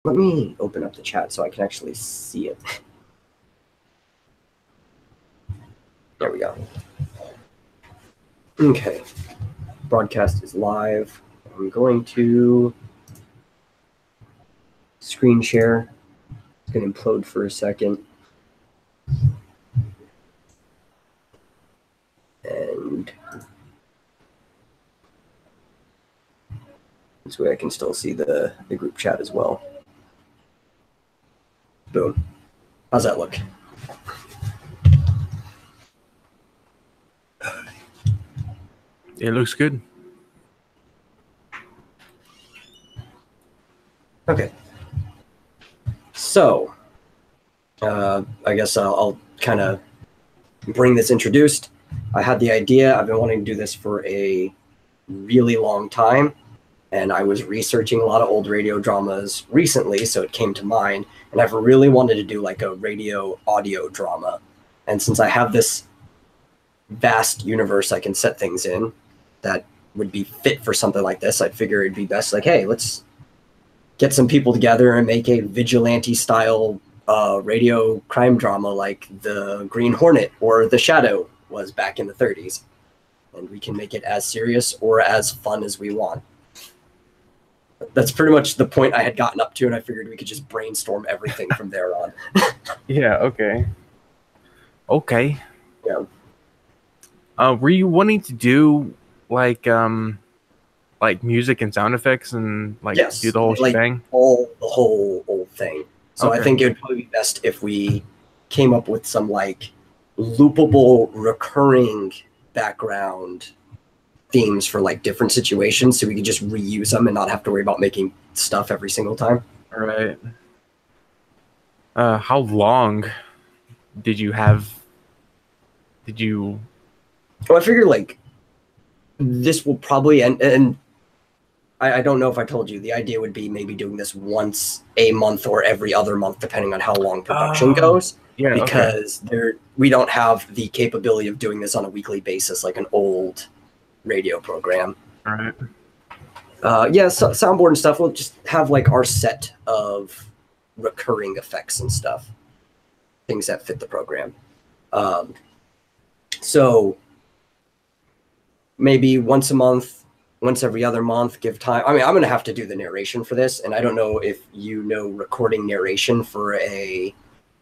Let me open up the chat so I can actually see it. There we go. Okay. Broadcast is live. I'm going to screen share. It's going to implode for a second. And this way I can still see the group chat as well. Boom. How's that look? It looks good. Okay. So, I guess I'll kind of bring this introduced. I had the idea. I've been wanting to do this for a really long time, and I was researching a lot of old radio dramas recently, so it came to mind, and I've really wanted to do like a radio audio drama. And since I have this vast universe I can set things in that would be fit for something like this, I figure it'd be best like, hey, let's get some people together and make a vigilante style radio crime drama like the Green Hornet or The Shadow was back in the 30s. And we can make it as serious or as fun as we want. That's pretty much the point I had gotten up to, and I figured we could just brainstorm everything from there on. Yeah, okay. Okay. Yeah. Were you wanting to do like music and sound effects and like Yes, do the whole like shebang? the whole old thing. So Okay. I think it would probably be best if we came up with some like loopable, recurring background themes for like different situations, so we could just reuse them and not have to worry about making stuff every single time. All right. How long did you have? Did you? Well, I figure like this will probably end, and I don't know if I told you, the idea would be maybe doing this once a month or every other month, depending on how long production goes. Yeah. Because we don't have the capability of doing this on a weekly basis like an old radio program. All right. Yeah, so soundboard and stuff. We'll just have like our set of recurring effects and stuff, things that fit the program. So maybe once a month, once every other month, give time. I mean, I'm going to have to do the narration for this, and I don't know if you know recording narration for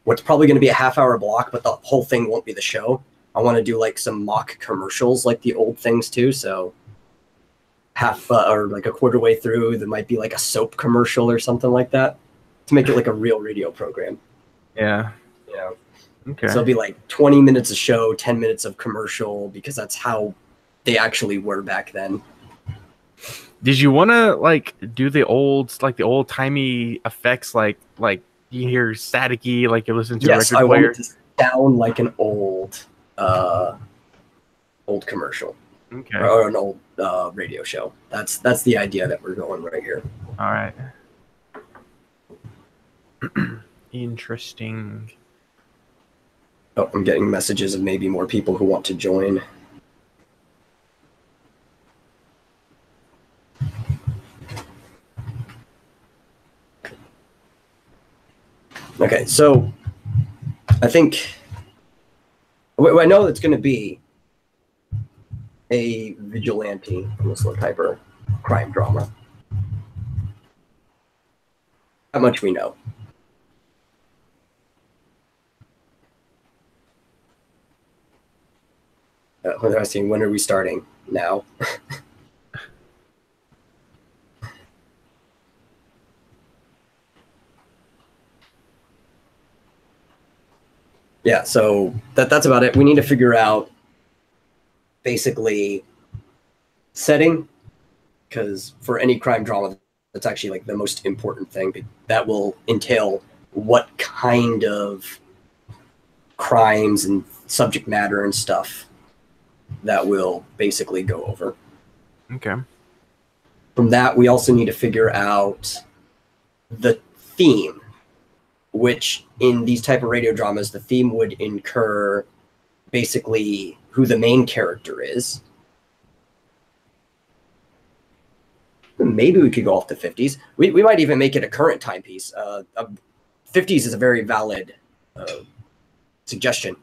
what's probably going to be a half-hour block, but the whole thing won't be the show. I want to do like some mock commercials like the old things too, so half or like a quarter way through, there might be like a soap commercial or something like that to make it like a real radio program. Yeah. Yeah. Okay. So it'll be like 20 minutes of show, 10 minutes of commercial, because that's how they actually were back then. Did you want to like do the old timey effects, like you hear staticky, like you listen to Yes, a record I player? want it to sound like an old commercial. Okay. Or an old radio show. That's the idea that we're going right here. All right. Interesting. Oh, I'm getting messages of maybe more people who want to join. Okay, so I think I know it's going to be a vigilante, almost like hyper crime drama. How much we know. When I was saying, when are we starting? Now. Yeah, so that's about it. We need to figure out basically setting, because for any crime drama, that's actually like the most important thing. That will entail what kind of crimes and subject matter and stuff that will basically go over. Okay. From that, we also need to figure out the theme, which in these type of radio dramas, the theme would incur basically who the main character is. maybe we could go off the 50s. We might even make it a current timepiece. 50s is a very valid suggestion.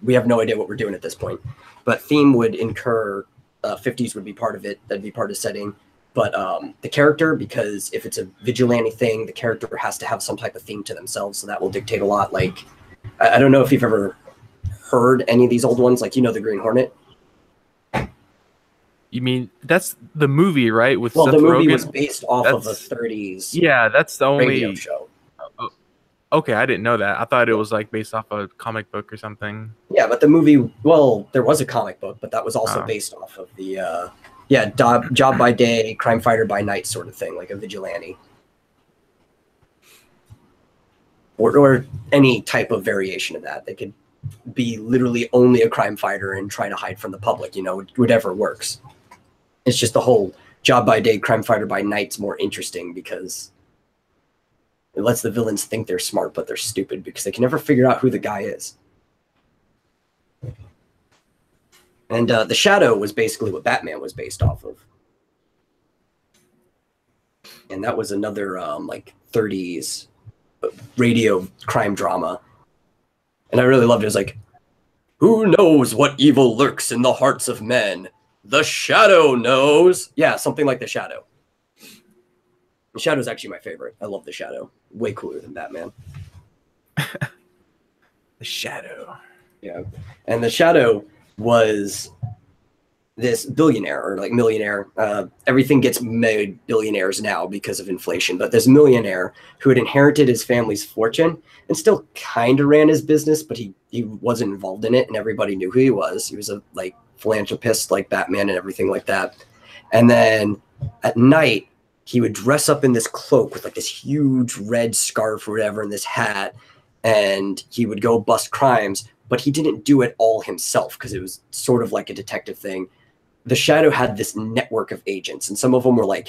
We have no idea what we're doing at this point, but theme would incur 50s would be part of it. That'd be part of setting. But the character, because if it's a vigilante thing, the character has to have some type of theme to themselves, so that will dictate a lot. Like, I don't know if you've ever heard any of these old ones, like, the Green Hornet. You mean that's the movie, right? With Well, Seth the movie Rogen? was based off of a 30s Yeah, that's the radio only show. Okay, I didn't know that. I thought it was like based off a comic book or something. Yeah, but the movie, well, there was a comic book, but that was also based off of the job by day, crime fighter by night sort of thing, like a vigilante. Or any type of variation of that. They could be literally only a crime fighter and try to hide from the public, whatever works. It's just the whole job by day, crime fighter by night's more interesting because it lets the villains think they're smart, but they're stupid because they can never figure out who the guy is. And the Shadow was basically what Batman was based off of. And that was another 30s radio crime drama. And I really loved it. It was like, who knows what evil lurks in the hearts of men? The Shadow knows. Yeah, something like the Shadow. The Shadow's actually my favorite. I love the Shadow. Way cooler than Batman. The Shadow. Yeah. And the Shadow was this billionaire or millionaire. Everything gets made billionaires now because of inflation, but this millionaire who had inherited his family's fortune and still kind of ran his business, but he wasn't involved in it, and everybody knew who he was. He was a philanthropist like Batman and everything like that. And then at night, he would dress up in this cloak with this huge red scarf or whatever and this hat, and he would go bust crimes, but he didn't do it all himself because it was sort of like a detective thing. The Shadow had this network of agents, and some of them were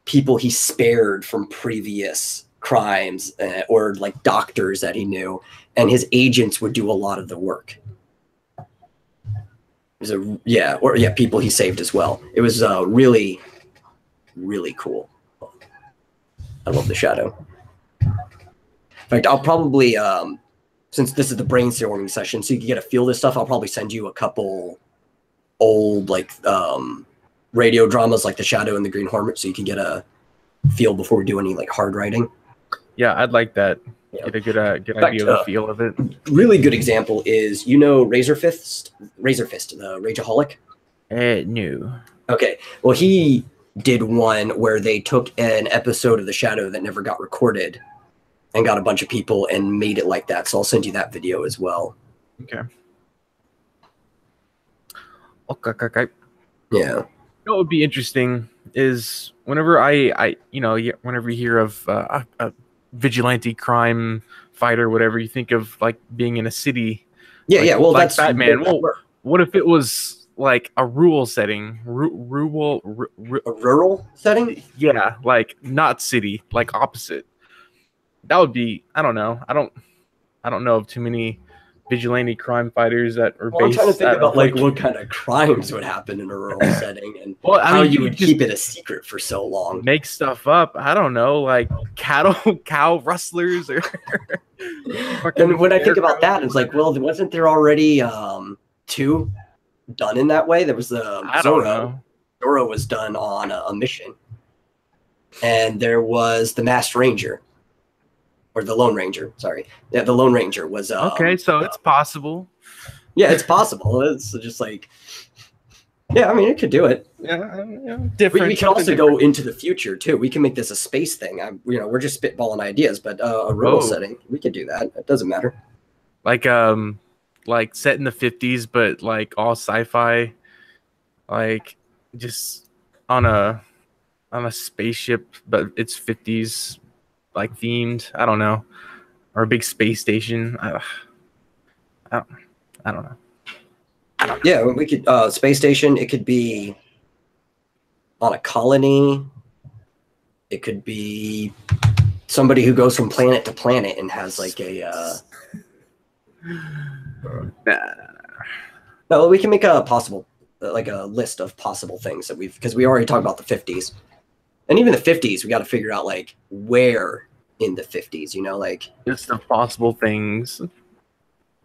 people he spared from previous crimes or doctors that he knew, and his agents would do a lot of the work. It was people he saved as well. It was really, really cool. I love the Shadow. In fact, I'll probably, since this is the brainstorming session, so you can get a feel of this stuff, I'll probably send you a couple old radio dramas like The Shadow and the Green Hornet, so you can get a feel before we do any hard writing. Yeah, I'd like that. Yeah. Get a good idea of the feel of it. Really good example is Razor Fist, the Rageaholic? No. Okay, well, he did one where they took an episode of The Shadow that never got recorded and got a bunch of people and made it like that. So I'll send you that video as well. Okay. Okay. Yeah. What would be interesting is whenever whenever you hear of a vigilante crime fighter, whatever, you think of being in a city. Yeah. Well, that's Batman. Well, what if it was a rural setting? A rural setting? Yeah, not city, opposite. That would be. I don't know. I don't know of too many vigilante crime fighters that are based. I'm trying to think about what kind of crimes would happen in a rural setting and how you would keep it a secret for so long. Make stuff up. I don't know, cow rustlers or. And when I think about that, it's well, wasn't there already two done in that way? There was the Zorro. Zorro was done on a mission, and there was the Masked Ranger. Or the Lone Ranger, sorry. Yeah, the Lone Ranger was... okay, so it's possible. Yeah, it's possiable. It's just yeah, I mean, it could do it. Yeah, different. We can also go into the future, too. We can make this a space thing. We're just spitballing ideas, but a rural setting, we could do that. It doesn't matter. Set in the 50s, but all sci-fi, just on a spaceship, but it's 50s. Themed, I don't know, or a big space station. I don't know. Yeah, we could space station. It could be on a colony. It could be somebody who goes from planet to planet and has No, we can make a possible a list of possible things that because we already talked about the 50s. And even the 50s, we got to figure out like where in the 50s, you know, like Just the possible things.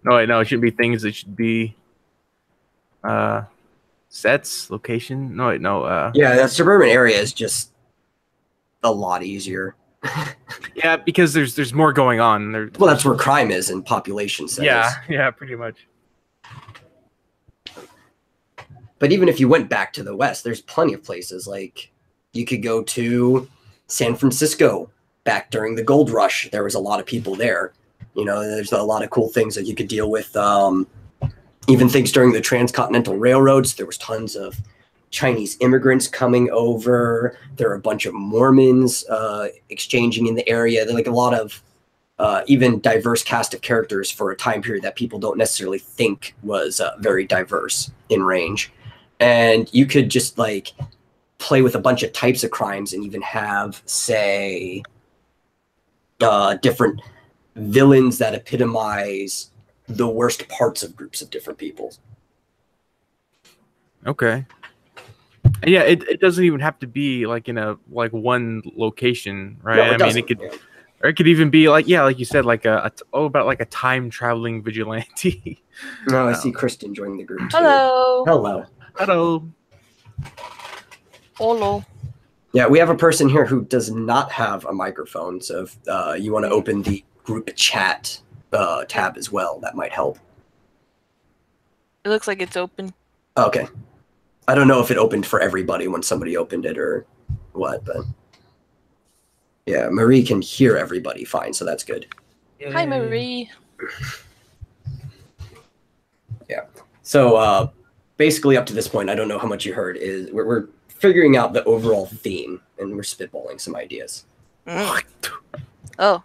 No, wait, no, it shouldn't be things. It should be sets, location. No, wait, no. yeah, that suburban area is just a lot easier. Yeah, because there's more going on. Well, that's where crime is in population centers. Yeah, pretty much. But even if you went back to the West, there's plenty of places. Like you could go to San Francisco back during the gold rush. There was a lot of people there. You know, there's a lot of cool things that you could deal with. Even things during the transcontinental railroads, there was tons of Chinese immigrants coming over. There were a bunch of Mormons exchanging in the area. There's like a lot of even diverse cast of characters for a time period that people don't necessarily think was very diverse in range. And you could just like play with a bunch of types of crimes and even have, say, different villains that epitomize the worst parts of groups of different people. Okay. Yeah, it doesn't even have to be like in a like one location, right? No, I mean, it could, or it could even be like, yeah, like you said, like about like a time traveling vigilante. No, I see Kristen joining the group too. Hello. Hello. Hello. Hello. Yeah, we have a person here who does not have a microphone, so if you want to open the group chat tab as well, that might help. It looks like it's open. Okay. I don't know if it opened for everybody when somebody opened it or what, but yeah, Marie can hear everybody fine, so that's good. Yay. Hi, Marie. Yeah. So basically up to this point, I don't know how much you heard, is we're figuring out the overall theme, and we're spitballing some ideas. Mm. Oh.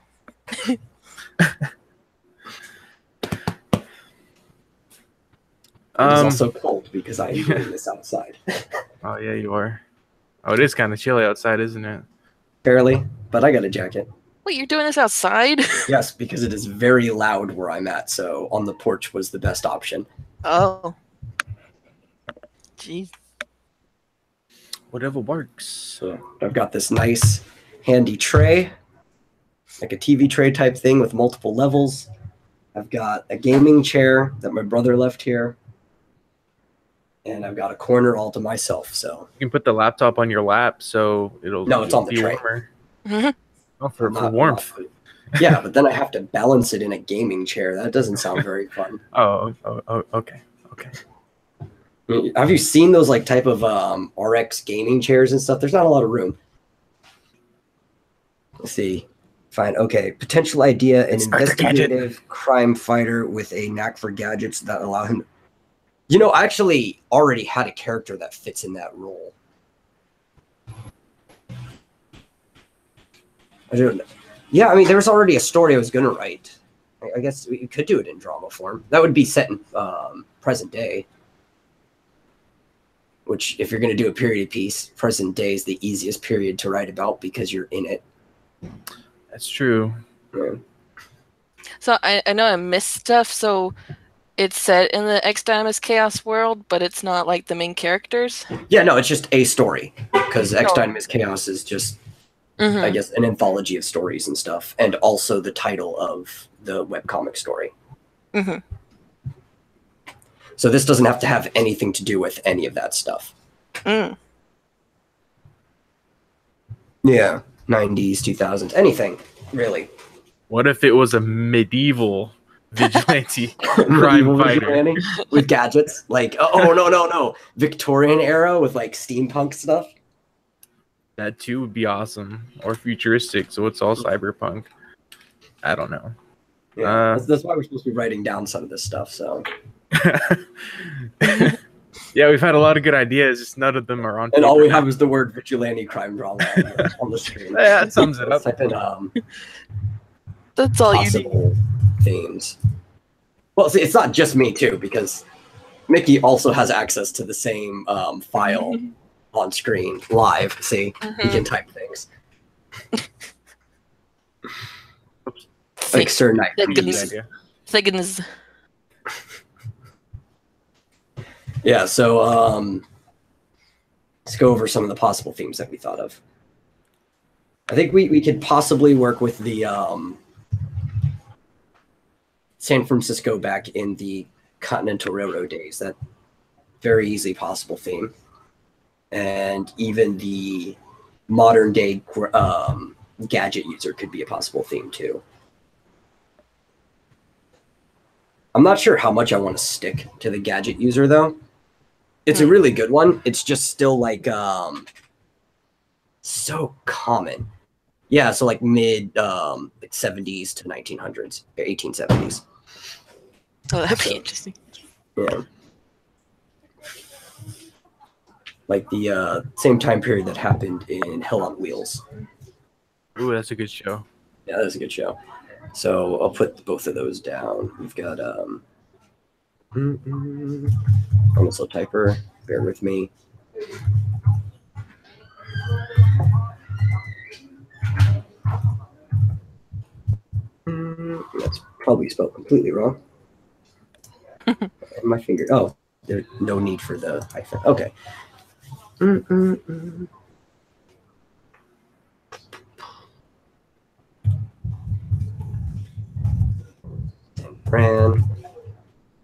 It's also cold because I am doing this outside. Oh yeah, you are. Oh, it is kind of chilly outside, isn't it? Barely, but I got a jacket. Wait, you're doing this outside? Yes, because it is very loud where I'm at, so on the porch was the best option. Oh. Jeez. Whatever works. So I've got this nice handy tray, like a TV tray type thing with multiple levels. I've got a gaming chair that my brother left here. And I've got a corner all to myself, so. You can put the laptop on your lap, so it'll No, it's on the be tray. warmer. Mm-hmm. Oh, for warmth. Yeah, but then I have to balance it in a gaming chair. That doesn't sound very fun. Oh, okay. Have you seen those like type of RX gaming chairs and stuff? There's not a lot of room. Let's see. Fine. Okay. Potential idea: an investigative crime fighter with a knack for gadgets that allow him. You know, I actually already had a character that fits in that role. I don't know. Yeah, I mean, there was already a story I was going to write. I guess we could do it in drama form. That would be set in present day. Which, if you're going to do a period piece, present day is the easiest period to write about because you're in it. That's true. Yeah. So I know I missed stuff, so it's set in the Ex Dynamis Chaos world, but it's not like the main characters? Yeah, no, it's just a story. Because Ex Dynamis Chaos is just, I guess, an anthology of stories and stuff. And also the title of the webcomic story. Mm-hmm. So this doesn't have to have anything to do with any of that stuff. Mm. Yeah, 90s, 2000s, anything, really. What if it was a medieval vigilante crime Medieval fighter? vigilante with gadgets? Like, oh, no. Victorian era with, like, steampunk stuff? That too would be awesome. Or futuristic, so it's all cyberpunk. I don't know. Yeah, that's why we're supposed to be writing down some of this stuff, so... Yeah, we've had a lot of good ideas, just none of them are on And paper. all we have is the word vigilante crime drama on the screen. Yeah, that sums it up. Type in, That's all you need. possible themes. Well, see, it's not just me, too, because Mickey also has access to the same file on screen live. See, he can type things. Like Sir Knight. Thickens. Yeah, so let's go over some of the possible themes that we thought of. I think we could possibly work with the San Francisco back in the Continental Railroad days. That very easily possible theme. And even the modern day gadget user could be a possible theme too. I'm not sure how much I want to stick to the gadget user though. It's a really good one. It's just still like so common. Yeah, so like mid like 70s to 1900s, 1870s. Oh, that'd be interesting. Yeah. Like the same time period that happened in Hell on Wheels. Ooh, that's a good show. Yeah, that's a good show. So I'll put both of those down. We've got almost a typer. Bear with me. That's probably spelled completely wrong. And my finger. Oh, there's no need for the hyphen. Okay.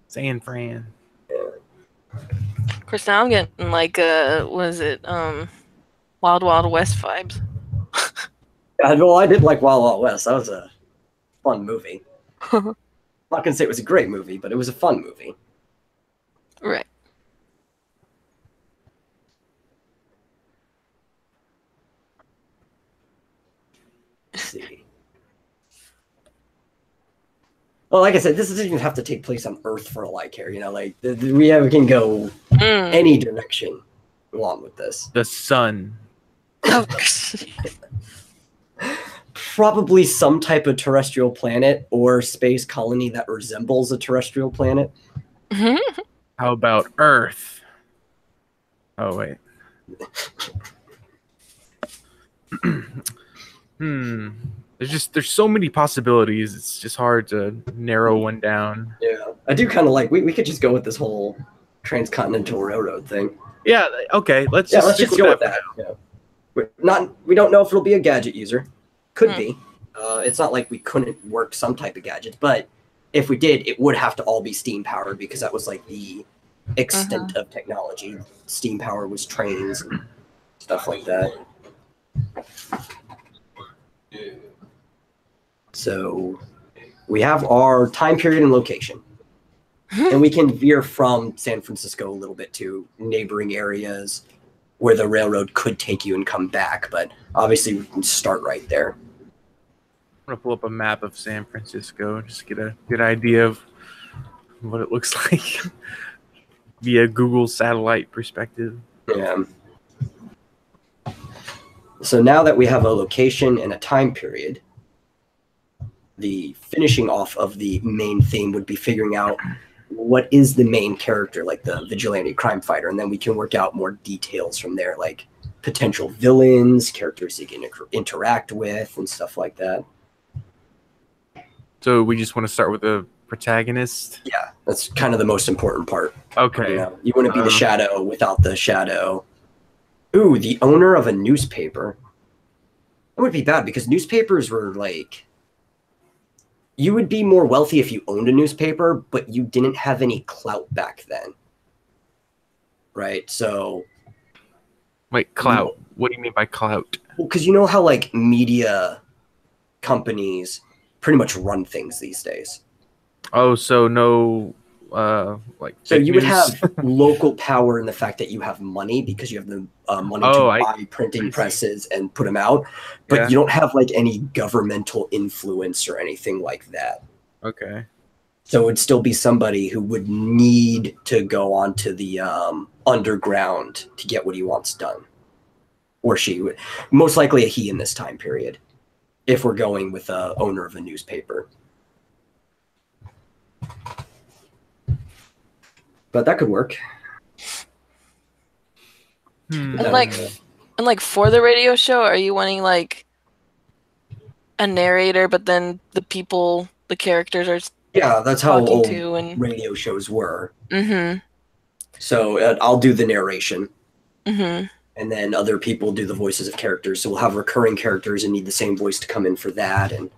San Fran. Yeah. Of course, now I'm getting like what is it? Wild Wild West vibes. Well, I did like Wild Wild West. That was a fun movie. I'm not gonna say it was a great movie, but it was a fun movie. Right. Let's see. Well, like I said, this doesn't even have to take place on Earth for all I care. You know, like we can go any direction along with this. The sun. Probably some type of terrestrial planet or space colony that resembles a terrestrial planet. How about Earth? Oh wait. There's so many possibilities. It's just hard to narrow one down. Yeah, I do kind of like. We could just go with this whole transcontinental railroad thing. Yeah. Okay. Let's just go with that. Yeah. We don't know if it'll be a gadget user. Could be. It's not like we couldn't work some type of gadgets, but if we did, it would have to all be steam powered because that was like the extent of technology. Steam power was trains and stuff like that. So we have our time period and location. And we can veer from San Francisco a little bit to neighboring areas where the railroad could take you and come back. But obviously we can start right there. I'm going to pull up a map of San Francisco, just get a good idea of what it looks like via Google satellite perspective. Yeah. So now that we have a location and a time period, the finishing off of the main theme would be figuring out what is the main character, like the vigilante crime fighter, and then we can work out more details from there, like potential villains, characters you can interact with, and stuff like that. So we just want to start with the protagonist? Yeah, that's kind of the most important part. Okay. You wouldn't be the shadow without the shadow. Ooh, the owner of a newspaper. That would be bad because newspapers were like... You would be more wealthy if you owned a newspaper, but you didn't have any clout back then. Right? So... Wait, clout. What do you mean by clout? Well, because you know how like media companies pretty much run things these days. Oh, so no... like so you would news? have local power in the fact that you have money because you have the money to buy printing presses and put them out, but you don't have like any governmental influence or anything like that. Okay. So it would still be somebody who would need to go onto the underground to get what he wants done, or she would most likely a he in this time period if we're going with a owner of a newspaper. But that could work. And like for the radio show, are you wanting like a narrator, but then the characters are that's how old and... radio shows were. So I'll do the narration, and and then other people do the voices of characters. So we'll have recurring characters and need the same voice to come in for that, and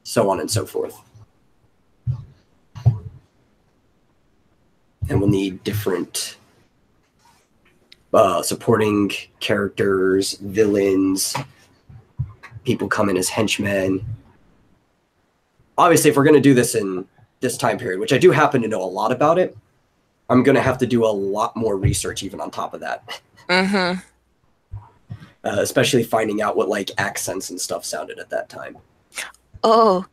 so on and so forth. And we'll need different supporting characters, villains, people come in as henchmen. Obviously, if we're going to do this in this time period, which I do happen to know a lot about it, I'm going to have to do a lot more research even on top of that. Especially finding out what like accents and stuff sounded at that time. Oh.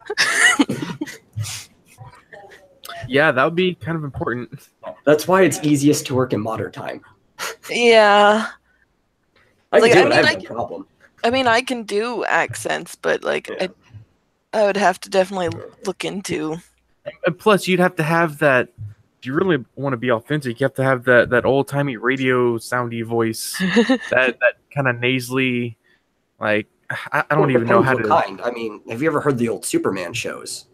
Yeah, that would be kind of important. That's why it's easiest to work in modern time. Yeah. I can do it. I have no problem. I mean, I can do accents, but like I would have to definitely look into. And plus, you'd have to have that. If you really want to be authentic, you have to have that old timey radio soundy voice, that kind of nasally, like I don't even know how to. I mean, have you ever heard the old Superman shows?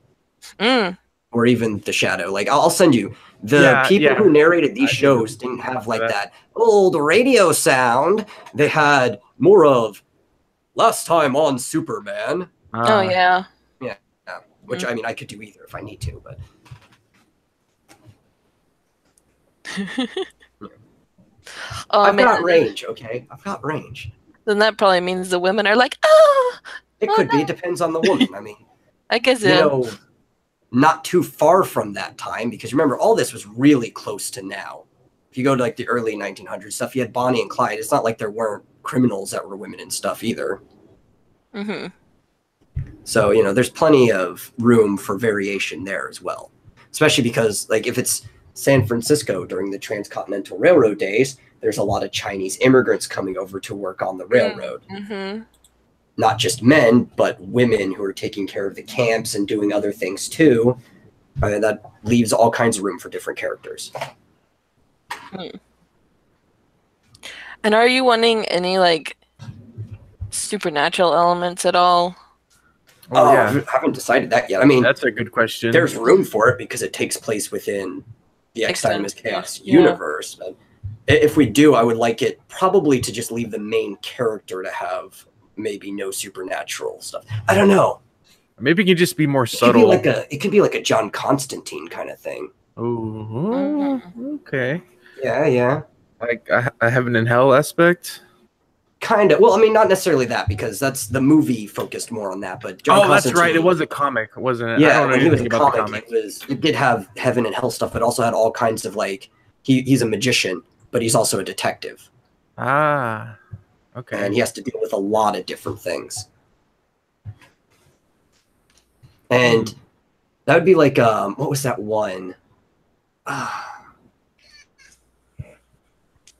Or even The Shadow? Like, I'll send you the people who narrated these shows didn't have like that old radio sound. They had more of last time on Superman. Oh yeah. Which I mean, I could do either if I need to, but. I've got range, okay? I've got range. Then that probably means the women are like, oh! It could be. It depends on the woman. I mean, I guess not too far from that time, because remember, all this was really close to now. If you go to like the early 1900s stuff, you had Bonnie and Clyde. It's not like there weren't criminals that were women and stuff either. So, you know, there's plenty of room for variation there as well. Especially because, like, if it's San Francisco during the Transcontinental Railroad days, there's a lot of Chinese immigrants coming over to work on the railroad. Not just men, but women who are taking care of the camps and doing other things too. And that leaves all kinds of room for different characters. And are you wanting any, like, supernatural elements at all? Oh, yeah. I haven't decided that yet. I mean, that's a good question. There's room for it because it takes place within the Ex Dynamis Chaos universe. But if we do, I would like it probably to just leave the main character to have maybe no supernatural stuff. I don't know. Maybe it can just be more subtle. It could be like a John Constantine kind of thing. Oh, okay. Yeah. Like a heaven and hell aspect. Kind of. Well, I mean, not necessarily that, because that's the movie focused more on that. But John Constantine, that's right. It was a comic, wasn't it? Yeah, I don't know he was a about comic. It did have heaven and hell stuff, but also had all kinds of like he's a magician, but he's also a detective. Ah, okay. And he has to deal with a lot of different things. And that would be like what was that one?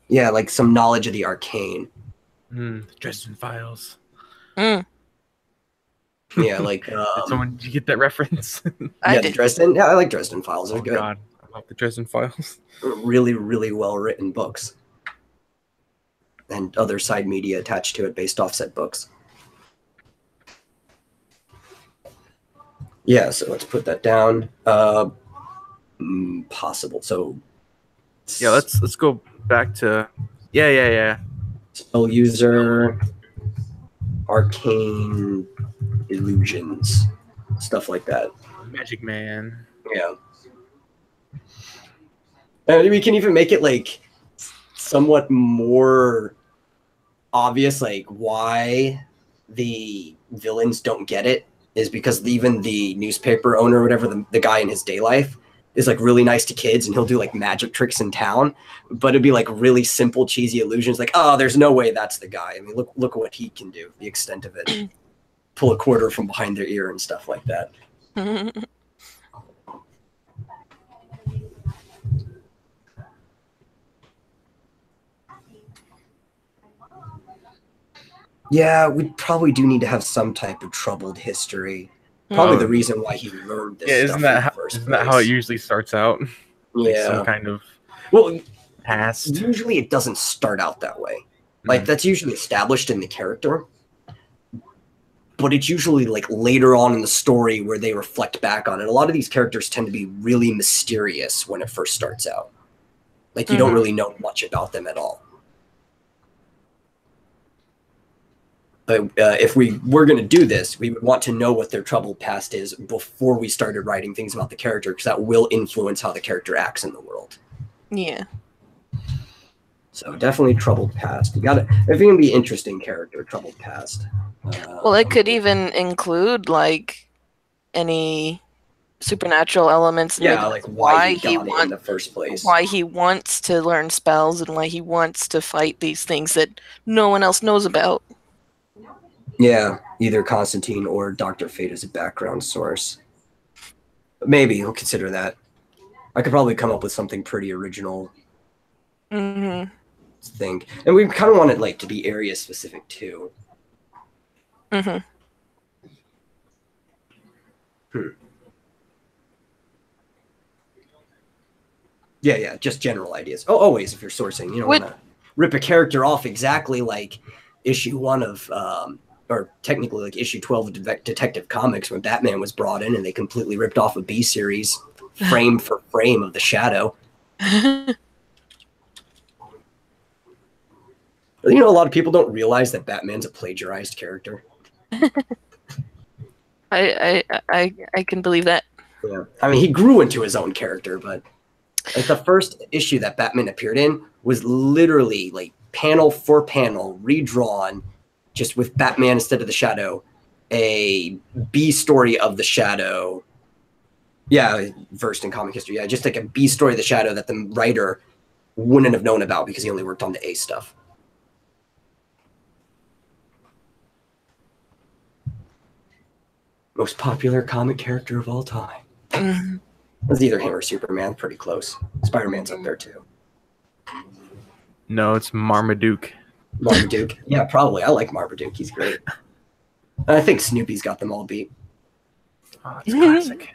Yeah, like some knowledge of the arcane. Dresden Files. Yeah, like did you get that reference? The Dresden. Yeah, I like Dresden Files. They're good. God, I love the Dresden Files. Really, really well written books, and other side media attached to it based off said books. Yeah, so let's put that down. Possible. So yeah, let's go back to yeah. Spell user, arcane illusions, stuff like that. Magic Man. Yeah. And we can even make it like somewhat more obvious, like why the villains don't get it is because even the newspaper owner or whatever, the guy in his day life, is like really nice to kids, and he'll do like magic tricks in town, but it'd be like really simple, cheesy illusions. Like, oh, there's no way that's the guy. I mean, look what he can do. The extent of it, pull a quarter from behind their ear and stuff like that. Yeah, we probably do need to have some type of troubled history. Probably the reason why he learned this. Yeah, isn't that how it usually starts out? Like Yeah, some kind of past. Usually, it doesn't start out that way. Like that's usually established in the character, but it's usually like later on in the story where they reflect back on it. A lot of these characters tend to be really mysterious when it first starts out. Like you don't really know much about them at all. if we were going to do this, we would want to know what their troubled past is before we started writing things about the character, because that will influence how the character acts in the world. Yeah. So definitely troubled past. You got it. If you're going to be interesting character, troubled past. Well, it could even include like any supernatural elements. Yeah, like why he got it in the first place. Why he wants to learn spells and why he wants to fight these things that no one else knows about. Yeah, either Constantine or Dr. Fate as a background source. Maybe we'll consider that. I could probably come up with something pretty original. Mm-hmm. Think, and we kind of want it like to be area specific too. Mm-hmm. Yeah, just general ideas. Oh, always if you're sourcing, you don't want to rip a character off exactly like issue 1 of, or technically like issue 12 of Detective Comics when Batman was brought in and they completely ripped off a B series frame for frame of the Shadow. You know, a lot of people don't realize that Batman's a plagiarized character. I can believe that. Yeah, I mean, he grew into his own character, but like the first issue that Batman appeared in was literally like panel for panel redrawn, just with Batman instead of the Shadow, a B story of the Shadow. Yeah, versed in comic history. Yeah, just like a B story of the Shadow that the writer wouldn't have known about because he only worked on the A stuff. Most popular comic character of all time. Mm-hmm. It's either him or Superman. Pretty close. Spider-Man's up there too. No, it's Marmaduke. Marmaduke? Yeah, probably. I like Marmaduke. He's great. I think Snoopy's got them all beat. Oh, it's classic.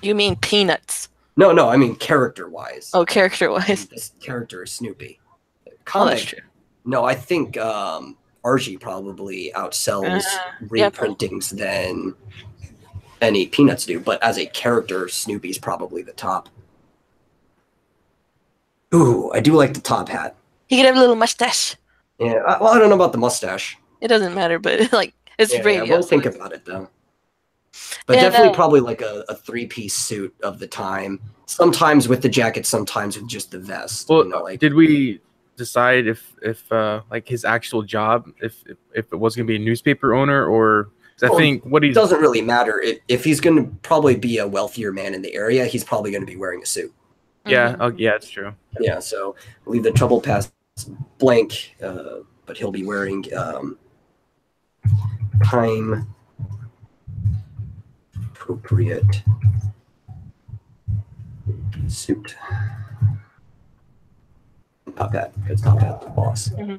You mean Peanuts? No, I mean character-wise. Oh, character-wise. This character is Snoopy. Comic. Oh, that's true. No, I think Archie probably outsells reprintings than any Peanuts do, but as a character, Snoopy's probably the top. Ooh, I do like the top hat. He could have a little mustache. Yeah, well, I don't know about the mustache. It doesn't matter, but like it's radio. Yeah, we'll think about it though. But definitely probably like a three-piece suit of the time. Sometimes with the jacket, sometimes with just the vest. Well, you know, like, did we decide if like his actual job, if it was going to be a newspaper owner, or I think what he doesn't really matter. If he's going to probably be a wealthier man in the area, he's probably going to be wearing a suit. Yeah, yeah, it's true. Yeah, so leave the trouble past blank, but he'll be wearing time appropriate suit. Top hat, because top hat, the boss. Mm-hmm.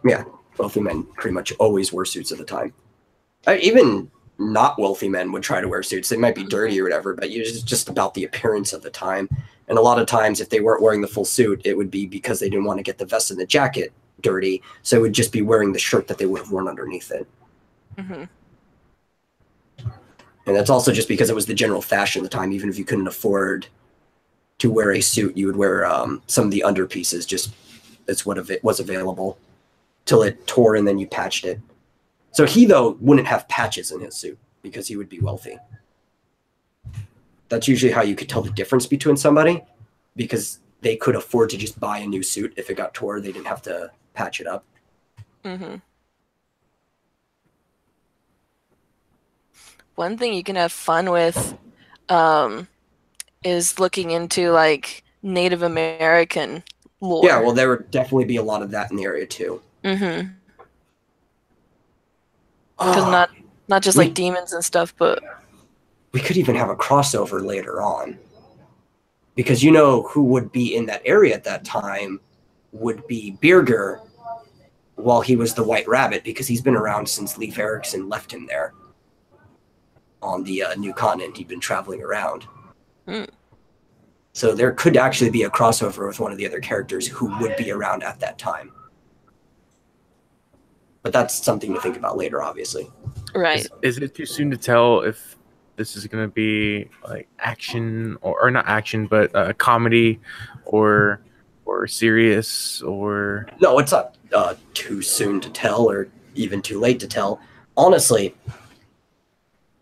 Yeah, wealthy men pretty much always wore suits at the time. Even not wealthy men would try to wear suits. They might be dirty or whatever, but it's just about the appearance of the time. And a lot of times, if they weren't wearing the full suit, it would be because they didn't want to get the vest and the jacket dirty. So it would just be wearing the shirt that they would have worn underneath it. Mm-hmm. And that's also just because it was the general fashion at the time. Even if you couldn't afford to wear a suit, you would wear some of the underpieces. Just that's what it was available till it tore, and then you patched it. So he, though, wouldn't have patches in his suit because he would be wealthy. That's usually how you could tell the difference between somebody, because they could afford to just buy a new suit. If it got tore, they didn't have to patch it up. Mm-hmm. One thing you can have fun with is looking into like Native American lore. Yeah, well, there would definitely be a lot of that in the area too. Mm-hmm. Because not just like demons and stuff, but we could even have a crossover later on. Because you know who would be in that area at that time would be Birger, while he was the White Rabbit, because he's been around since Leif Erikson left him there on the new continent. He'd been traveling around. So there could actually be a crossover with one of the other characters who would be around at that time. But that's something to think about later, obviously. Right. Is it too soon to tell if this is going to be like action or not action, but a comedy, or or serious or? No, it's not too soon to tell or even too late to tell. Honestly,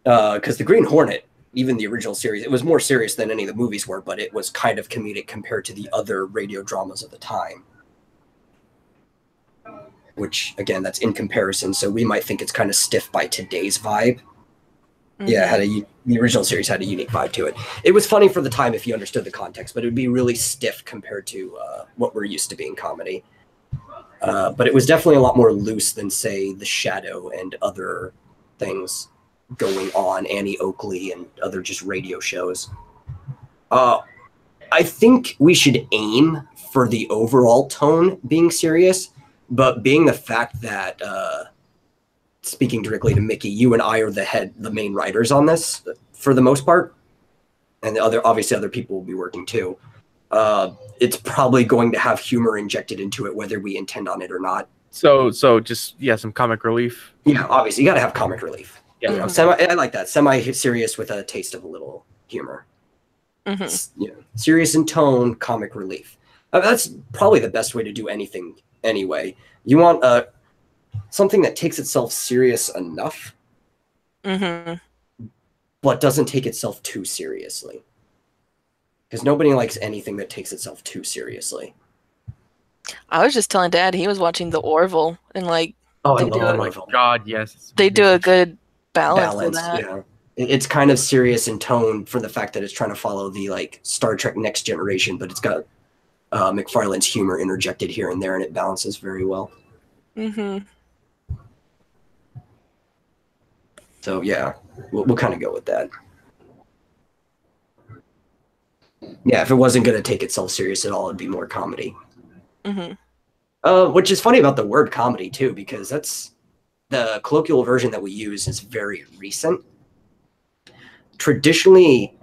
because the Green Hornet, even the original series, it was more serious than any of the movies were, but it was kind of comedic compared to the other radio dramas of the time. Which, again, that's in comparison, so we might think it's kind of stiff by today's vibe. Mm-hmm. Yeah, the original series had a unique vibe to it. It was funny for the time if you understood the context, but it would be really stiff compared to what we're used to being comedy. But it was definitely a lot more loose than, say, The Shadow and other things going on, Annie Oakley and other just radio shows. I think we should aim for the overall tone being serious, but being the fact that, speaking directly to Mickey, you and I are the main writers on this for the most part, and obviously other people will be working too. It's probably going to have humor injected into it, whether we intend on it or not. So just some comic relief. Yeah, obviously you got to have comic relief. Yeah, you know, I like that, semi-serious with a taste of a little humor. Mm-hmm. You know, serious in tone, comic relief. That's probably the best way to do anything anyway. You want something that takes itself serious enough, but doesn't take itself too seriously. Because nobody likes anything that takes itself too seriously. I was just telling Dad he was watching The Orville, and like, oh my God, yes, they do a good balance in that. Yeah. It's kind of serious in tone for the fact that it's trying to follow the like Star Trek Next Generation, but it's got McFarlane's humor interjected here and there, and it balances very well. Mm-hmm. So yeah, we'll kind of go with that. Yeah, if it wasn't going to take itself serious at all, it'd be more comedy. Mm-hmm. Which is funny about the word comedy too, because that's the colloquial version that we use is very recent. Traditionally,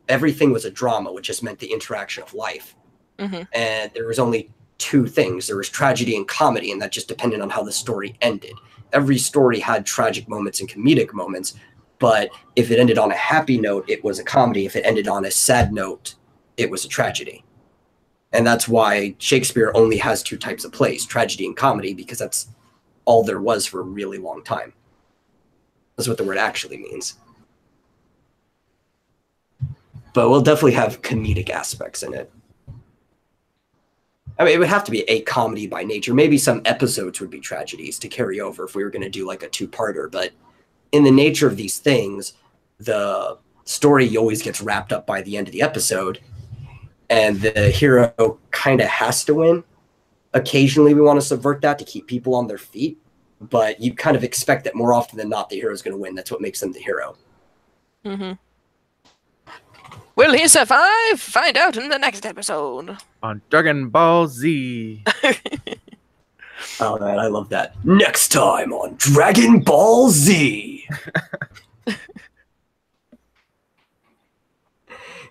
everything was a drama, which just meant the interaction of life. Mm-hmm. And there was only two things. There was tragedy and comedy, and that just depended on how the story ended. Every story had tragic moments and comedic moments, but if it ended on a happy note, it was a comedy. If it ended on a sad note, it was a tragedy. And that's why Shakespeare only has two types of plays, tragedy and comedy, because that's all there was for a really long time. That's what the word actually means. But we'll definitely have comedic aspects in it. I mean, it would have to be a comedy by nature. Maybe some episodes would be tragedies to carry over if we were going to do like a two-parter. But in the nature of these things, the story always gets wrapped up by the end of the episode, and the hero kind of has to win. Occasionally, we want to subvert that to keep people on their feet, but you kind of expect that more often than not, the hero is going to win. That's what makes them the hero. Mm-hmm. Will he survive? Find out in the next episode. On Dragon Ball Z. Oh, man, I love that. Next time on Dragon Ball Z.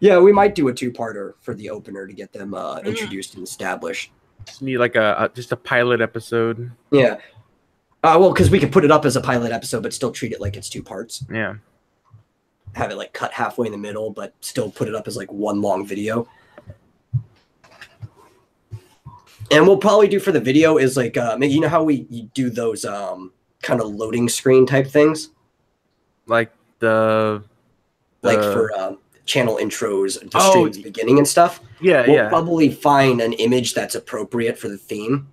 Yeah, we might do a two-parter for the opener to get them introduced and established. Just need like just a pilot episode. Yeah. Well, because we could put it up as a pilot episode, but still treat it like it's two parts. Yeah. Have it like cut halfway in the middle, but still put it up as like one long video. And we'll probably do for the video is like, you know how you do those kind of loading screen type things? Like for channel intros, the stream's beginning and stuff. Yeah, we'll probably find an image that's appropriate for the theme.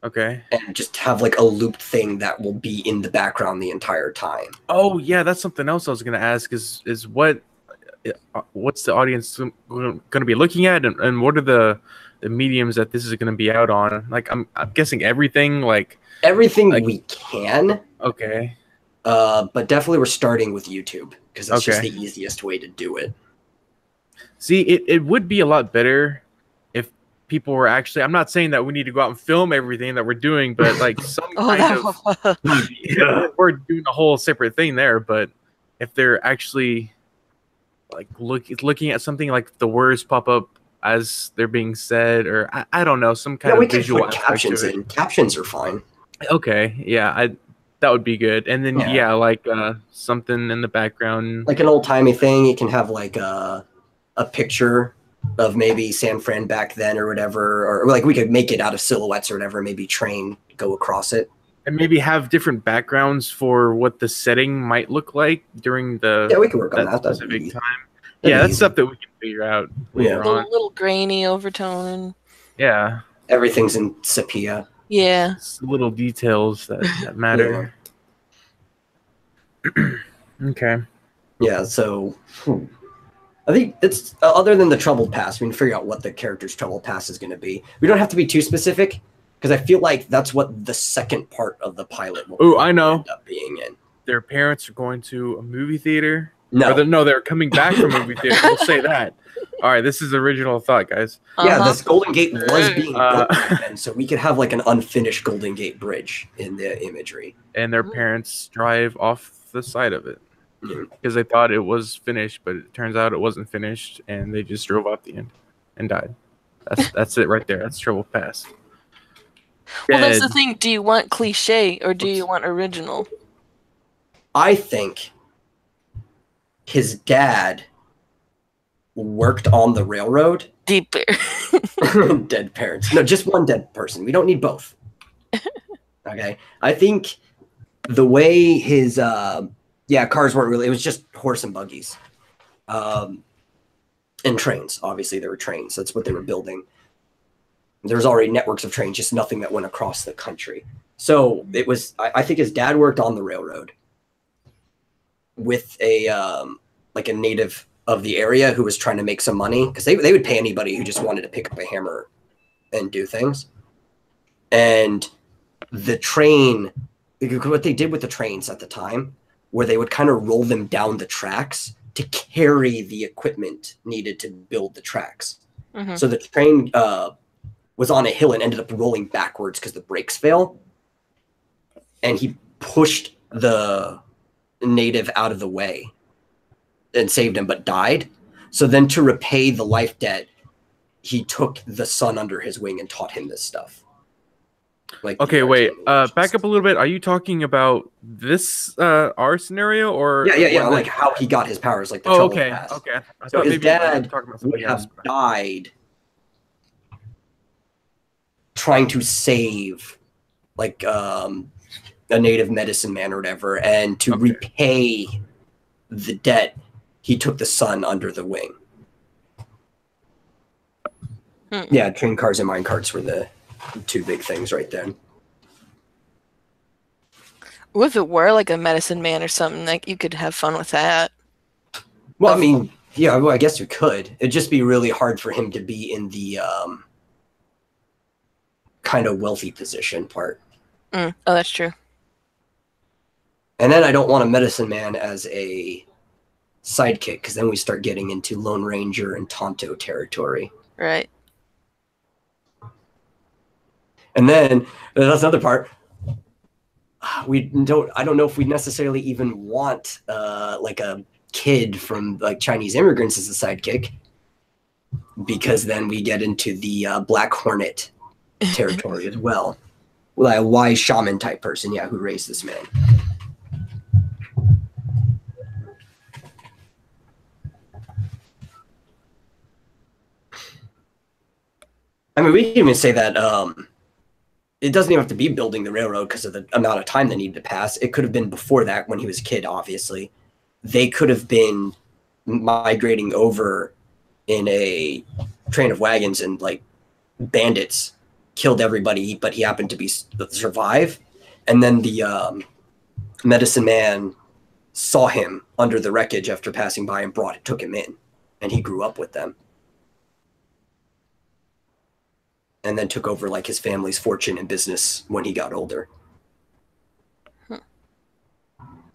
Okay. And just have like a looped thing that will be in the background the entire time. Oh yeah, that's something else I was going to ask is what's the audience going to be looking at, and what are the mediums that this is going to be out on? Like I'm guessing everything we can. Okay. But definitely we're starting with YouTube because that's just the easiest way to do it. See, it would be a lot better if people were actually, I'm not saying that we need to go out and film everything that we're doing, but like some we're doing a whole separate thing there, but if they're actually like looking at something like the words pop up as they're being said, or I don't know, some kind of visual captions in. Captions are fine. Okay, yeah, that would be good. And then like something in the background, like an old timey thing. You can have like a picture of maybe San Fran back then or whatever, or like we could make it out of silhouettes or whatever, maybe train go across it. And maybe have different backgrounds for what the setting might look like during the we can work on that specific time. That's stuff that we can figure out later on. A little grainy overtone. Yeah. Everything's in sepia. Yeah. It's little details that matter. Okay. Yeah, so I think it's other than the troubled past, we can figure out what the character's troubled past is going to be. We don't have to be too specific because I feel like that's what the second part of the pilot will I know. end up being in. Their parents are going to a movie theater. No, they're coming back from a movie theater. We'll say that. All right, this is original thought, guys. Yeah, this Golden Gate was being built, and so we could have like an unfinished Golden Gate bridge in the imagery. And their parents drive off the side of it because they thought it was finished, but it turns out it wasn't finished, and they just drove off the end and died. That's it right there. That's troubled past. Well, that's the thing. Do you want cliche or do you want original? I think his dad worked on the railroad. Deeper. Dead parents. No, just one dead person. We don't need both. Okay. I think the way his cars weren't really, it was just horse and buggies. And trains. Obviously there were trains. That's what they were building. There's already networks of trains, just nothing that went across the country. So it was, I think his dad worked on the railroad with a native of the area who was trying to make some money, because they would pay anybody who just wanted to pick up a hammer and do things. And the train, what they did with the trains at the time, where they would kind of roll them down the tracks to carry the equipment needed to build the tracks. Mm-hmm. So the train was on a hill and ended up rolling backwards because the brakes failed. And he pushed the native out of the way and saved him, but died. So then to repay the life debt, he took the son under his wing and taught him this stuff. Like, okay, wait, back up a little bit. Are you talking about this our scenario, or yeah, like how he got his powers, like the troubled past. Okay. So his dad would have died trying to save like a native medicine man or whatever, and to repay the debt, he took the son under the wing. Yeah, train cars and mine carts were the two big things right then. What if it were like a medicine man or something? Like you could have fun with that. Well, I mean, yeah, well, I guess you could. It'd just be really hard for him to be in the kind of wealthy position part. Oh, that's true. And then I don't want a medicine man as a sidekick, because then we start getting into Lone Ranger and Tonto territory. Right. And then that's another part. I don't know if we necessarily even want like a kid from like Chinese immigrants as a sidekick, because then we get into the Black Hornet territory as well. Like a wise shaman type person, who raised this man. I mean, we can even say that it doesn't even have to be building the railroad because of the amount of time they needed to pass. It could have been before that when he was a kid, obviously. They could have been migrating over in a train of wagons, and like bandits killed everybody, but he happened to survive. And then the medicine man saw him under the wreckage after passing by and took him in, and he grew up with them. And then took over like his family's fortune and business when he got older.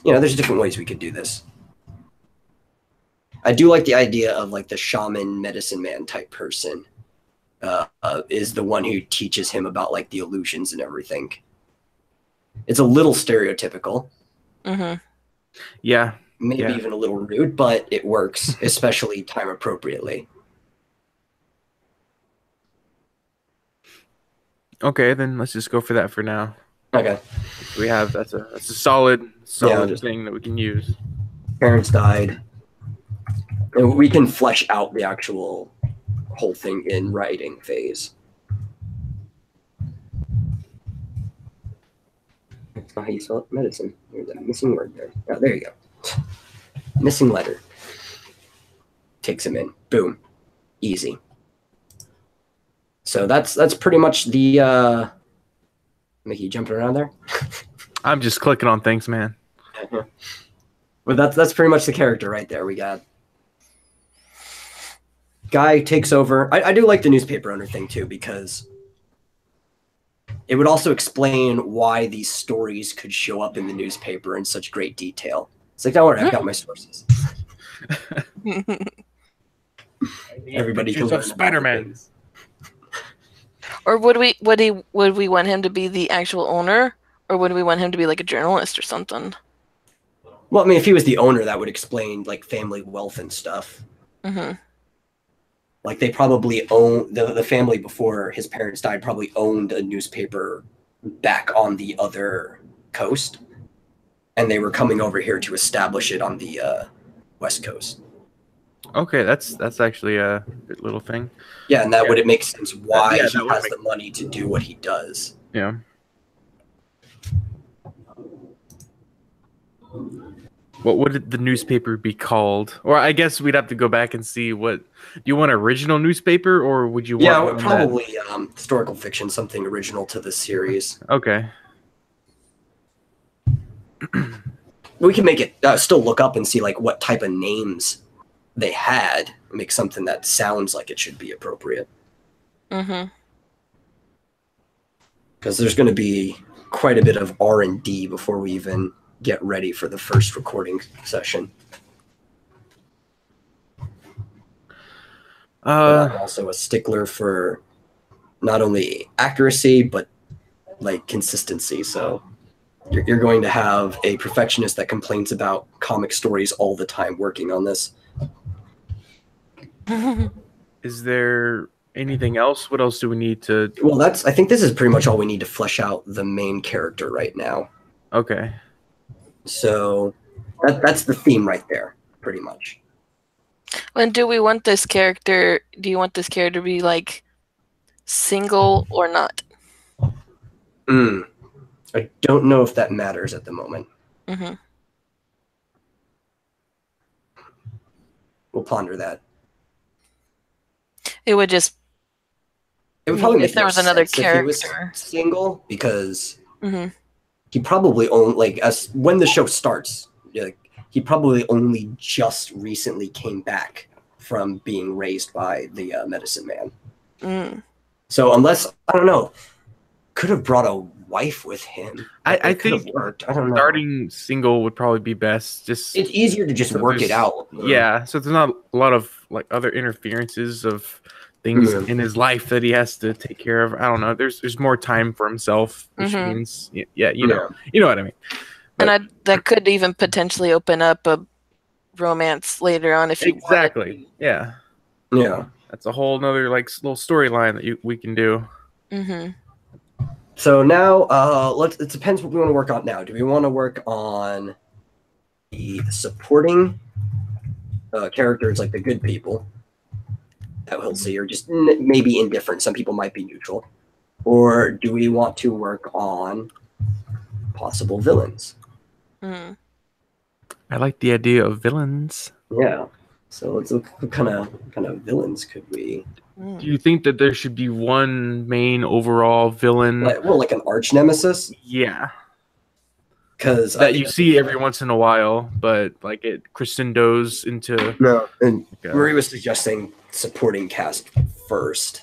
There's different ways we could do this. I do like the idea of like the shaman medicine man type person is the one who teaches him about like the illusions and everything. It's a little stereotypical. Mm-hmm. Yeah. Maybe even a little rude, but it works, especially time appropriately. Okay, then let's just go for that for now. Okay. We have that's a solid thing that we can use. Parents died. And we can flesh out the actual whole thing in writing phase. That's not how you spell it. Medicine. There's a missing word there. Oh, there you go. Missing letter. Takes him in. Boom. Easy. So that's pretty much the Mickey jumping around there. I'm just clicking on things, man. But that's pretty much the character right there. We got guy takes over. I do like the newspaper owner thing too, because it would also explain why these stories could show up in the newspaper in such great detail. It's like, don't worry, I've got my sources. Everybody can learn Spider-Man. Or would we want him to be the actual owner, or would we want him to be like a journalist or something? Well, I mean, if he was the owner, that would explain like family wealth and stuff. Mm-hmm. Like they probably own the family before his parents died probably owned a newspaper back on the other coast, and they were coming over here to establish it on the west coast. Okay, that's actually a good little thing. Yeah, and that would make sense why he has make the money to do what he does. Yeah. What would the newspaper be called? Or I guess we'd have to go back and see what. Do you want original newspaper, or would you want? Yeah, probably historical fiction, something original to the series. Okay. We can make it still look up and see like what type of names they had. Make something that sounds like it should be appropriate. Mm-hmm. Because there's going to be quite a bit of R&D before we even get ready for the first recording session. I'm also a stickler for not only accuracy but like consistency. So you're going to have a perfectionist that complains about comic stories all the time working on this. Is there anything else? What else do we need to? Well, I think this is pretty much all we need to flesh out the main character right now. Okay. So that's the theme right there, pretty much. And do you want this character to be like single or not? I don't know if that matters at the moment. Mm-hmm. We'll ponder that. It would probably make if there was another character. If he was single, because mm-hmm. he probably when the show starts, he probably only just recently came back from being raised by the medicine man. Mm. So unless, I don't know, could have brought a wife with him. I think worked. I don't know. Starting single would probably be best. It's easier to just work it out. Yeah, so there's not a lot of like other interferences of things in his life that he has to take care of. I don't know. There's more time for himself, which means you know what I mean. But, and that could even potentially open up a romance later on if you exactly. Yeah. That's a whole nother like little storyline that we can do. Mm-hmm. So now, it depends what we want to work on now. Do we want to work on the supporting characters, like the good people that we'll see, or just maybe indifferent? Some people might be neutral. Or do we want to work on possible villains? Mm. I like the idea of villains. Yeah. So let's look what kind of villains could we... Do you think that there should be one main overall villain? Like an arch nemesis? Yeah. Because that you see every once in a while, but like it crescendos into... No, and Marie was suggesting supporting cast first.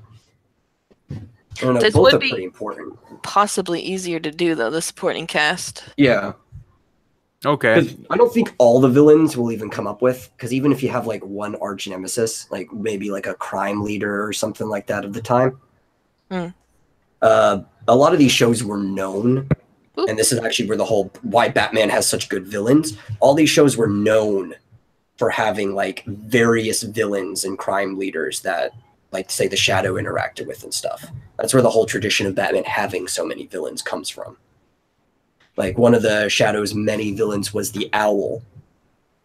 I don't know, this both would are be pretty important. Possibly easier to do, though, the supporting cast. Yeah. Okay. I don't think all the villains will even come up with, because even if you have like one arch nemesis, like maybe like a crime leader or something like that of the time, a lot of these shows were known, and this is actually where why Batman has such good villains. All these shows were known for having like various villains and crime leaders that, like, say, the Shadow interacted with and stuff. That's where the whole tradition of Batman having so many villains comes from. Like, one of the Shadow's many villains was the Owl,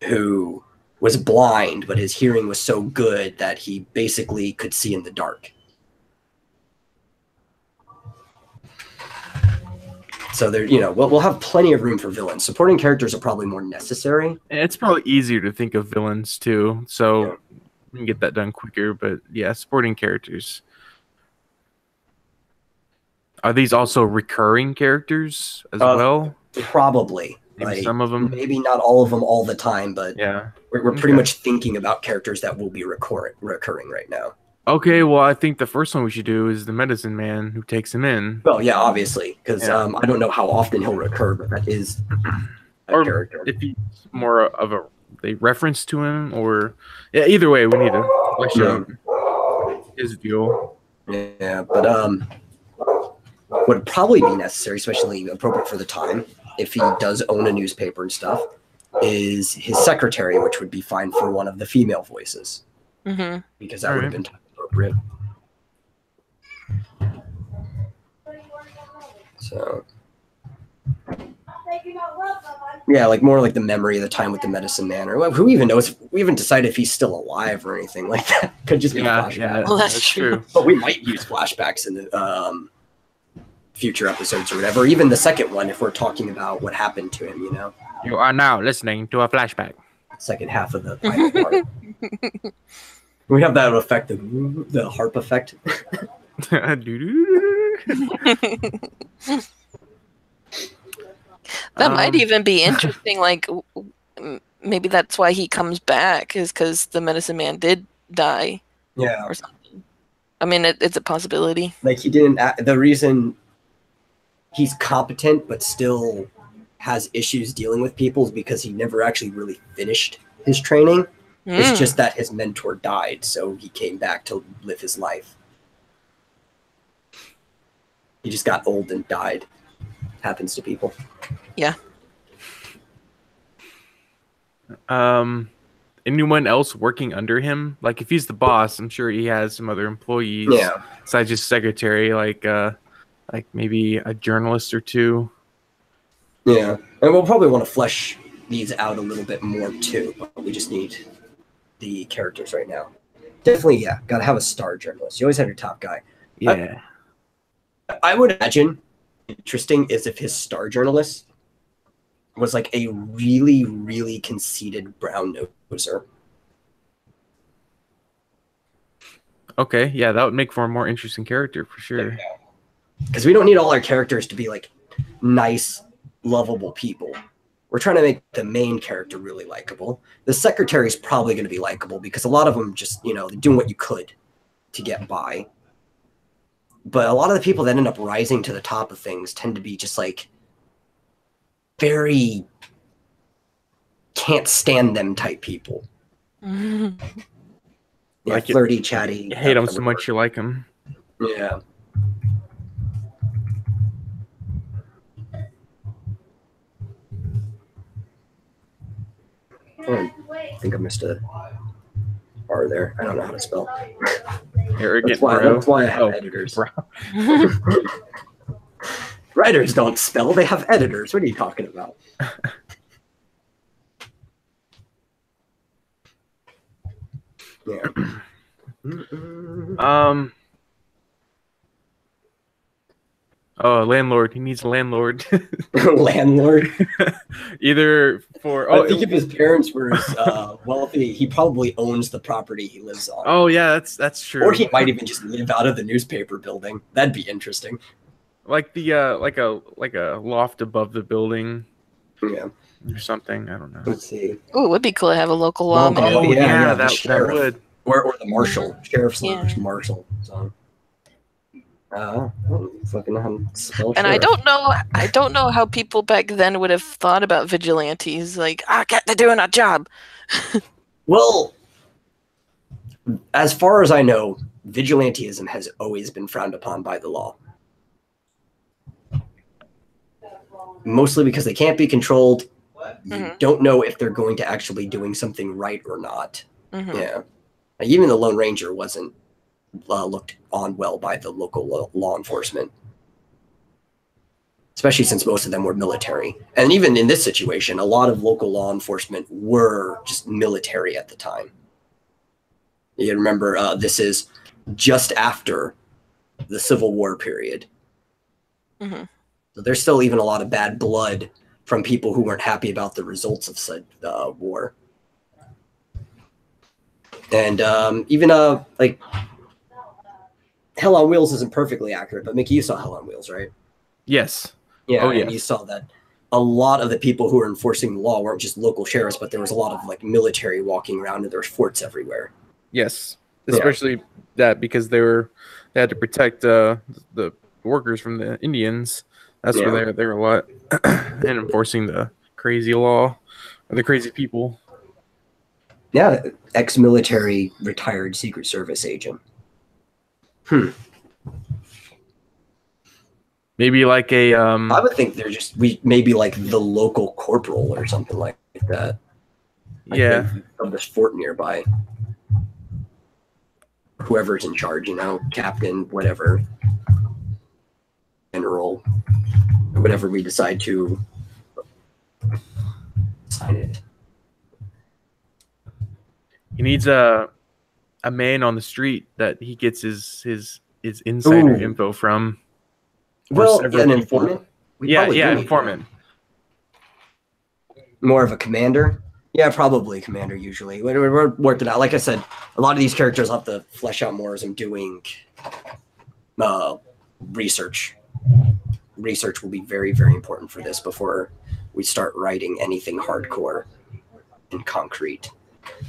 who was blind, but his hearing was so good that he basically could see in the dark. So there, we'll have plenty of room for villains. Supporting characters are probably more necessary. It's probably easier to think of villains too, so we can get that done quicker. But yeah, supporting characters. Are these also recurring characters as well? Probably. Maybe some of them. Maybe not all of them all the time, but yeah, we're pretty much thinking about characters that will be recurring right now. Okay, well, I think the first one we should do is the medicine man who takes him in. Well, yeah, obviously, because I don't know how often he'll recur, but that is a character. If he's more of a reference to him, or either way, we need to flesh out his deal. Yeah, but would probably be necessary, especially appropriate for the time, if he does own a newspaper and stuff, is his secretary, which would be fine for one of the female voices, because that would have been appropriate. So, yeah, like more like the memory of the time with the medicine man, or who even knows? We haven't decided if he's still alive or anything like that. Could just be a flashback. Yeah, well, that's true. But we might use flashbacks in the future episodes or whatever. Even the second one, if we're talking about what happened to him, You are now listening to a flashback. Second half of the pilot part. We have that effect, the harp effect. That might even be interesting. Like, maybe that's why he comes back, is because the medicine man did die. Yeah. Or something. I mean, it's a possibility. Like, he didn't. The reason he's competent but still has issues dealing with people is because he never actually really finished his training. It's just that his mentor died, so he came back to live his life. He just got old and died. Happens to people. Yeah. Anyone else working under him? Like, if he's the boss, I'm sure he has some other employees. Yeah. Besides just secretary, like maybe a journalist or two. Yeah, and we'll probably want to flesh these out a little bit more too. But we just need the characters right now. Definitely, yeah. Got to have a star journalist. You always have your top guy. Yeah. I would imagine interesting is if his star journalist was like a really, really conceited brown noser. Okay, yeah, that would make for a more interesting character for sure. Because we don't need all our characters to be like nice, lovable people. We're trying to make the main character really likable. The secretary is probably going to be likable because a lot of them just, they're doing what you could to get by. But a lot of the people that end up rising to the top of things tend to be just like very can't stand them type people. Yeah, like flirty, chatty. You hate them so much you like them. Yeah. Oh, I think I missed a R there. I don't know how to spell. Arrogant, that's why I have editors. Writers don't spell, they have editors. What are you talking about? Yeah. Oh, landlord. He needs a landlord. Landlord? Either for... I think if his parents were wealthy, he probably owns the property he lives on. Oh, yeah, that's true. Or he might even just live out of the newspaper building. That'd be interesting. Like the like a loft above the building. Yeah. Or something. I don't know. Let's see. Oh, it would be cool to have a local lawman. Oh, yeah, that would. Or the marshal. Sheriff's marshal. So. Fucking know how to spell and sheriff. I don't know how people back then would have thought about vigilantes. Like, get to doing a job. Well, as far as I know, vigilantism has always been frowned upon by the law. Mostly because they can't be controlled. You don't know if they're going to actually doing something right or not. Yeah. Even the Lone Ranger wasn't looked on well by the local law enforcement. especially since most of them were military. And even in this situation, a lot of local law enforcement were just military at the time. You remember, this is just after the Civil War period. Mm-hmm. So there's still even a lot of bad blood from people who weren't happy about the results of said war. And even like Hell on Wheels isn't perfectly accurate, but Mickey, you saw Hell on Wheels, right? Yes. Yeah, Oh, and yes. you saw that a lot of the people who were enforcing the law weren't just local sheriffs, but there was a lot of like military walking around, and there were forts everywhere. Yes, especially that because they had to protect the workers from the Indians. That's where they were a lot and enforcing the crazy law or the crazy people. Yeah, ex-military retired Secret Service agent. Maybe like a I would think they're just maybe like the local corporal or something like that. Yeah. Of this fort nearby. Whoever's in charge, you know, captain, whatever, general, whatever we decide to sign it. He needs a man on the street that he gets his insider info from. Well, an informant. Yeah, informant. More of a commander. Yeah, probably commander usually. We're worked it out. Like I said, a lot of these characters I'll have to flesh out more as I'm doing research. Research will be very, very important for this before we start writing anything hardcore and concrete.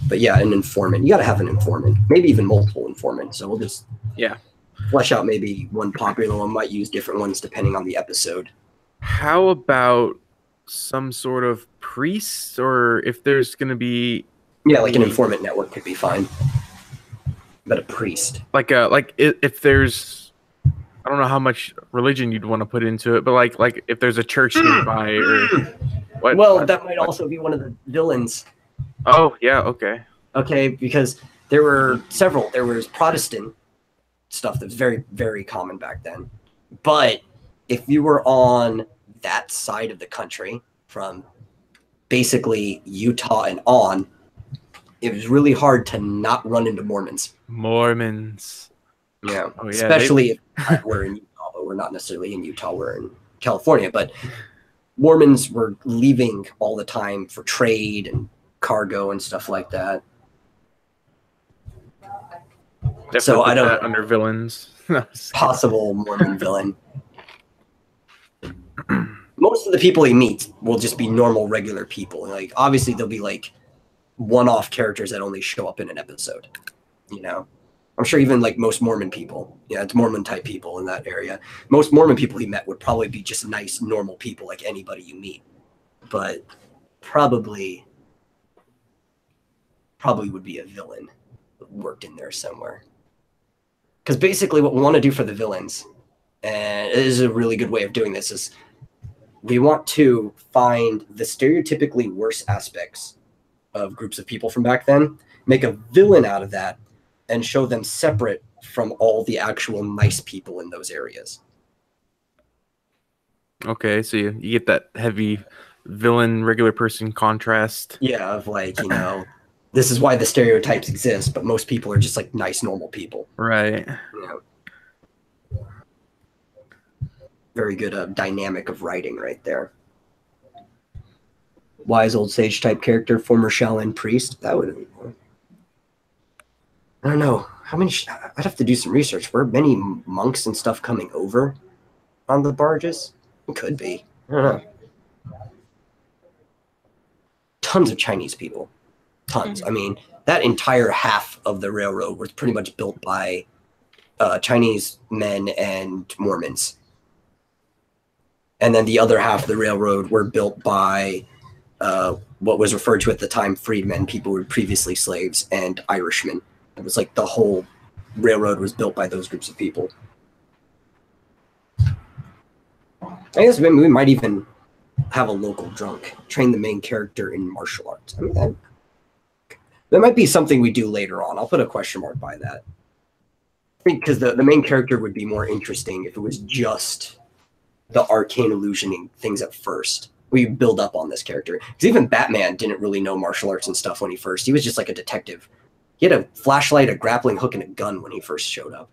But yeah, an informant. You got to have an informant. Maybe even multiple informants. So we'll just flesh out maybe one popular one. Might use different ones depending on the episode. How about some sort of priest, or if there's going to be like an informant network could be fine, but a priest like if there's, I don't know how much religion you'd want to put into it, but like if there's a church nearby or what. That might also be one of the villains. Oh yeah, okay, because there were several. There was Protestant stuff that was very, very common back then, but if you were on that side of the country from basically Utah and on, it was really hard to not run into Mormons. Yeah. Oh, yeah, especially if we're in Utah, but we're not necessarily in Utah, we're in California, but Mormons were leaving all the time for trade and cargo and stuff like that. Definitely so I don't under villains. Possible Mormon villain. Most of the people he meets will just be normal, regular people. Like, obviously, there'll be like one-off characters that only show up in an episode. You know, I'm sure even like most Mormon people, it's Mormon type people in that area. Most Mormon people he met would probably be just nice, normal people like anybody you meet, but probably would be a villain that worked in there somewhere. Because basically, what we want to do for the villains, and it is a really good way of doing this, is we want to find the stereotypically worst aspects of groups of people from back then, make a villain out of that, and show them separate from all the actual nice people in those areas. Okay, so you get that heavy villain, regular person contrast. Yeah, of like, this is why the stereotypes exist, but most people are just like nice, normal people. Right. Very good dynamic of writing right there. Wise old sage type character, former Shaolin priest. That would have been cool. I don't know. How many? I'd have to do some research. Were many monks and stuff coming over on the barges? It could be. I don't know. Tons of Chinese people. Tons. I mean, that entire half of the railroad was pretty much built by Chinese men and Mormons. And then the other half of the railroad were built by what was referred to at the time freedmen, people who were previously slaves, and Irishmen. It was like the whole railroad was built by those groups of people. I guess maybe we might even have a local drunk, train the main character in martial arts. I mean, that might be something we do later on. I'll put a question mark by that. I think because the main character would be more interesting if it was just the arcane illusioning things at first. We build up on this character. Because even Batman didn't really know martial arts and stuff when he first. He was just like a detective. He had a flashlight, a grappling hook, and a gun when he first showed up.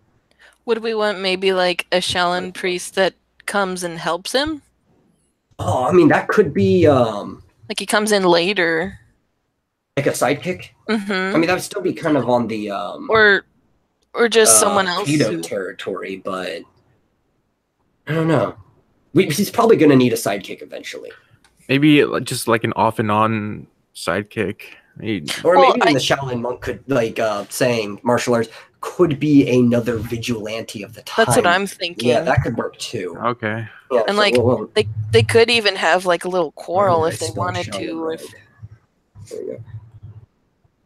Would we want maybe like a Shaolin priest that comes and helps him? Oh, I mean, that could be Like he comes in later. like a sidekick. Mm-hmm. I mean, that would still be kind of on the or just someone else Kato territory, but I don't know. He's probably going to need a sidekick eventually. Maybe just like an off and on sidekick. Or maybe even the Shaolin monk could, like, saying martial arts could be another vigilante of the time. That's what I'm thinking. Yeah, that could work too. Okay. Yeah, and so, like, they could even have like a little quarrel if they wanted Shaolin to. right. There you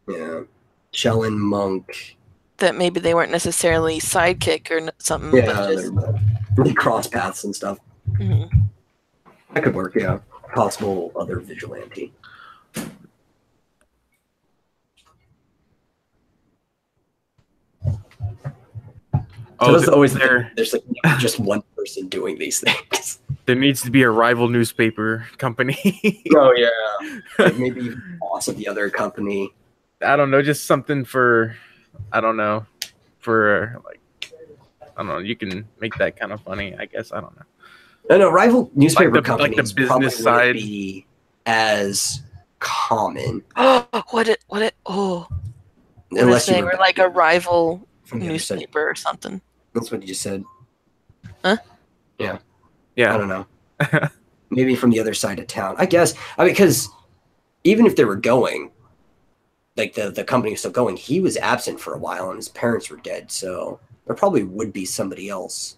go. Yeah, Shaolin monk. That maybe they weren't necessarily sidekick or something. Yeah, but just cross paths and stuff. Mm-hmm. That could work. Yeah, possible other vigilante. Oh, there's always there's like just one person doing these things. There needs to be a rival newspaper company. Oh yeah, like maybe even the boss of the other company. I don't know, just something for, I don't know, for like, I don't know. You can make that kind of funny, I guess. I don't know. No, rival newspaper companies like the business side be as common. Unless they were like a rival newspaper or something. That's what you just said. Huh? Yeah. Yeah. I don't know. Maybe from the other side of town. I guess. I mean, because even if they were going, like the company was still going, he was absent for a while and his parents were dead. So there probably would be somebody else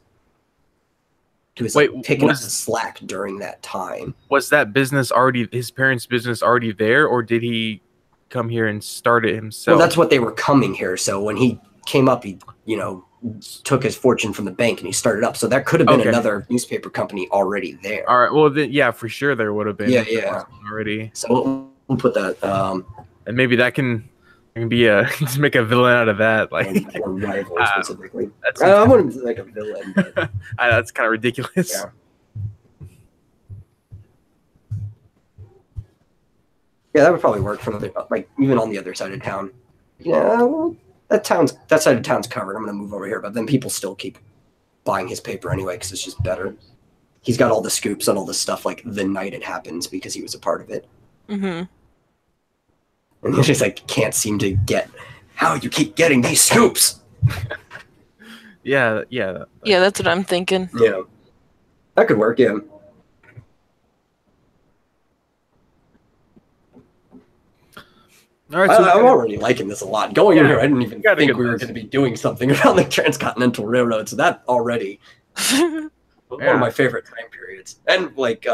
who was picking up the slack during that time. Was that business already, his parents' business already there, or did he come here and start it himself? Well, that's what they were coming here. So when he came up, he, took his fortune from the bank and he started up. So that could have been another newspaper company already there. All right. Well, then, yeah, for sure there would have been. Yeah. Already. So we'll put that. And maybe that can be just make a villain out of that, like a rival specifically. I wouldn't be like a villain. But... that's kind of ridiculous. Yeah. Yeah, that would probably work from like even on the other side of town. Yeah, well, that side of town's covered. I'm gonna move over here, but then people still keep buying his paper anyway because it's just better. He's got all the scoops on all this stuff like the night it happens because he was a part of it. Mm-hmm. And he just like can't seem to get how you keep getting these scoops. Yeah. Yeah, that's what I'm thinking. Yeah, that could work. Yeah. All right, so I'm already liking this a lot. Going in here, I didn't even think we were going to be doing something around the Transcontinental Railroad. So that already one of my favorite time periods, and like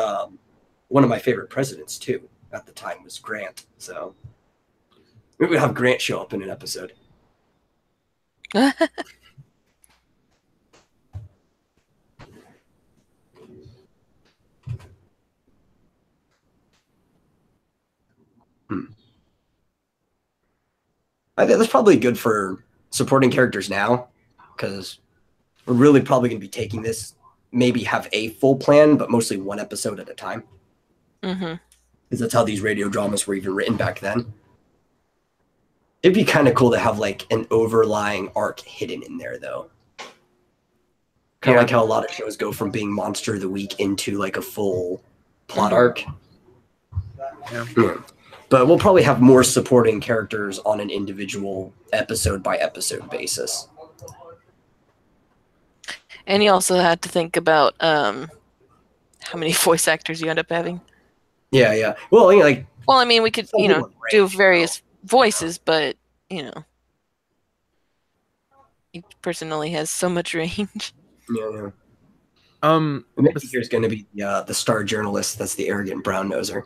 one of my favorite presidents too at the time was Grant. So maybe we'll have Grant show up in an episode. I think that's probably good for supporting characters now, because we're really probably going to be taking this, maybe have a full plan, but mostly one episode at a time. Mm-hmm. Because that's how these radio dramas were even written back then. It'd be kind of cool to have like an overlying arc hidden in there, though. Kind of like how a lot of shows go from being Monster of the Week into like a full plot arc. Yeah. But we'll probably have more supporting characters on an individual episode-by-episode basis. And you also had to think about how many voice actors you end up having. Yeah. Well, I mean, we could, do various voices, but, each person only has so much range. Yeah. Maybe here's going to be the star journalist that's the arrogant brown noser.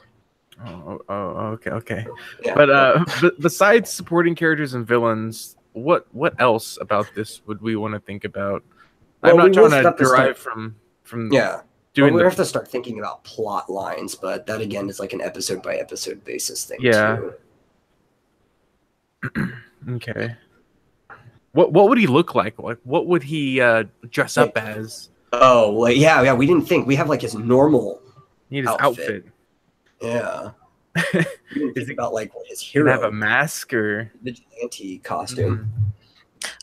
Oh, okay. Yeah. But besides supporting characters and villains, what else about this would we want to think about? Well, I'm not trying to derive from doing. We have to start thinking about plot lines, but that again is like an episode by episode basis thing. Yeah. Too. Okay. What would he look like? Like, what would he dress up as? Oh, well, yeah. We didn't think we have like his normal. Need his outfit. Yeah. We didn't think about like his Can hero. have a mask or vigilante costume.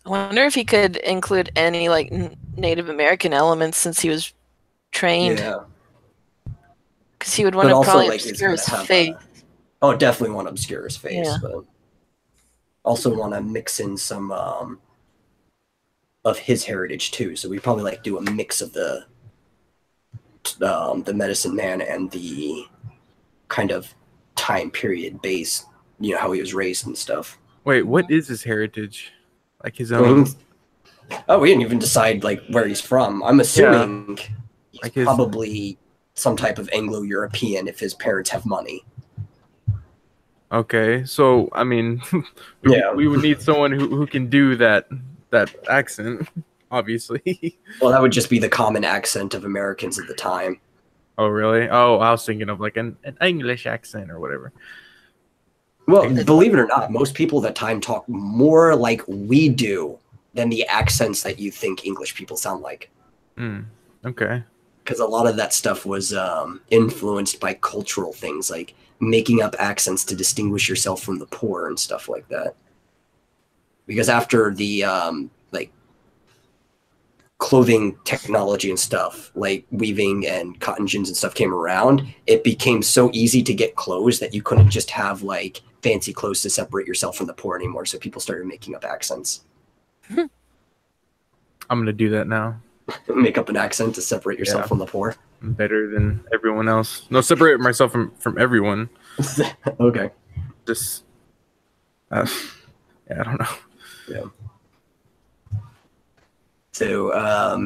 I wonder if he could include any like Native American elements since he was trained. Yeah. Because he would want to probably obscure his face. Definitely want to obscure his face, Yeah. but also want to mix in some of his heritage too. So we probably like do a mix of the medicine man and the kind of time period base, how he was raised and stuff. Wait, what is his heritage? Like his own? We didn't even decide like where he's from. I'm assuming he's like probably some type of Anglo-European if his parents have money. Okay, so I mean, we would need someone who can do that accent, obviously. Well, that would just be the common accent of Americans at the time. Oh, really? Oh, I was thinking of like an English accent or whatever. Well, believe it or not, most people at the time talk more like we do than the accents that you think English people sound like. Okay. Because a lot of that stuff was influenced by cultural things, like making up accents to distinguish yourself from the poor and stuff like that. Because after the clothing technology and stuff, like weaving and cotton gins and stuff came around, it became so easy to get clothes that you couldn't just have like fancy clothes to separate yourself from the poor anymore. So people started making up accents. I'm going to do that now. Make up an accent to separate yourself from the poor. I'm better than everyone else. No, separate myself from everyone. Okay. Just, I don't know. Yeah. So, I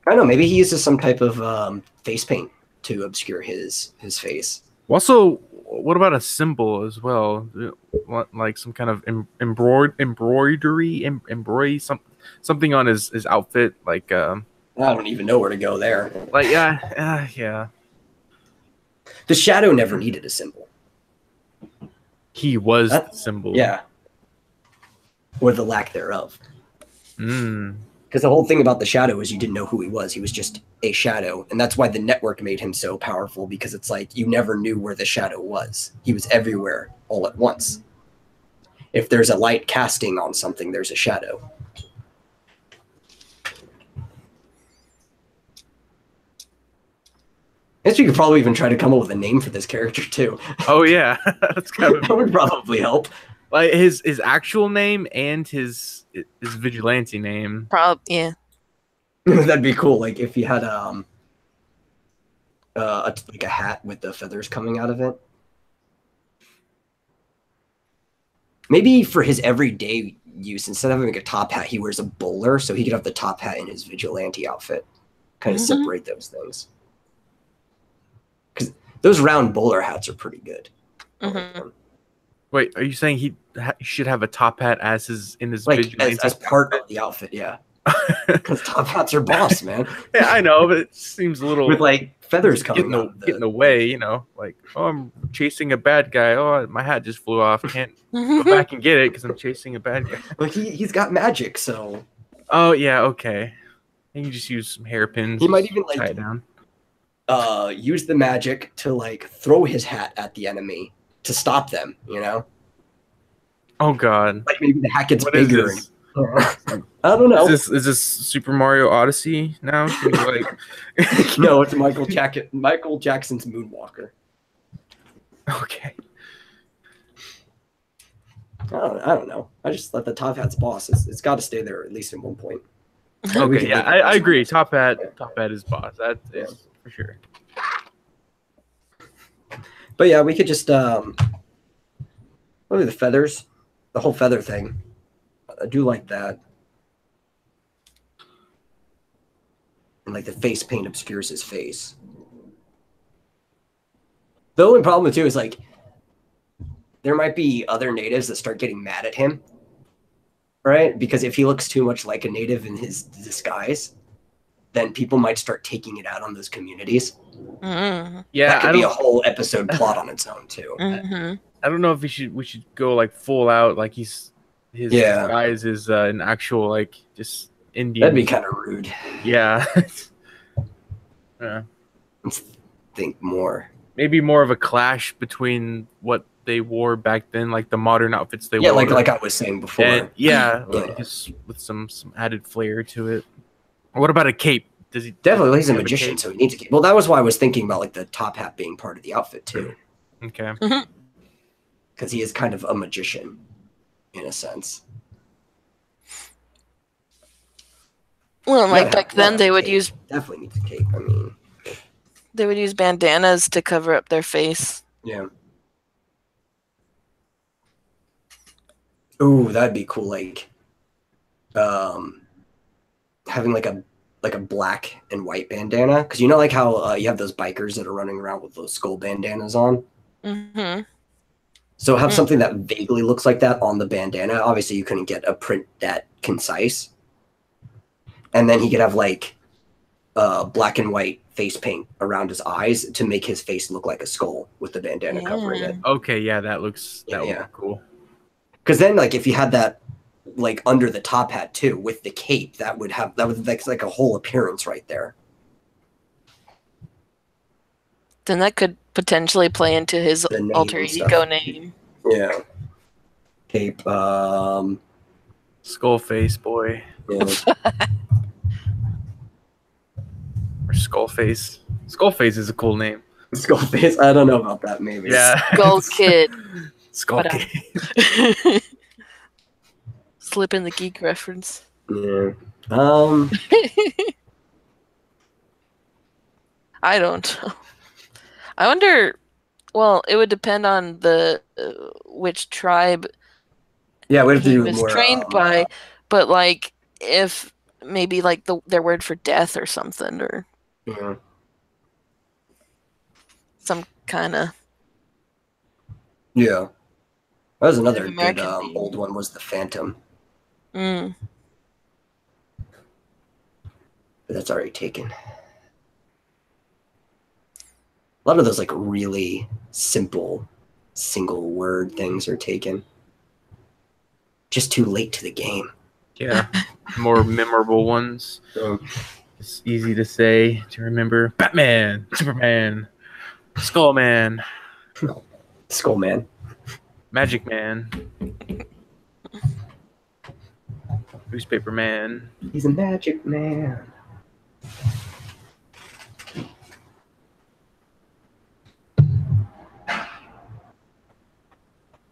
don't know, maybe he uses some type of face paint to obscure his face. Also, what about a symbol as well? Like some kind of embroidery, something on his outfit, like I don't even know where to go there. Like yeah. The Shadow never needed a symbol. He was the symbol. Yeah. Or the lack thereof. Because the whole thing about the Shadow is you didn't know who he was. He was just a shadow. And that's why the network made him so powerful, because it's like you never knew where the Shadow was. He was everywhere all at once. If there's a light casting on something, there's a shadow. I guess you could probably even try to come up with a name for this character too. Oh yeah, that's kind of that would probably help. Like his actual name and his vigilante name. Yeah. That'd be cool. Like if he had like a hat with the feathers coming out of it. Maybe for his everyday use, instead of having a top hat, he wears a bowler, so he could have the top hat in his vigilante outfit. Kind of separate those things. Because those round bowler hats are pretty good. Wait, are you saying he should have a top hat as vigilante? Like as part of the outfit, yeah. Because top hats are boss, man. Yeah, I know, but it seems a little with like feathers coming out. Getting away, like, oh, I'm chasing a bad guy. Oh, my hat just flew off. Can't go back and get it because I'm chasing a bad guy. Like he's got magic, so. Oh yeah, okay. He can just use some hairpins. He might even tie it down. Use the magic to like throw his hat at the enemy to stop them. Oh god. Like maybe the hat gets bigger. I don't know. Is this Super Mario Odyssey now? Can you, No, it's Michael Jackson's Moonwalker. Okay. I don't know. I just thought the top hat's boss. It's got to stay there at least at one point. Okay, yeah, I agree. Top hat is boss. That is for sure. But yeah, we could just what are the feathers? The whole feather thing. I do like that. And like the face paint obscures his face. The only problem too is like there might be other natives that start getting mad at him. Right? Because if he looks too much like a native in his disguise, then people might start taking it out on those communities. Mm-hmm. Yeah, that could be a whole episode plot on its own too. Mm-hmm. I don't know if we should go like full out, like his disguise is an actual like just Indian. That'd be kind of rude. Yeah. Yeah. Let's think more. Maybe more of a clash between what they wore back then, like the modern outfits they Yeah, wore. like I was saying before. And just with some added flair to it. What about a cape? Does he Definitely, he's a have magician, cape? so he needs a cape. Well, that was why I was thinking about like the top hat being part of the outfit too, Okay. because he is kind of a magician in a sense. Well, like back then, they would use definitely needs a cape. I mean, they would use bandanas to cover up their face. yeah. Ooh, that'd be cool. Like, having like a black and white bandana, because you know, like how you have those bikers that are running around with those skull bandanas on. Mm-hmm. So have something that vaguely looks like that on the bandana. Obviously, you couldn't get a print that concise. And then he could have like black and white face paint around his eyes to make his face look like a skull with the bandana covering it. Okay, yeah, that would be cool. Because then, like, if you had that like under the top hat too with the cape, that would like a whole appearance right there. Then that could potentially play into his alter ego name. Yeah. Cape. Skullface boy. Yeah. Or Skullface. Skullface is a cool name. Skullface. I don't know about that. Maybe. Yeah. Skull Kid. Skull Kid. Slip in the geek reference. Yeah. I don't know. I wonder. Well, it would depend on the which tribe. Yeah, we have to he do was more, trained by, but like if maybe like their word for death or something, or some kind of. Yeah, that was another good old one. Was the Phantom? Mm. But that's already taken. A lot of those like really simple single word things are taken. Just too late to the game. Yeah, more memorable ones. It's easy to say, to remember. Batman, Superman, Skullman, Skullman, Magic Man, Newspaper Man. He's a magic man.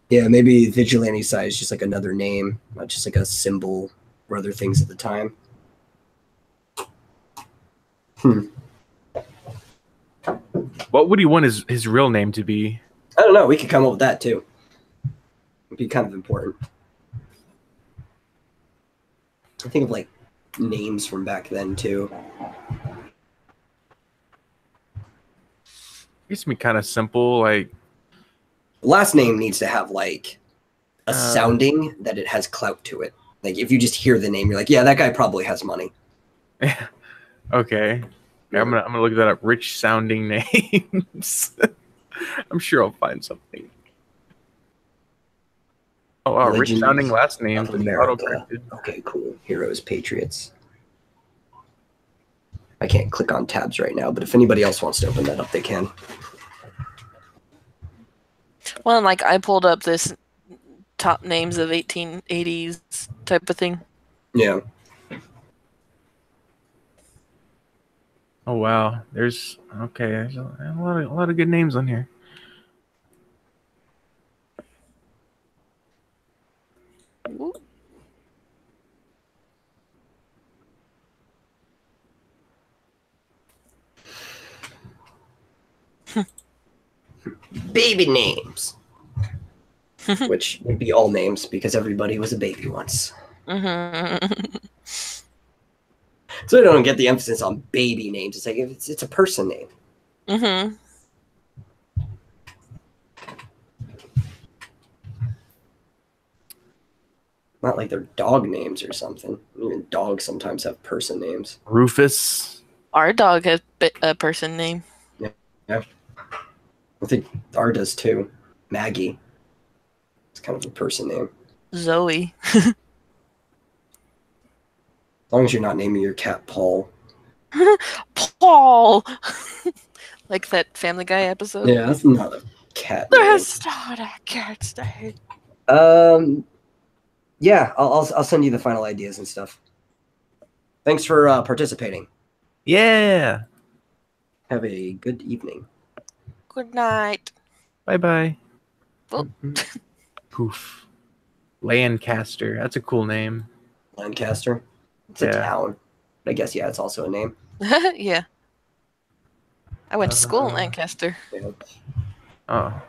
Yeah, maybe vigilante side is just like another name, not just like a symbol or other things at the time. What would he want his real name to be? I don't know. We could come up with that too. It'd be kind of important. I think of like names from back then too. It can be kind of simple, like last name needs to have like a sounding that it has clout to it. Like if you just hear the name, you're like, yeah, that guy probably has money. Okay. Yeah, I'm gonna look that up. Rich sounding names. I'm sure I'll find something. Oh wow, rich sounding last names. Okay, cool. Heroes, Patriots. I can't click on tabs right now, but if anybody else wants to open that up, they can. Well, like I pulled up this top names of 1880s type of thing. Yeah. Oh wow, there's a lot of good names on here. Baby names. Which would be all names because everybody was a baby once. So I don't get the emphasis on baby names. It's like it's a person name. Not like they're dog names or something. Even dogs sometimes have person names. Rufus. Our dog has a person name. Yeah. I think R does too. Maggie. It's kind of a person name. Zoe. As long as you're not naming your cat Paul. Paul. Like that Family Guy episode. Yeah, that's not a cat name. That's not a cat's name. Yeah, I'll send you the final ideas and stuff. Thanks for participating. Yeah. Have a good evening. Good night. Bye-bye. Oh. Poof. Lancaster. That's a cool name. Lancaster. It's a town. I guess, yeah, it's also a name. Yeah. I went to school in Lancaster. Yeah. Oh.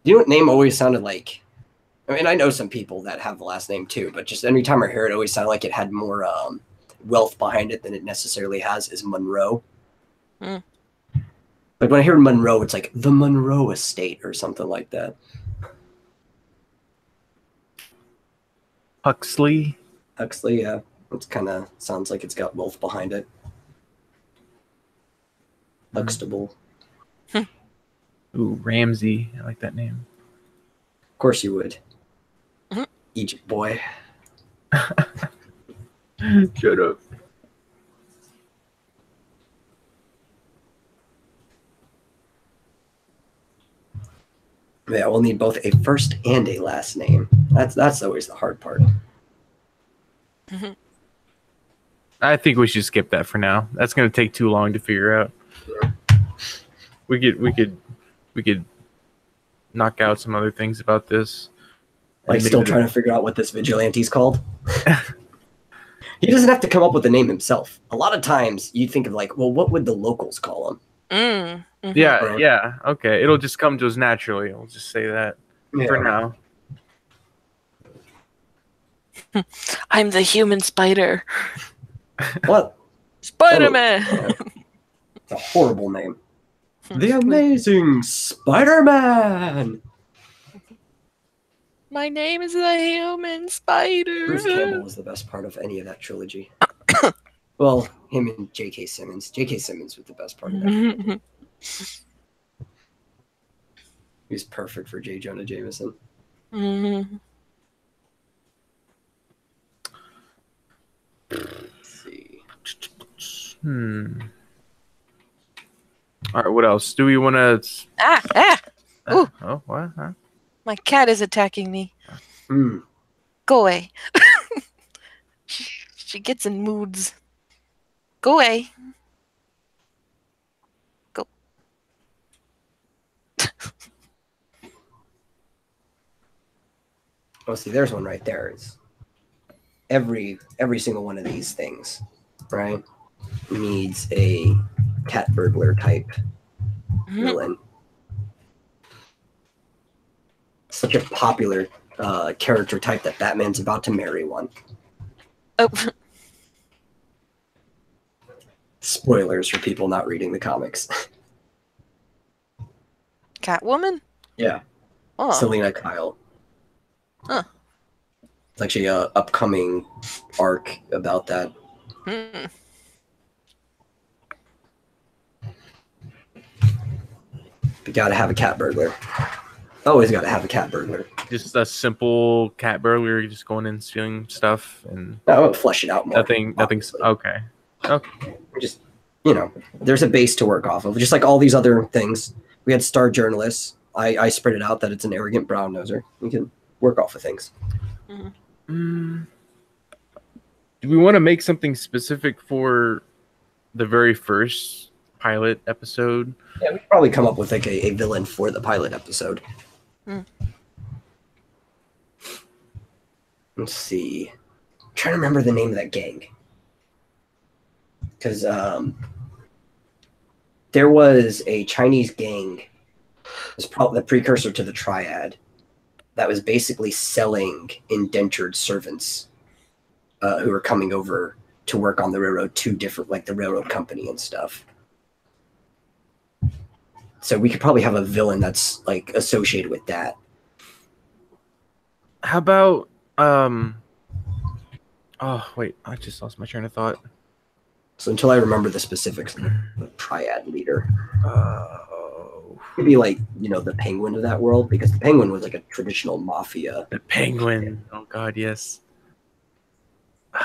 You know what name always sounded like? I mean, I know some people that have the last name too, but just every time I hear it, it always sounded like it had more wealth behind it than it necessarily has, is Monroe. Mm. Like when I hear Monroe, it's like the Monroe Estate or something like that. Huxley. Huxley, yeah. It kind of sounds like it's got wealth behind it. Huxtable. Ooh, Ramsey. I like that name. Of course you would. Egypt boy. Shut up. Yeah, we'll need both a first and a last name. That's always the hard part. I think we should skip that for now. That's going to take too long to figure out. We could knock out some other things about this. Like still trying to figure out what this vigilante's called. He doesn't have to come up with the name himself. A lot of times you think of like, well, what would the locals call him? Yeah, yeah. Okay. It'll just come to us naturally. I'll just say that for now. I'm the human spider. What? Spider-Man! It's a horrible name. The Amazing Spider-Man! My name is the human spider. Bruce Campbell was the best part of any of that trilogy. Well, him and J.K. Simmons. J.K. Simmons was the best part of that. He was perfect for J. Jonah Jameson. Let's see. All right, what else? Do we want to... Ooh. Oh, what? Huh? My cat is attacking me. Go away. She gets in moods. Go away. Go. Oh, see, there's one right there. It's every single one of these things, right, needs a cat burglar type villain. Such a popular character type that Batman's about to marry one. Oh. Spoilers for people not reading the comics. Catwoman? Yeah. Oh. Selena Kyle. Huh. It's actually a upcoming arc about that. You gotta have a cat burglar. Always gotta have a cat burglar. Just a simple cat burglar, just going in stealing stuff and... I won't flesh it out more. Nothing's... Okay. Okay. Just, you know, there's a base to work off of. Just like all these other things. We had star journalists. I spread it out that it's an arrogant brown noser. We can work off of things. Do we want to make something specific for the very first pilot episode? Yeah, we could probably come up with like a villain for the pilot episode. Let's see. I'm trying to remember the name of that gang. Because there was a Chinese gang. It was probably the precursor to the Triad that was basically selling indentured servants who were coming over to work on the railroad to different, like the railroad company and stuff. So we could probably have a villain that's like associated with that. How about oh wait, I just lost my train of thought. So until I remember the specifics of the Triad leader, could be like, you know, the Penguin of that world, because the Penguin was like a traditional mafia. The Penguin. Oh God, yes.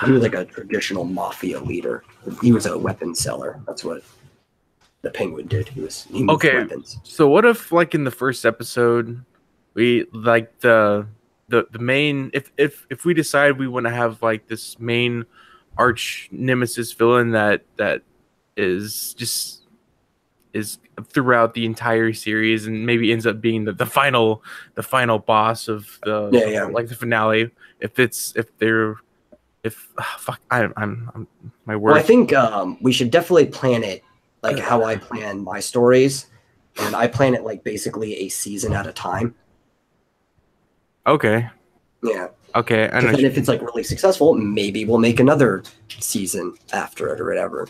He was like a traditional mafia leader. He was a weapon seller. That's what the Penguin did. He moved weapons. So what if, like, in the first episode, we like the main, if we decide we want to have like this main arch nemesis villain that is throughout the entire series and maybe ends up being the final boss of the like the finale. I'm my word. Well, I think we should definitely plan it like how I plan my stories, and I plan it like basically a season at a time. Okay. Yeah. Okay. And then if it's like really successful, maybe we'll make another season after it or whatever.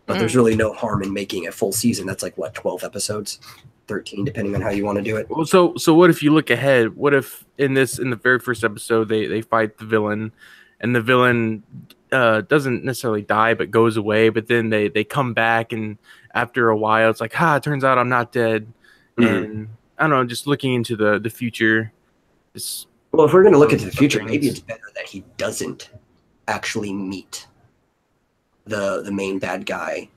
But there's really no harm in making a full season. That's like what, 12 episodes, 13, depending on how you want to do it. Well, so what if you look ahead? What if in the very first episode they fight the villain, and the villain doesn't necessarily die but goes away, but then they come back, and after a while it's like, it turns out I'm not dead. And I don't know, just looking into the future. Well, if we're going to look into the future, maybe it's better that he doesn't actually meet the main bad guy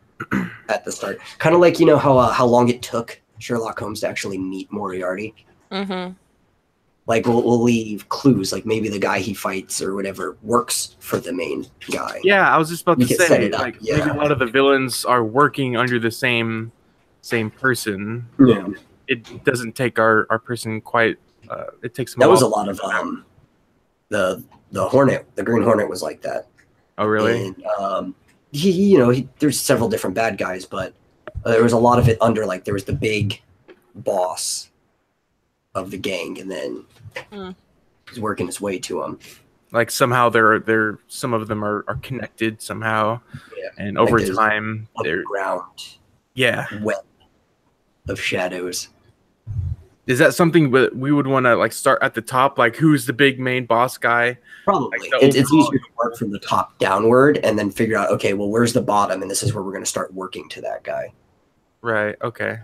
at the start. Kind of like, you know, how long it took Sherlock Holmes to actually meet Moriarty. Mm-hmm. Like, we'll leave clues, like maybe the guy he fights or whatever works for the main guy. Yeah, I was just about to say, like, yeah. maybe a lot of the villains are working under the same person. Yeah. It doesn't take our person quite. It takes. That was a lot of the Hornet, the Green Hornet was like that. Oh, really? And there's several different bad guys, but there was a lot of it under, like, there was the big boss of the gang, and then he's working his way to him. Like, somehow they're some of them are connected somehow, and over time they're ground. Yeah, web of shadows. Is that something that we would want to, like, start at the top? Like, who's the big main boss guy? Probably. Like, it's easier to work from the top downward and then figure out, okay, well, where's the bottom? And this is where we're going to start working to that guy. Right. Okay.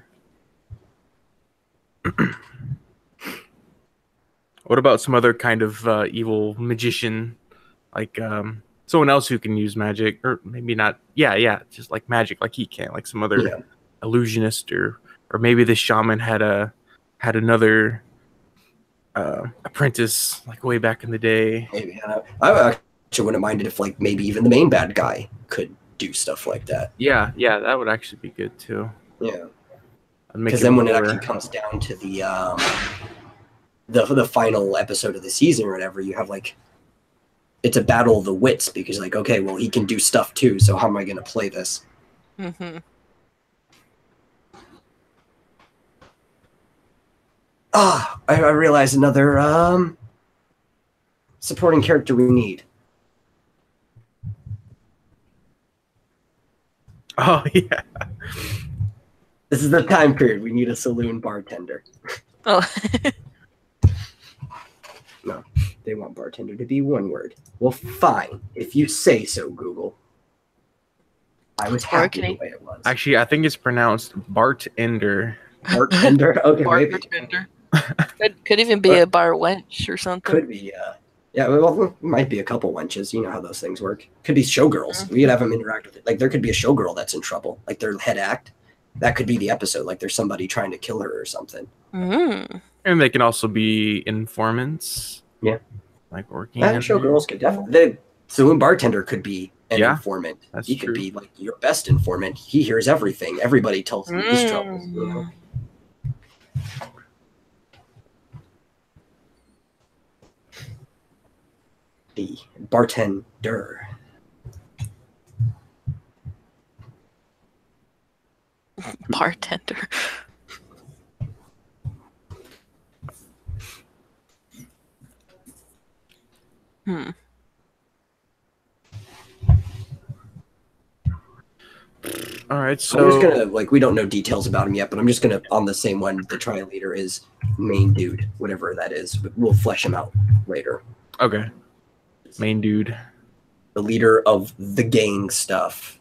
What about some other kind of evil magician? Like someone else who can use magic, or maybe not. Yeah. Just like magic, like he can. Like some other illusionist, or maybe the shaman had another apprentice, like way back in the day. Maybe. I actually wouldn't mind it if, like, maybe even the main bad guy could do stuff like that. Yeah, that would actually be good too. Yeah, because then when it actually comes down to the final episode of the season or whatever, you have, like, it's a battle of the wits, because, like, okay, well, he can do stuff too, so how am I going to play this? Mm-hmm. I realized another supporting character we need. Oh, yeah. This is the time period. We need a saloon bartender. Oh. No, they want bartender to be one word. Well, fine. If you say so, Google. I was happy the way it was. Actually, I think it's pronounced bartender. Bartender? Okay, bartender. Could even be a bar wench or something. Could be, yeah. Well, might be a couple wenches. You know how those things work. Could be showgirls. We could have them interact with it. Like, there could be a showgirl that's in trouble. Like, their head act. That could be the episode. Like, there's somebody trying to kill her or something. Mm. And they can also be informants. Yeah. Like, working. Showgirls could definitely. The saloon bartender could be an informant. That's he true. Could be, like, your best informant. He hears everything. Everybody tells him his troubles. You know? The bartender. Bartender. All right, so I'm just gonna, like, we don't know details about him yet, but I'm just gonna, on the same one, the trial leader is main dude, whatever that is. But we'll flesh him out later. Okay. Main dude. The leader of the gang stuff.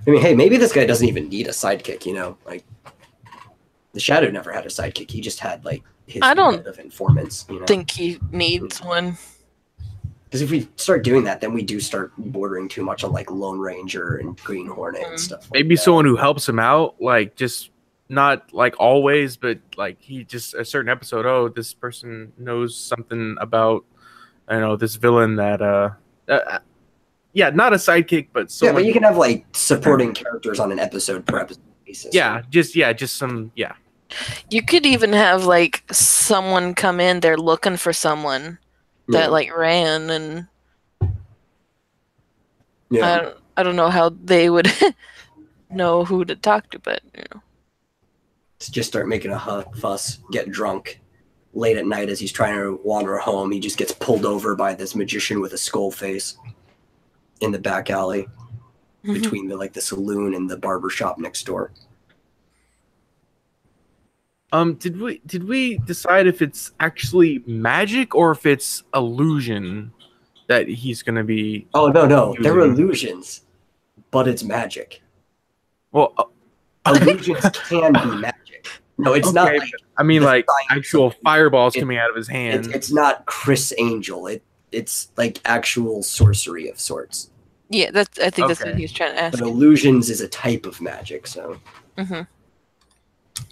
I mean, hey, maybe this guy doesn't even need a sidekick, you know? Like, the Shadow never had a sidekick. He just had, like, his I don't net of informants. You know, think he needs one. because if we start doing that, then we do start bordering too much on like Lone Ranger and Green Hornet and stuff. Maybe like that. someone who helps him out, like just not like always, but like he just a certain episode. Oh, this person knows something about, I don't know, this villain that yeah, not a sidekick, but someone. Yeah, but you can have like supporting characters on an episode per episode basis. Yeah, just some. Yeah, You could even have like someone come in. They're looking for someone that like ran, and I don't know how they would know who to talk to, but you know. Just start making a fuss, get drunk late at night as he's trying to wander home. He just gets pulled over by this magician with a skull face in the back alley between the saloon and the barber shop next door. Did we decide if it's actually magic or if it's illusion that he's gonna be? Oh no, using? they're illusions, but it's magic. Well, illusions can be magic. No, it's not. Like, I mean, like actual fireballs coming out of his hand. It's not Chris Angel. It's like actual sorcery of sorts. Yeah, I think that's what he was trying to ask. But illusions is a type of magic, so.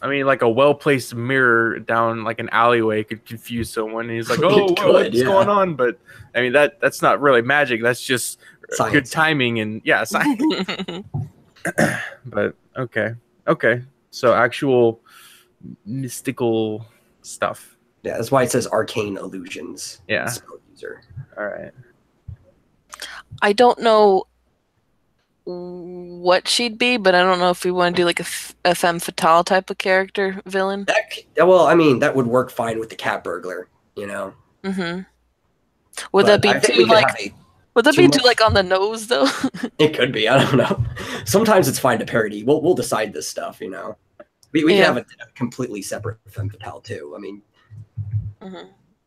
I mean, like a well-placed mirror down like an alleyway could confuse someone. And he's like, "Oh, what's going on?" But I mean, that's not really magic. That's just science. Good timing and science. But okay. So actual mystical stuff. Yeah, that's why it says arcane illusions. Yeah. Spell user. All right. I don't know what she'd be, but I don't know if we want to do like a femme fatale type of character villain. Well, I mean, that would work fine with the cat burglar, you know. Would that be too like? Would that be too like on the nose though? It could be. I don't know. Sometimes it's fine to parody. We'll decide this stuff, you know. We can have a completely separate femme fatale too. I mean,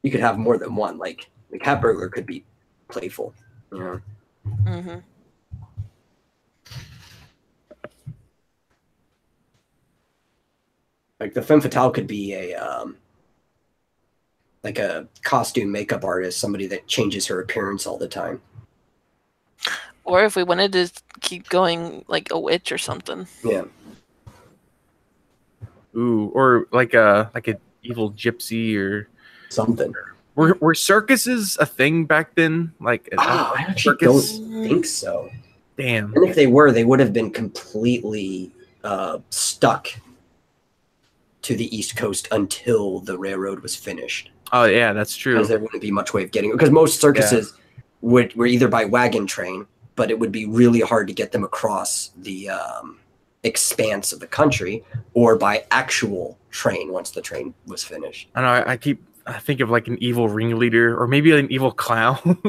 you could have more than one. Like the cat burglar could be playful, you know. Like the femme fatale could be a like a costume makeup artist, somebody that changes her appearance all the time. Or if we wanted to keep going, like a witch or something. Yeah. Ooh, or like a evil gypsy or something. Were circuses a thing back then? Like I actually don't think so. Damn. And if they were, they would have been completely stuck to the East Coast until the railroad was finished. Oh yeah, that's true. Because there wouldn't be much way of getting, because most circuses were either by wagon train, but it would be really hard to get them across the expanse of the country, or by actual train once the train was finished. I know. I think of like an evil ringleader, or maybe an evil clown.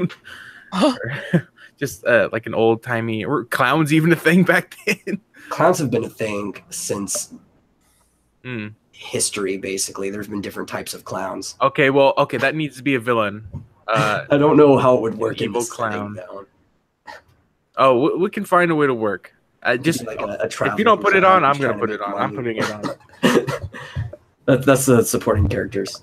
Just like an old timey. Or clowns even a thing back then? Clowns have been a thing since history. Basically, there's been different types of clowns. Okay, that needs to be a villain. I don't know how it would work in evil this clown. Setting, oh, we can find a way to work. Just like if you don't put it on, I'm gonna put it on. I'm putting it on. That's the supporting characters.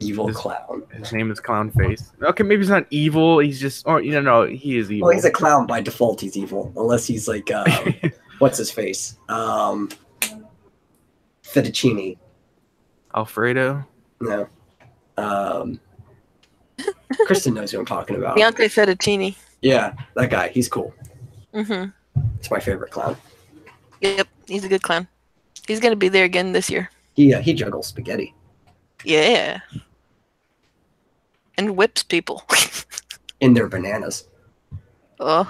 Evil clown. His name is Clownface. Okay, maybe he's not evil. He's just, no, he is evil. Well, he's a clown by default. He's evil, unless he's like, what's his face? Fettuccine. Alfredo. No. Kristen knows who I'm talking about. Bianca Fettuccine. Yeah, that guy. He's cool. It's my favorite clown. Yep, he's a good clown. He's gonna be there again this year. He juggles spaghetti. Yeah. And whips people. In their bananas. Ooh,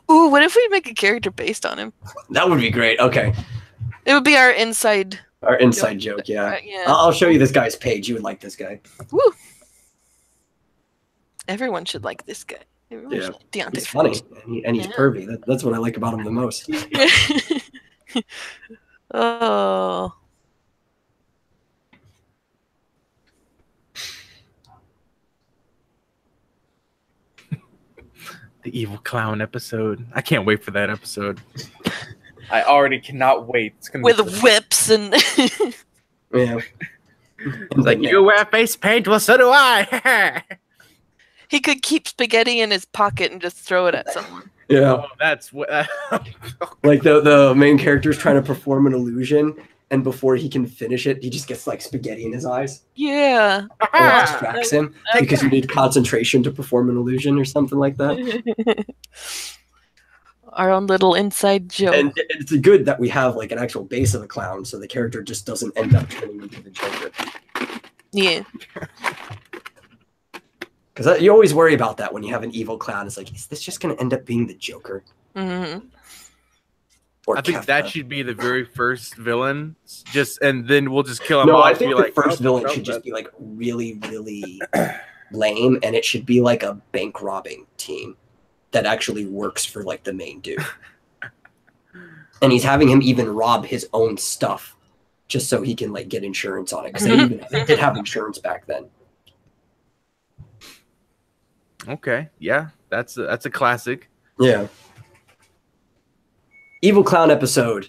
what if we make a character based on him? That would be great. Okay. It would be our inside joke, yeah. I'll show you this guy's page. You would like this guy. Woo! Everyone should like this guy. Yeah. He's funny, and he's pervy. That's what I like about him the most. Oh. The evil clown episode. I can't wait for that episode. I already cannot wait. It's gonna with be whips and Yeah. It's like, you wear face paint? Well, so do I. he could keep spaghetti in his pocket and just throw it at someone. Yeah. Oh, that's what. Like the main character is trying to perform an illusion, and before he can finish it, he just gets like spaghetti in his eyes. Yeah. And it distracts him because you need concentration to perform an illusion or something like that. Our own little inside joke. And it's good that we have like an actual base of a clown, so the character just doesn't end up turning into the Joker. Yeah. Because you always worry about that when you have an evil clown. It's like, is this just going to end up being the Joker? Mm-hmm. Or I think Kefka? that should be the very first villain. And then we'll just kill him No, off. I think the first oh, villain no, should just be like really, really lame, and it should be like a bank robbing team that actually works for like the main dude. And he's having him even rob his own stuff just so he can like get insurance on it, because they did have insurance back then. Okay, yeah, that's a classic. Yeah. Evil Clown episode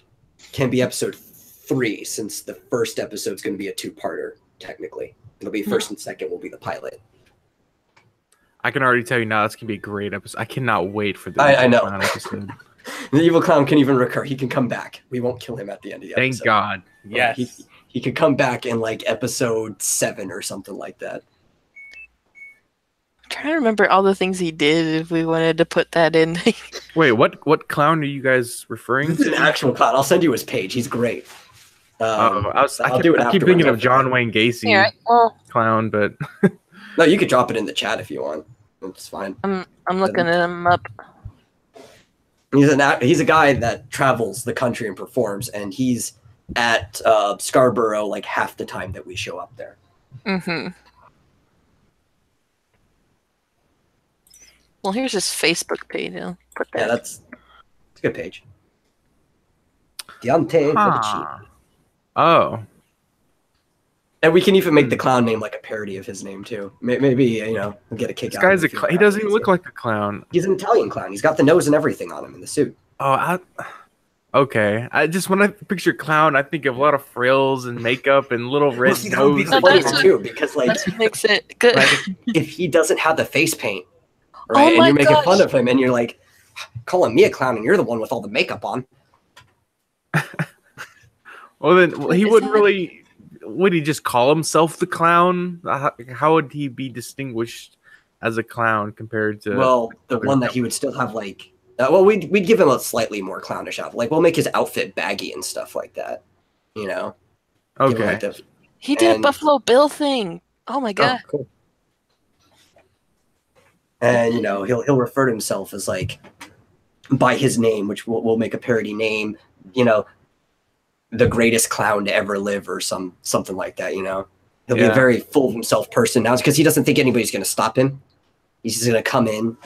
can be episode 3, since the first episode is going to be a 2-parter, technically. It'll be first and second will be the pilot. I can already tell you now, that's going to be a great episode. I cannot wait for the I know. Clown episode. The Evil Clown can even recur. He can come back. We won't kill him at the end of the episode. Thank God. Yes. He could come back in like episode 7 or something like that. I'm trying to remember all the things he did if we wanted to put that in. Wait, what clown are you guys referring This is to? an actual clown. I'll send you his page. He's great. I keep afterwards. thinking of John Wayne Gacy Yeah, well, clown, but No, you could drop it in the chat if you want. It's fine. I'm looking him up. He's a guy that travels the country and performs, and he's at Scarborough like half the time that we show up there. Mm-hmm. Well, here's his Facebook page. I'll put that. Yeah, it's a good page. Deontay for the cheap. Oh. And we can even make the clown name like a parody of his name too. Maybe we'll get a kick This out. guy's of it he doesn't even look like a clown. He's an Italian clown. He's got the nose and everything on him in the suit. Oh, okay. When I picture clown, I think of a lot of frills and makeup and little red See, that would be nose. the funny one too, because like That's what makes it good. if he doesn't have the face paint, right, and my you're making gosh. fun of him, and you're like calling me a clown, and you're the one with all the makeup on. Well, then he wouldn't really. Would he just call himself the clown? How would he be distinguished as a clown compared to? Well, the one that he would still have like. We'd give him a slightly more clownish outfit. Like we'll make his outfit baggy and stuff like that. You know. Give him, Okay. like, He did a Buffalo Bill thing. Oh my god. Oh, cool. And he'll refer to himself as like by his name, which we'll make a parody name. The greatest clown to ever live, or something like that. He'll be a very full of himself person now, because he doesn't think anybody's going to stop him. He's just going to come in.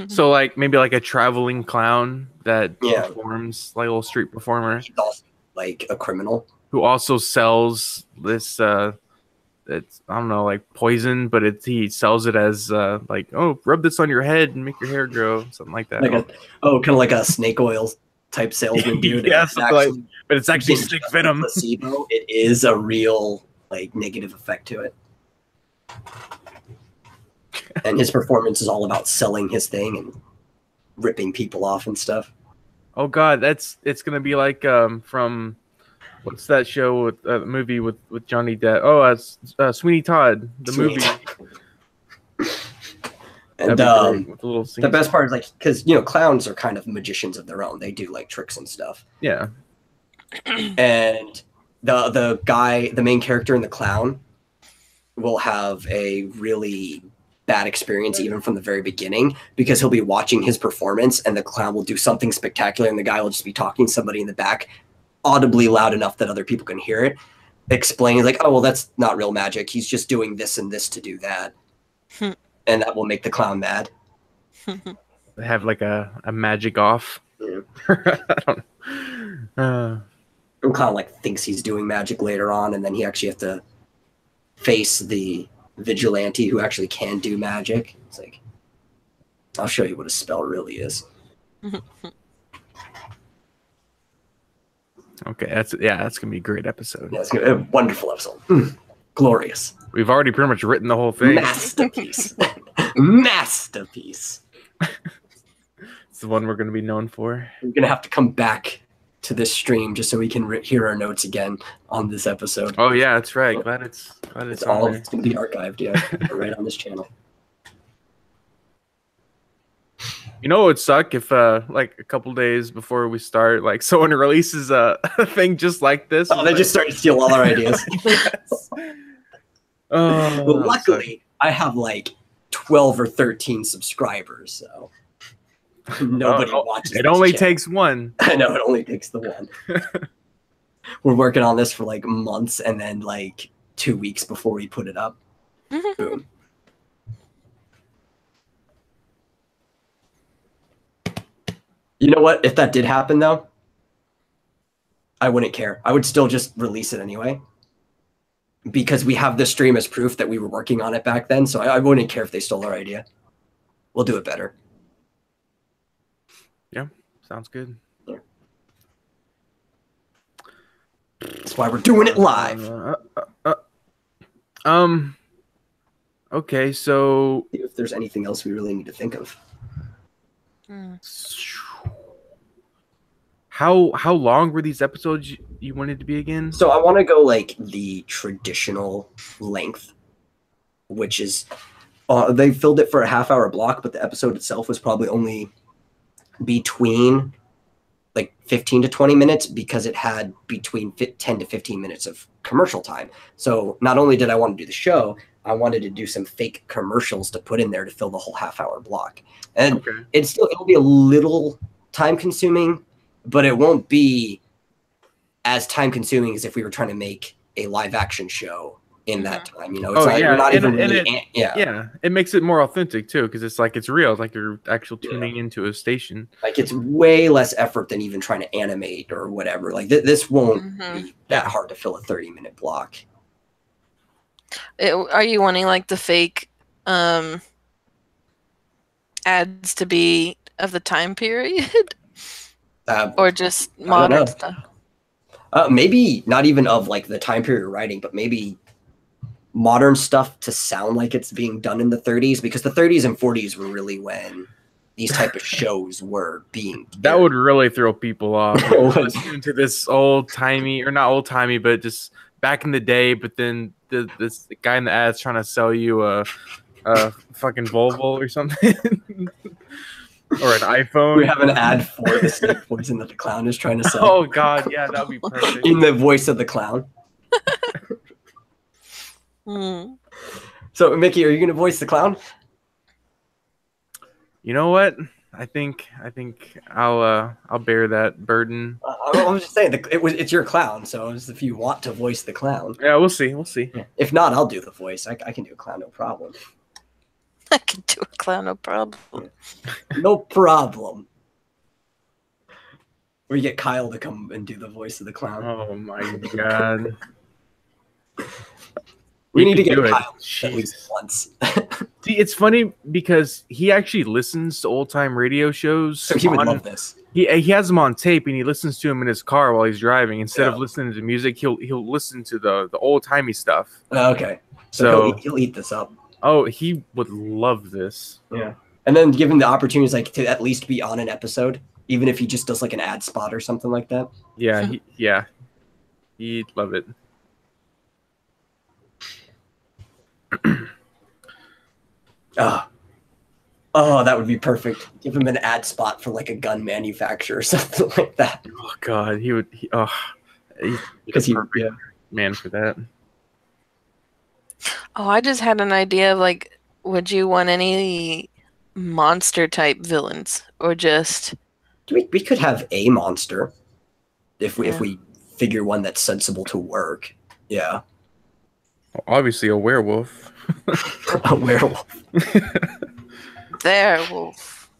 So like maybe like a traveling clown that Yeah. performs, like a little street performer He's also like a criminal. who also sells this it's I don't know, like poison, but he sells it as like, oh, rub this on your head and make your hair grow, something like that. Like kind of like a snake oil type salesman dude. Yeah, It's something like- actually- but it's actually it's stick just venom. placebo. It is a real like negative effect to it. And his performance is all about selling his thing and ripping people off and stuff. Oh god, it's gonna be like from what's that show with movie with Johnny Depp? Oh, Sweeney Todd, the Sweeney movie. Todd. And with the little the best part is like, because clowns are kind of magicians of their own. They do like tricks and stuff. Yeah. And the main character in the clown will have a really bad experience even from the very beginning, because he'll be watching his performance and the clown will do something spectacular and the guy will just be talking to somebody in the back audibly loud enough that other people can hear it, explaining like, oh well, that's not real magic, he's just doing this and this to do that. And that will make the clown mad. They have like a magic off. Yeah. I don't The clown like thinks he's doing magic later on, and then he actually has to face the vigilante who actually can do magic. It's like, I'll show you what a spell really is. Okay, that's gonna be a great episode. Yeah, it's gonna be a wonderful episode. Glorious. We've already pretty much written the whole thing. Masterpiece. Masterpiece. It's the one we're gonna be known for. We're gonna have to come back to this stream just so we can hear our notes again on this episode. Oh yeah, that's right. Glad it's all. there. It's gonna be archived, yeah, right on this channel. You know, it would suck if like a couple days before we start, like someone releases a thing just like this. Oh, they just start to steal all our ideas. Yes. Oh, well, luckily, I have like 12 or 13 subscribers, so nobody watches. It only takes one. I know, it only takes the one. We're working on this for like months, and then like 2 weeks before we put it up, boom. You know what? If that did happen, though, I wouldn't care. I would still just release it anyway. Because we have the stream as proof that we were working on it back then, so I wouldn't care if they stole our idea. We'll do it better. Yeah, sounds good. Yeah. That's why we're doing it live. Okay, so See if there's anything else we really need to think of. How long were these episodes you wanted to be again? So I want to go like the traditional length, which is they filled it for a half-hour block, but the episode itself was probably only between like 15 to 20 minutes because it had between 10 to 15 minutes of commercial time. So not only did I want to do the show, I wanted to do some fake commercials to put in there to fill the whole half-hour block. And it'll be a little time-consuming, but it won't be as time-consuming as if we were trying to make a live-action show in that time. You know, it's you're not even really, it makes it more authentic too, because it's like it's real, it's like you're actually tuning into a station. Like it's way less effort than even trying to animate or whatever. Like this won't be that hard to fill a 30-minute block. Are you wanting like the fake ads to be of the time period? Or just modern stuff? Maybe not even of like the time period you're writing, but maybe modern stuff to sound like it's being done in the 30s, because the 30s and 40s were really when these type of shows were being aired. That would really throw people off. Listening to this old-timey, or not old-timey, but just back in the day, but then this guy in the ad's trying to sell you a fucking Volvo or something. Or an iPhone. We have an ad for the snake poison that the clown is trying to sell. Oh god, yeah, that'd be perfect. In the voice of the clown. So Mickey, are you gonna voice the clown? You know what? I think I'll bear that burden. I was just saying it's your clown, so if you want to voice the clown. Yeah, we'll see. Yeah. If not, I'll do the voice. I can do a clown, no problem. I can do a clown, no problem. No problem. Or you get Kyle to come and do the voice of the clown. Oh my god. We need to get Kyle at least once. See, it's funny because he actually listens to old-time radio shows. So he would love this. He has them on tape, and he listens to them in his car while he's driving. Instead of listening to music, he'll listen to the old-timey stuff. Okay. So he'll eat this up. Oh, he would love this. Yeah. And then give him the opportunities like to at least be on an episode, even if he just does like an ad spot or something like that. Yeah, he'd love it. Oh, that would be perfect. Give him an ad spot for like a gun manufacturer or something like that. Oh god, he would. Because man for that. Oh, I just had an idea of like, would you want any monster type villains or just? We could have a monster if we figure one that's sensible to work. Yeah. Obviously, a werewolf. A werewolf. Werewolf.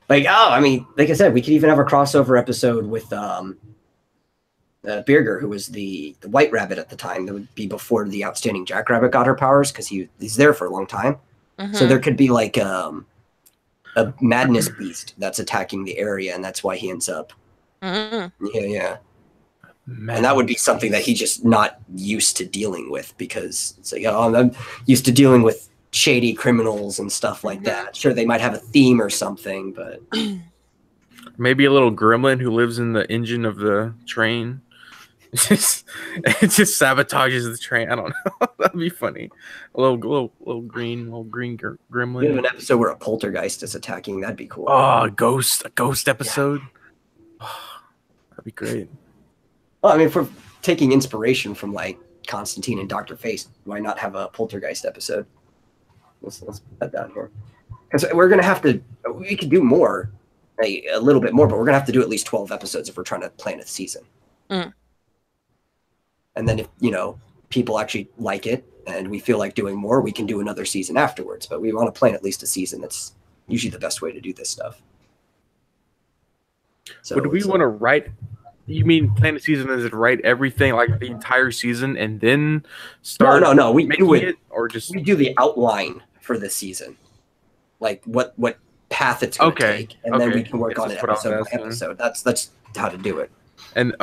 Like like I said, we could even have a crossover episode with Birger, who was the White Rabbit at the time. That would be before the Outstanding Jackrabbit got her powers, because he's there for a long time. So there could be like a madness beast that's attacking the area, and that's why he ends up. Yeah. And that would be something that he's just not used to dealing with, because it's like, oh, I'm used to dealing with shady criminals and stuff like that. Sure, they might have a theme or something, but maybe a little gremlin who lives in the engine of the train. It just sabotages the train. I don't know. That'd be funny. A little green gremlin. We have an episode where a poltergeist is attacking. That'd be cool. Oh, a ghost episode. Yeah. That'd be great. Well, I mean, if we're taking inspiration from like Constantine and Dr. Face, why not have a poltergeist episode? Let's put that down here, because we're gonna have to. We could do more, a little bit more, but we're gonna have to do at least 12 episodes if we're trying to plan a season. And then if people actually like it and we feel like doing more, we can do another season afterwards. But we want to plan at least a season. That's usually the best way to do this stuff. So would we want to write? You mean plan a season as in write everything, like the entire season, and then start? No. We do it, or just we do the outline for the season, like what path it's going to take, and then we can work on it episode by episode. That's how to do it. And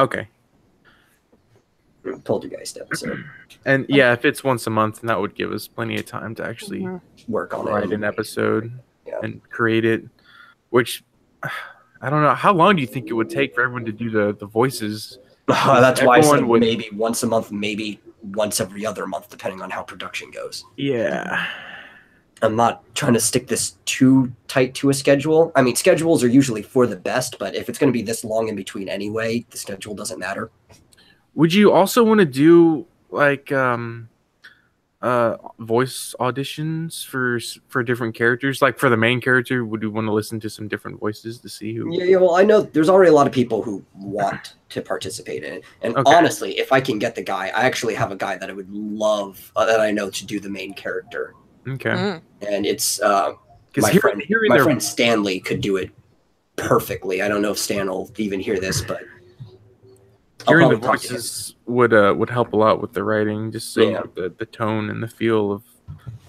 Poltergeist episode. And yeah, if it's once a month, then that would give us plenty of time to actually work on write an episode and create it. Which I don't know. How long do you think it would take for everyone to do the voices? That's why I said maybe once a month, maybe once every other month, depending on how production goes. Yeah. I'm not trying to stick this too tight to a schedule. I mean, schedules are usually for the best, but if it's going to be this long in between anyway, the schedule doesn't matter. Would you also want to do like voice auditions for different characters? Like for the main character, would you want to listen to some different voices to see who? Yeah. Well, I know there's already a lot of people who want to participate in it. And honestly, if I can get the guy, I actually have a guy that I would love that I know to do the main character. Okay. And it's my friend Stanley could do it perfectly. I don't know if Stan will even hear this, but hearing the voices would help a lot with the writing, just seeing the tone and the feel of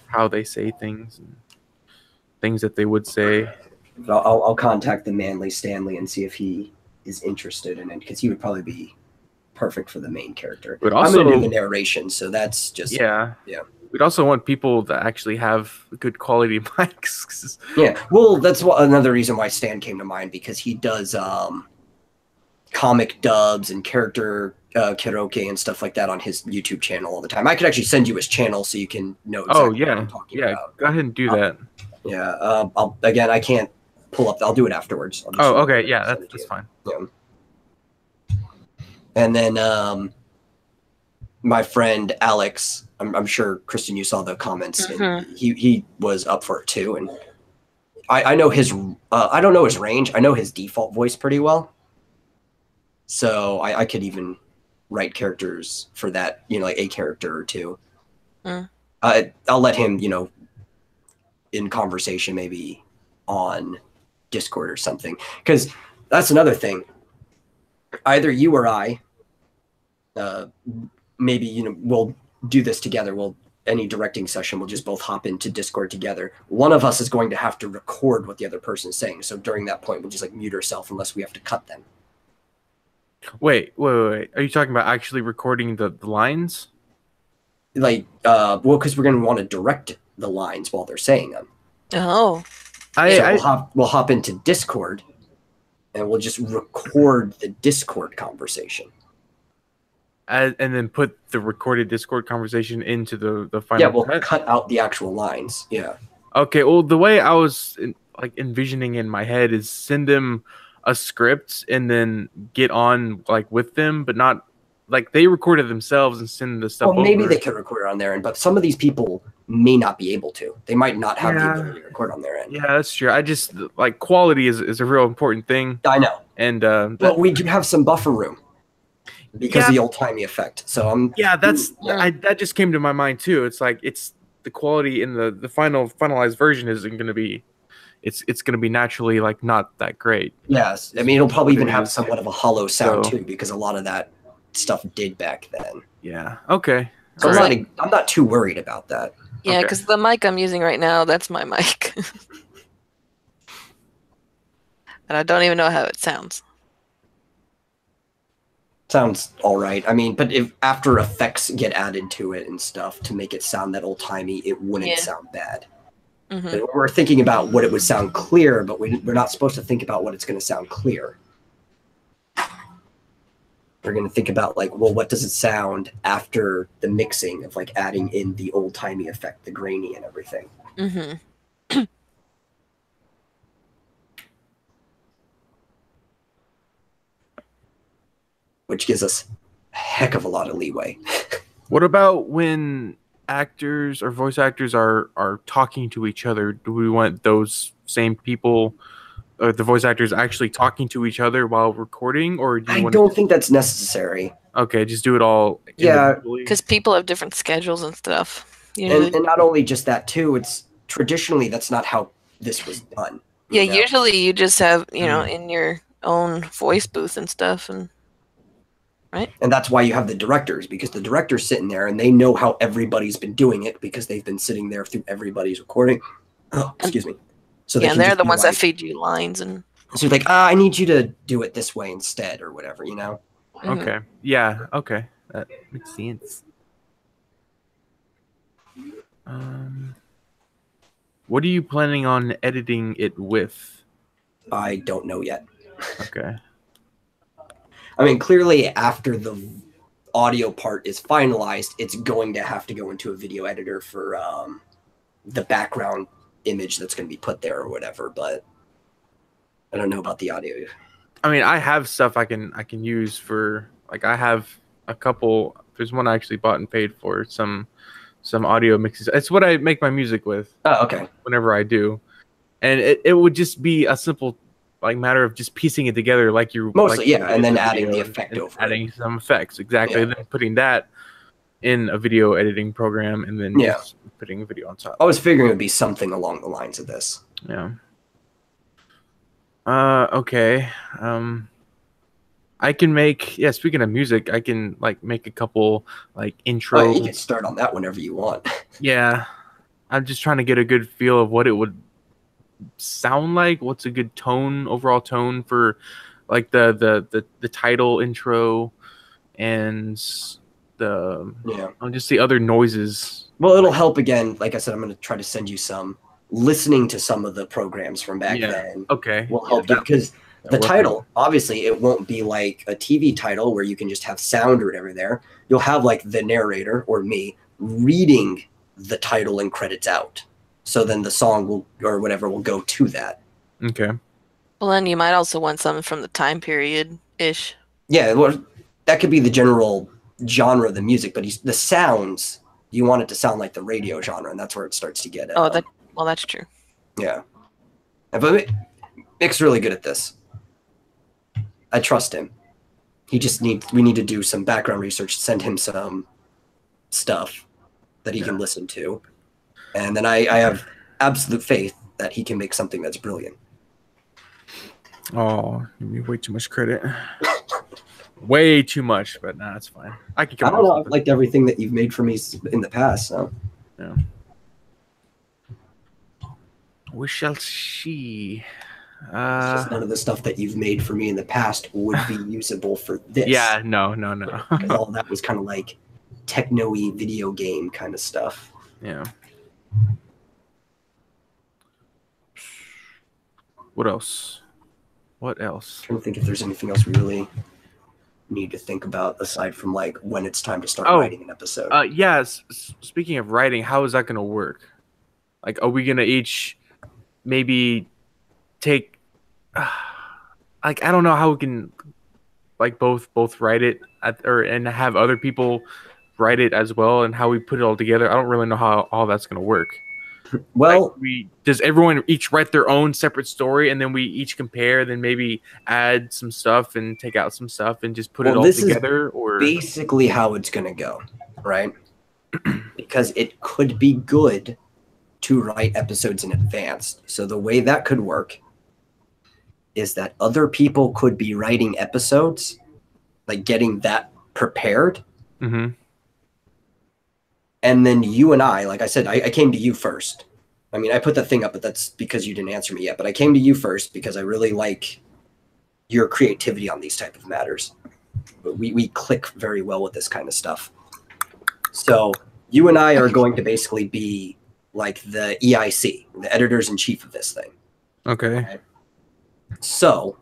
how they say things and things that they would say. I'll contact the manly Stanley and see if he is interested in it, because he would probably be perfect for the main character. But also, I'm going to do the narration, so that's just yeah. We'd also want people that actually have good quality mics. Yeah, well, that's another reason why Stan came to mind, because he does comic dubs and character karaoke and stuff like that on his YouTube channel all the time. I could actually send you his channel so you can know exactly what I'm talking about. Go ahead and do that. Yeah. Again, I can't pull up. I'll do it afterwards. Okay. Yeah, that's fine. Yeah. And then my friend Alex, I'm sure, Kristen, you saw the comments. And he was up for it too. And I know his I don't know his range. I know his default voice pretty well. So I could even write characters for that, like a character or two. I'll let him, in conversation, maybe on Discord or something. Because that's another thing. Either you or I, maybe, we'll do this together. Any directing session, we'll just both hop into Discord together. One of us is going to have to record what the other person is saying. So during that point, we'll just mute ourselves unless we have to cut them. Wait. Are you talking about actually recording the lines? Well, because we're going to want to direct the lines while they're saying them. Oh. We'll hop into Discord, and we'll just record the Discord conversation. And then put the recorded Discord conversation into the final. Yeah, we'll cut out the actual lines. Yeah. Okay. Well, the way I was envisioning in my head is send them a script and then get on with them, but not they recorded themselves and send the stuff. Well, maybe they could record it on their end, but some of these people may not be able to. They might not have the ability to record on their end. Yeah, that's true. I just quality is a real important thing. I know. And we do have some buffer room because of the old timey effect. So that just came to my mind too. It's it's the quality in the finalized version isn't going to be. It's going to be naturally not that great. Yes, I mean it'll probably even have somewhat of a hollow sound too, because a lot of that stuff did back then. Yeah. Okay. So I'm not too worried about that. Yeah, Okay. because the mic I'm using right now, that's my mic. And I don't even know how it sounds. Sounds all right. I mean, but if After Effects get added to it and stuff to make it sound that old timey, it wouldn't Yeah. sound bad. Hmm. We're thinking about what it would sound clear, but we're not supposed to think about what it's going to sound clear. We're going to think about like, well, what does it sound after the mixing of like adding in the old timey effect, the grainy and everything. Hmm. Which gives us a heck of a lot of leeway. What about when actors or voice actors are talking to each other? Do we want those same people, or the voice actors, actually talking to each other while recording, or do you I want don't think that's necessary. Okay, just do it all Yeah, individually? Because people have different schedules and stuff. and not only just that too, it's traditionally that's not how this was done. Yeah, you know? usually you just have, Mm. in your own voice booth and stuff, and right? And that's why you have the directors, because the director's sitting there and they know how everybody's been doing it because they've been sitting there through everybody's recording. Oh, excuse me. So Yeah, and they're just the be ones like, that feed you lines and. so you're like, I need you to do it this way instead, or whatever, you know? Mhm. Okay. Yeah. Okay. That makes sense. What are you planning on editing it with? I don't know yet. Okay. I mean, clearly after the audio part is finalized, it's going to have to go into a video editor for the background image that's going to be put there or whatever, but I don't know about the audio. I mean, I have stuff I can use for, like, I have a couple. There's one I actually bought and paid for, some audio mixes. It's what I make my music with. Oh, okay. Whenever I do, and it would just be a simple matter of just piecing it together, like you Mostly, like yeah, and then the adding video the effect and over adding it. some effects, exactly. Yeah. And then putting that in a video editing program, and then just putting a video on top. I was figuring it would be something along the lines of this. Yeah. Okay. I can make, speaking of music, I can like make a couple like intro. Oh, you can start on that whenever you want. Yeah. I'm just trying to get a good feel of what it would sound like. What's a good tone, overall tone for like the title intro and just the other noises. Well, it'll help again. Like I said, I'm going to try to send you some. Listening to some of the programs from back then will help you, because the title, obviously, it won't be like a TV title where you can just have sound or whatever there. You'll have like the narrator or me reading the title and credits out. So then the song will, or whatever, will go to that. Okay. Well, then you might also want something from the time period-ish. Yeah, well, that could be the general genre of the music, but the sounds, you want it to sound like the radio genre, and that's where it starts to get. Well, that's true. Yeah. But Mick's really good at this. I trust him. We need to do some background research, send him some stuff that he can listen to. And then I have absolute faith that he can make something that's brilliant. Oh, give me way too much credit. Way too much, but nah, it's fine. I can come I don't know. I've liked everything that you've made for me in the past, so. Yeah. We shall see. It's just none of the stuff that you've made for me in the past would be usable for this. Yeah, no. Because all that was kind of like techno-y video game kind of stuff. Yeah. What else? I'm trying to think if there's anything else we really need to think about aside from like when it's time to start writing an episode. Yes. Speaking of writing, how is that going to work? Like, are we going to each maybe take like, I don't know how we can like both write it and have other people write it as well, and how we put it all together. I don't really know how all that's going to work. Well, like does everyone each write their own separate story, and then we each compare, then maybe add some stuff and take out some stuff and just put it all together? Or basically how it's going to go, right? Because it could be good to write episodes in advance. So the way that could work is that other people could be writing episodes, like getting that prepared. Mm-hmm. And then you and I, like I said, I came to you first. I mean, I put the thing up, but that's because you didn't answer me yet. But I came to you first because I really like your creativity on these type of matters. But we click very well with this kind of stuff. So you and I are going to basically be like the EIC, the editors in chief of this thing. Okay. So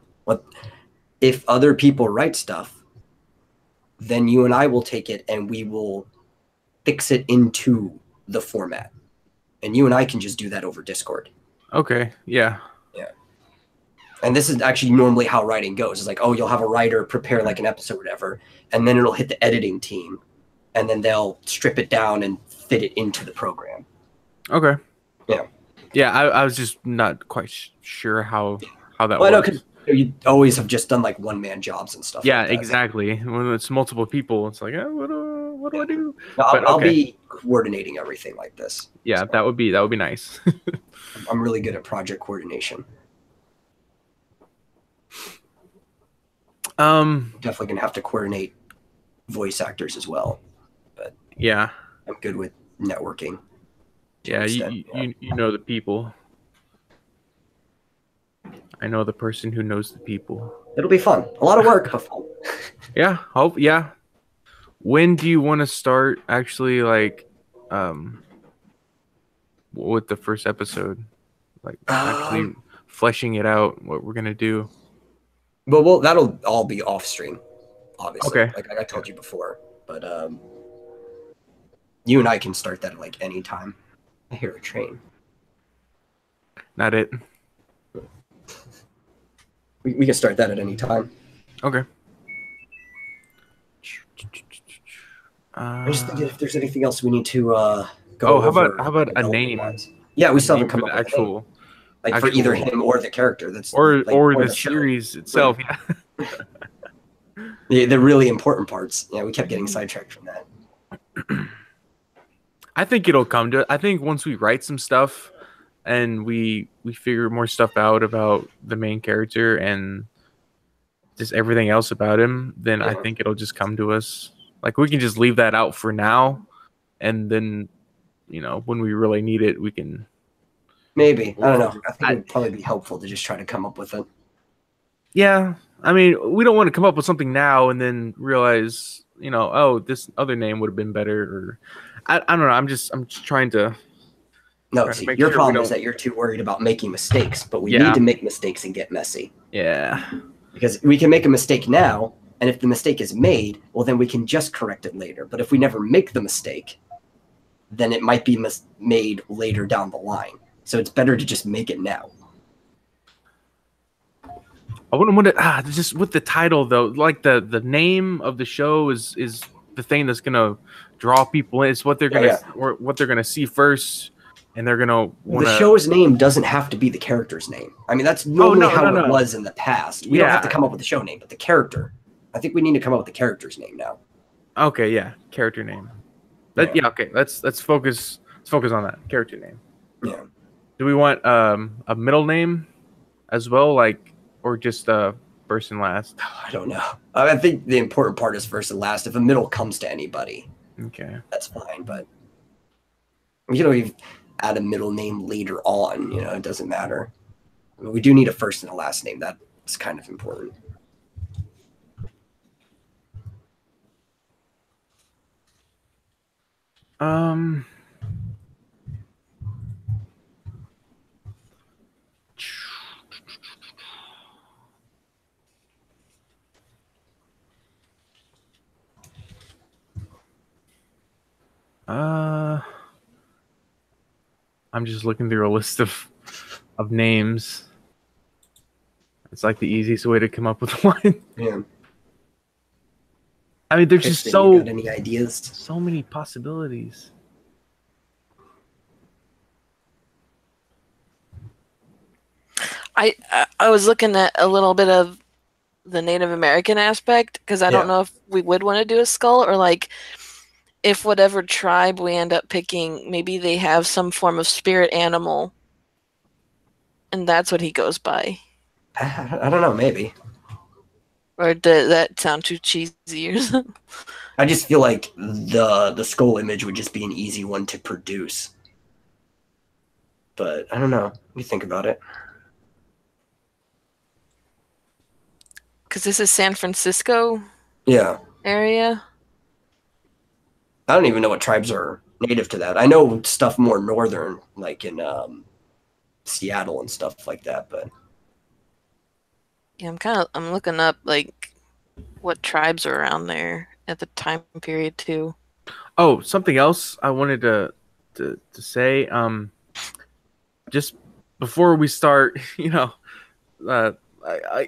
if other people write stuff, then you and I will take it and we will fix it into the format. And you and I can just do that over Discord. Okay. Yeah. Yeah. And this is actually normally how writing goes. It's like, oh, you'll have a writer prepare like an episode or whatever, and then it'll hit the editing team, and then they'll strip it down and fit it into the program. Okay. Yeah. Yeah, I was just not quite sure how that Well, I know, works. because you always have just done like one-man jobs and stuff. Yeah, like that. exactly. When it's multiple people, it's like, oh, what do I do? No, But, I'll okay. be coordinating everything like this. Yeah, So that would be nice. I'm really good at project coordination. Definitely gonna have to coordinate voice actors as well. But yeah, I'm good with networking. yeah. You know the people. I know the person who knows the people. It'll be fun. A lot of work, but fun. Yeah, hope. Yeah. When do you want to start actually, like, with the first episode? Like, actually fleshing it out, what we're going to do? But well, that'll all be off stream, obviously. Okay. Like I told you before. But you and I can start that at like any time. I hear a train. Not it. We can start that at any time. Okay. I just think if there's anything else we need to go Oh, over. how about a name? Yeah, we still haven't Name come for up the with a name. actual, Like for either him or the character. That's or like, the show. series itself. Yeah. The really important parts. Yeah, we kept getting sidetracked from that. I think it'll come to. I think once we write some stuff, and we figure more stuff out about the main character and just everything else about him, then I think it'll just come to us. Like, we can just leave that out for now, and then, when we really need it, we can. Maybe. I don't know. I think it would probably be helpful to just try to come up with it. Yeah, I mean, we don't want to come up with something now and then realize, oh, this other name would have been better, or I don't know. I'm just trying to. No, see, your problem is that you're too worried about making mistakes, but we need to make mistakes and get messy. Yeah. Because we can make a mistake now, and if the mistake is made, well, then we can just correct it later. But if we never make the mistake, then it might be made later down the line. So it's better to just make it now. I wouldn't want to just with the title though. Like the name of the show is the thing that's gonna draw people in. It's what they're gonna or what they're gonna see first, and they're gonna want. The show's name doesn't have to be the character's name. I mean, that's normally how it was in the past. We don't have to come up with the show name, but the character. I think we need to come up with the character's name now. Okay, yeah, character name. Okay. Let's focus. Let's focus on that character name. Yeah. Do we want a middle name as well, like, or just first and last? I don't know. I think the important part is first and last. If a middle comes to anybody, okay, that's fine. But you add a middle name later on. It doesn't matter. I mean, we do need a first and a last name. That's kind of important. I'm just looking through a list of names. It's like the easiest way to come up with one. Yeah. I mean, there's just you got any ideas? So many possibilities. I was looking at a little bit of the Native American aspect because I don't know if we would want to do a skull or like if whatever tribe we end up picking, maybe they have some form of spirit animal, and that's what he goes by. I don't know. Maybe. Or did that sound too cheesy or something? I just feel like the skull image would just be an easy one to produce. But I don't know. What do you think about it? Because this is San Francisco Yeah. area. I don't even know what tribes are native to that. I know stuff more northern, like in Seattle and stuff like that, but Yeah, I'm looking up like what tribes are around there at the time period too. Oh, something else I wanted to say. Just before we start,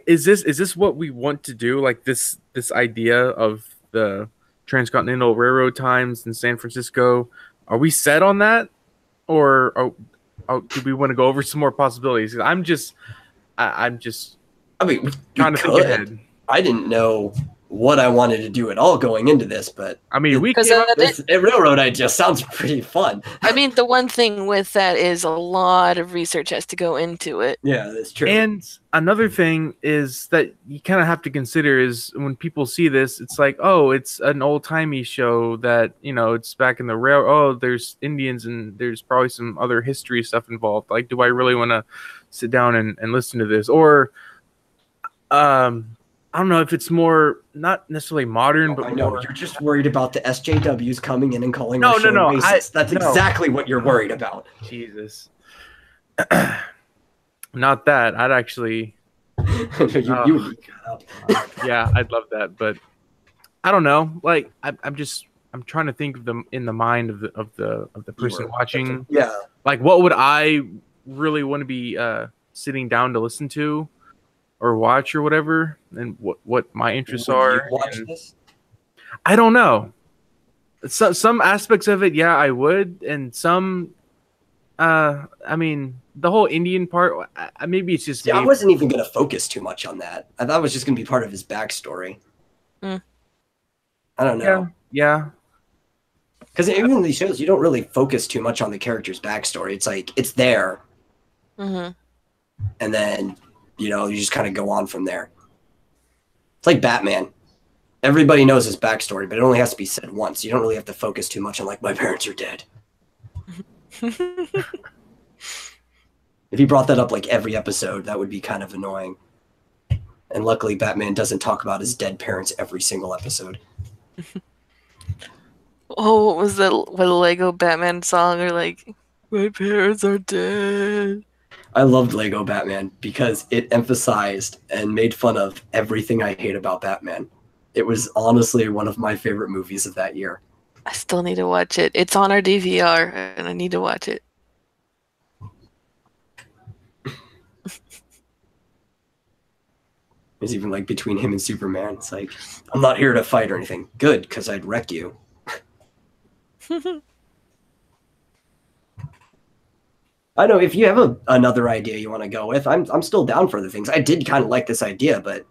is this what we want to do? Like this idea of the transcontinental railroad times in San Francisco? Are we set on that, or do we want to go over some more possibilities? I'm just I mean, trying to think ahead. I didn't know what I wanted to do at all going into this, but I mean, we Because came up. this railroad idea sounds pretty fun. I mean, the one thing with that is a lot of research has to go into it. Yeah, that's true. And another thing is that you kind of have to consider is when people see this, it's like, oh, it's an old timey show that, it's back in the rail. Oh, there's Indians and there's probably some other history stuff involved. Like, do I really want to sit down and listen to this? Or, I don't know if it's more not necessarily modern, but I know more... you're just worried about the SJWs coming in and calling no, our show racist. That's no. exactly what you're worried about. Jesus. Not that. I'd actually. Yeah, I'd love that, but I don't know. Like, I'm trying to think of them in the mind of the person watching. Yeah. Like, what would I really want to be sitting down to listen to, or watch, or whatever, and what my interests are. This? I don't know. Some aspects of it, yeah, I would, and some. I mean, the whole Indian part, maybe it's just. Yeah, I wasn't even going to focus too much on that. I thought it was just going to be part of his backstory. I don't know. Yeah. Because even in these shows, you don't really focus too much on the character's backstory. It's like, it's there. Mm-hmm. And then, you just kind of go on from there. It's like Batman. Everybody knows his backstory, but it only has to be said once. You don't really have to focus too much on, like, my parents are dead. If he brought that up, like, every episode, that would be kind of annoying. And luckily, Batman doesn't talk about his dead parents every single episode. Oh, what was that? What a Lego Batman song? Or like, my parents are dead. I loved Lego Batman because it emphasized and made fun of everything I hate about Batman. It was honestly one of my favorite movies of that year. I still need to watch it. It's on our DVR, and I need to watch it. It's even like between him and Superman. It's like, I'm not here to fight or anything. Good, because I'd wreck you. I know if you have another idea you want to go with, I'm still down for other things. I did kind of like this idea, but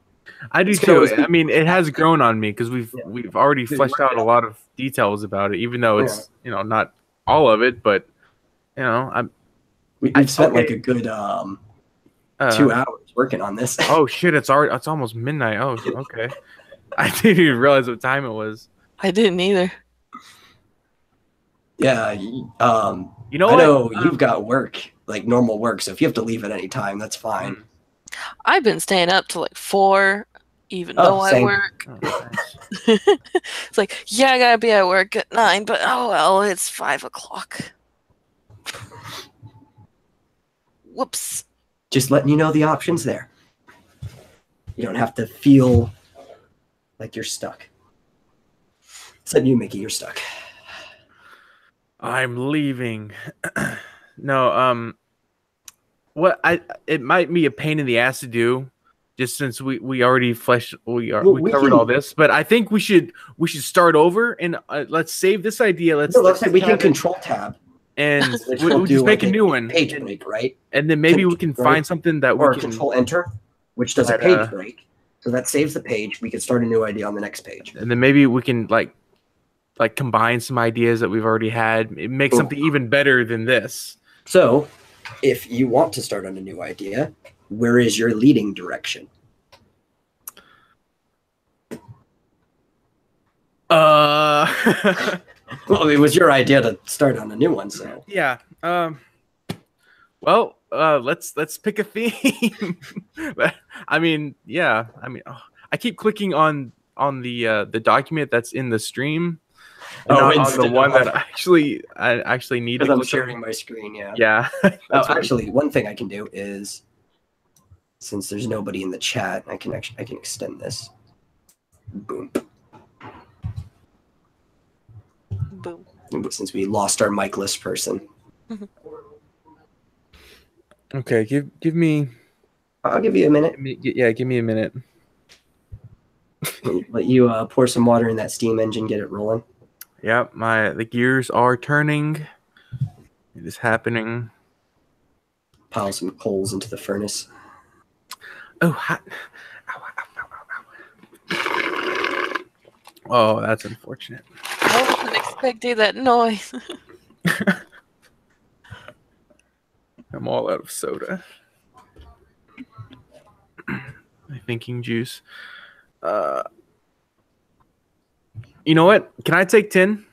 I do too. I mean, it has grown on me because we've already fleshed out a lot of details about it, even though it's not all of it, but we've spent like a good 2 hours working on this. Oh shit! It's almost midnight. Oh, okay. I didn't even realize what time it was. I didn't either. Yeah, I know you've got work, like normal work, so if you have to leave at any time, that's fine. I've been staying up till like 4, even though I work. Oh, nice. It's like, yeah, I gotta be at work at 9, but oh well, it's 5 o'clock. Whoops. Just letting you know the options there. You don't have to feel like you're stuck. Except you, Mickey, you're stuck. I'm leaving. No, it might be a pain in the ass to do, just since we already covered all this. But I think we should start over and let's save this idea. We can control tab and we'll just make a new one. Page break, right? And then maybe we can find something that we can control enter, which does a page break. So that saves the page. We can start a new idea on the next page. And then maybe we can like combine some ideas that we've already had, make something even better than this. So, if you want to start on a new idea, where is your leading direction? Well, it was your idea to start on a new one, so Yeah. Well, let's pick a theme. I mean, yeah. I mean, I keep clicking on the document that's in the stream, and not on the one that I actually need to because I'm click sharing on. my screen. Yeah. Yeah. Actually, one thing I can do is, since there's nobody in the chat, I can extend this. Boom. Boom. Since we lost our mic-less person. Okay, give me. I'll give you a minute. Give me a minute. Let you pour some water in that steam engine, get it rolling. Yep, the gears are turning. It is happening. Pile some coals into the furnace. Oh, hot. Ow, ow, ow, ow, ow. Oh, that's unfortunate. I wasn't expecting that noise. I'm all out of soda. My thinking juice. You know what? Can I take 10?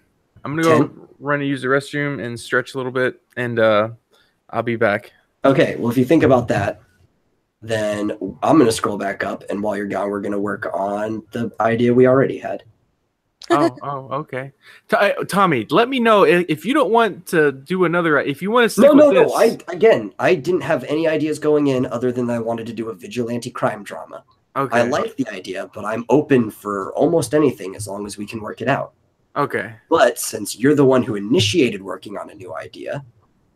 I'm gonna go run and use the restroom and stretch a little bit, and I'll be back. Okay. Well, if you think about that, then I'm gonna scroll back up, and while you're gone, we're gonna work on the idea we already had. Oh, okay. Tommy, let me know if you don't want to do another. If you want to stick with this. No. I didn't have any ideas going in other than I wanted to do a vigilante crime drama. Okay. I like the idea, but I'm open for almost anything as long as we can work it out. Okay. But since you're the one who initiated working on a new idea,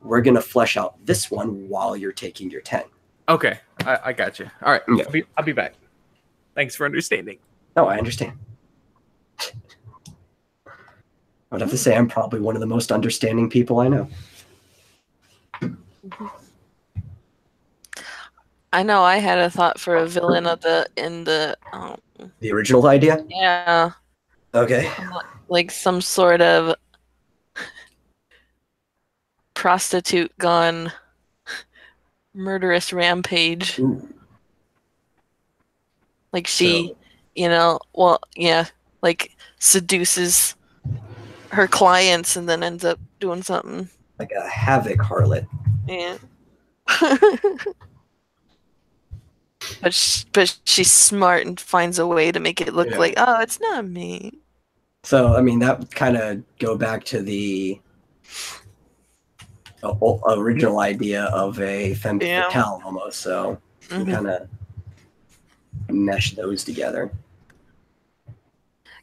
we're gonna flesh out this one while you're taking your 10. Okay, I got you. All right, yeah. I'll be back. Thanks for understanding. No, I understand. I would have to say I'm probably one of the most understanding people I know. I know I had a thought for a villain in the original idea? Yeah. Okay. Like some sort of prostitute gone murderous rampage. Ooh. Like she, like seduces her clients and then ends up doing something. Like a havoc harlot. Yeah. But she's smart and finds a way to make it look like, oh, it's not me. So, I mean, that would kind of go back to the original idea of a femme fatale almost. So, you kind of mesh those together.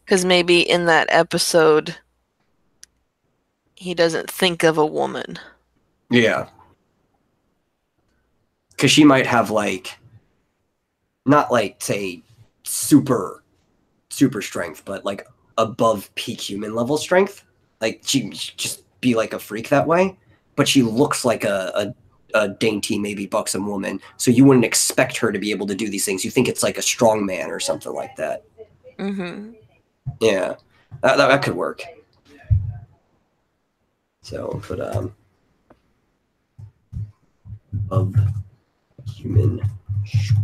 Because maybe in that episode, he doesn't think of a woman. Yeah. Because she might have, like, not like, say, super strength, but like above peak human level strength. Like she just be like a freak that way, but she looks like a dainty, maybe buxom woman. So you wouldn't expect her to be able to do these things. You think it's like a strong man or something like that. Mm-hmm. Yeah, that could work. So, but of human strength.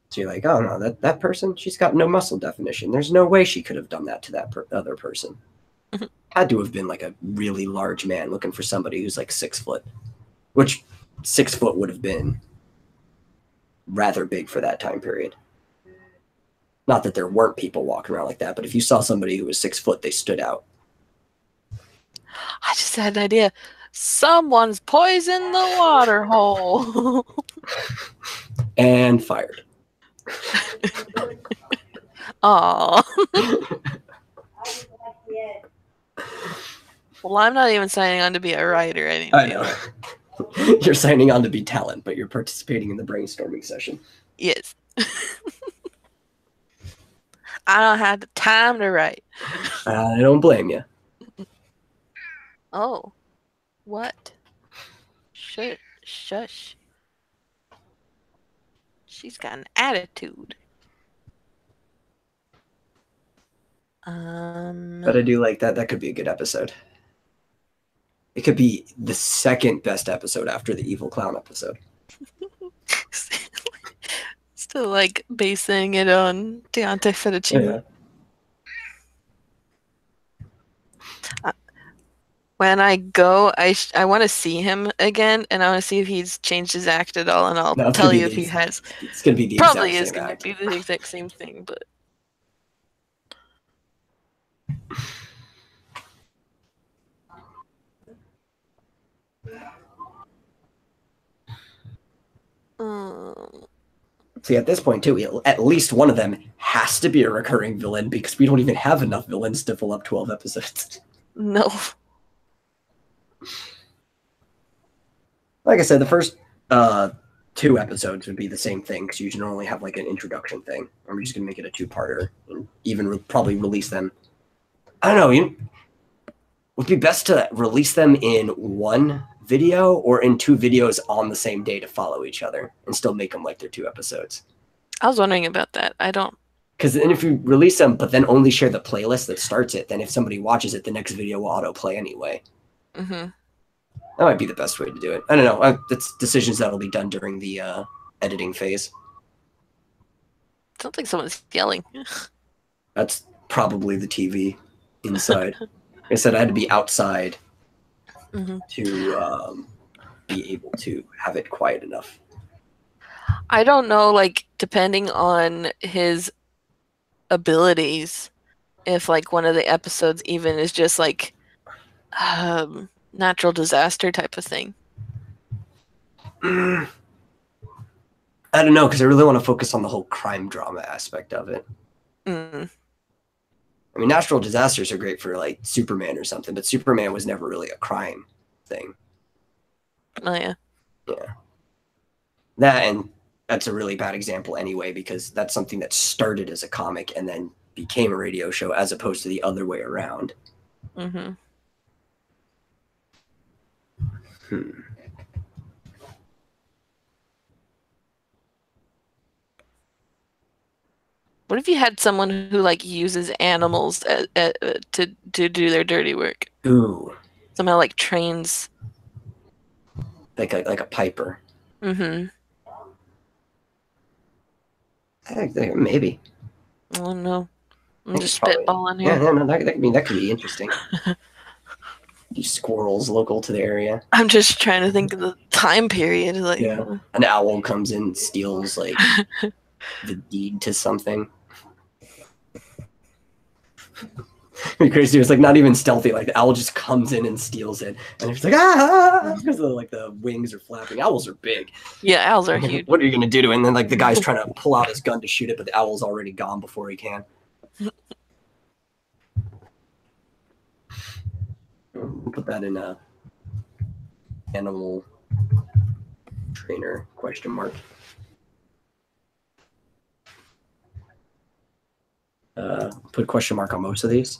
So you're like, oh no, that person, she's got no muscle definition. There's no way she could have done that to that other person. Mm-hmm. Had to have been like a really large man looking for somebody who's like 6 foot, which 6 foot would have been rather big for that time period. Not that there weren't people walking around like that, but if you saw somebody who was 6 foot, they stood out. I just had an idea. Someone's poisoned the water hole. And fired. Aw. Well, I'm not even signing on to be a writer anyway. I know. You're signing on to be talent, but you're participating in the brainstorming session. Yes. I don't have the time to write. I don't blame you. Oh. What? Shush. She's got an attitude. But I do like that. That could be a good episode. It could be the second best episode after the evil clown episode. To like basing it on Deontay Fettuccine. When I go, I want to see him again, and I want to see if he's changed his act at all, and I'll tell you if he has. It's gonna be the Probably exact is same going to act. be the exact same thing, but. See, at this point too, at least one of them has to be a recurring villain because we don't even have enough villains to fill up 12 episodes. No. Like I said, the first 2 episodes would be the same thing because you should only have like an introduction thing. I'm just gonna make it a 2-parter and even probably release them. I don't know. Would be best to release them in one video or in 2 videos on the same day to follow each other and still make them like they're 2 episodes. I was wondering about that. I don't. Because then if you release them, but then only share the playlist that starts it, then if somebody watches it, the next video will autoplay anyway. Mm-hmm. That might be the best way to do it. I don't know. That's decisions that'll be done during the editing phase. Sounds like someone's yelling. That's probably the TV inside. Like I said, I had to be outside to be able to have it quiet enough. I don't know, like, depending on his abilities, if, like, one of the episodes even is just, like, natural disaster type of thing. I don't know, because I really want to focus on the whole crime drama aspect of it. I mean, natural disasters are great for, like, Superman or something, but Superman was never really a crime thing. Oh, yeah. Yeah. That, and that's a really bad example anyway, because that's something that started as a comic and then became a radio show as opposed to the other way around. Mm-hmm. What if you had someone who like uses animals to do their dirty work? Ooh. Somehow like trains. Like a piper. Mm-hmm. I think maybe. I don't know. I'm just probably, spitballing here. Yeah, no, that could be interesting. These squirrels local to the area. I'm just trying to think of the time period. Like, yeah, an owl comes in and steals like the deed to something. It'd be crazy. It's like not even stealthy. Like the owl just comes in and steals it, and it's like because like the wings are flapping. Owls are big. Yeah, owls are huge. What are you gonna do to it? And then like the guy's trying to pull out his gun to shoot it, but the owl's already gone before he can. Put that in a animal trainer ? Put question mark on most of these.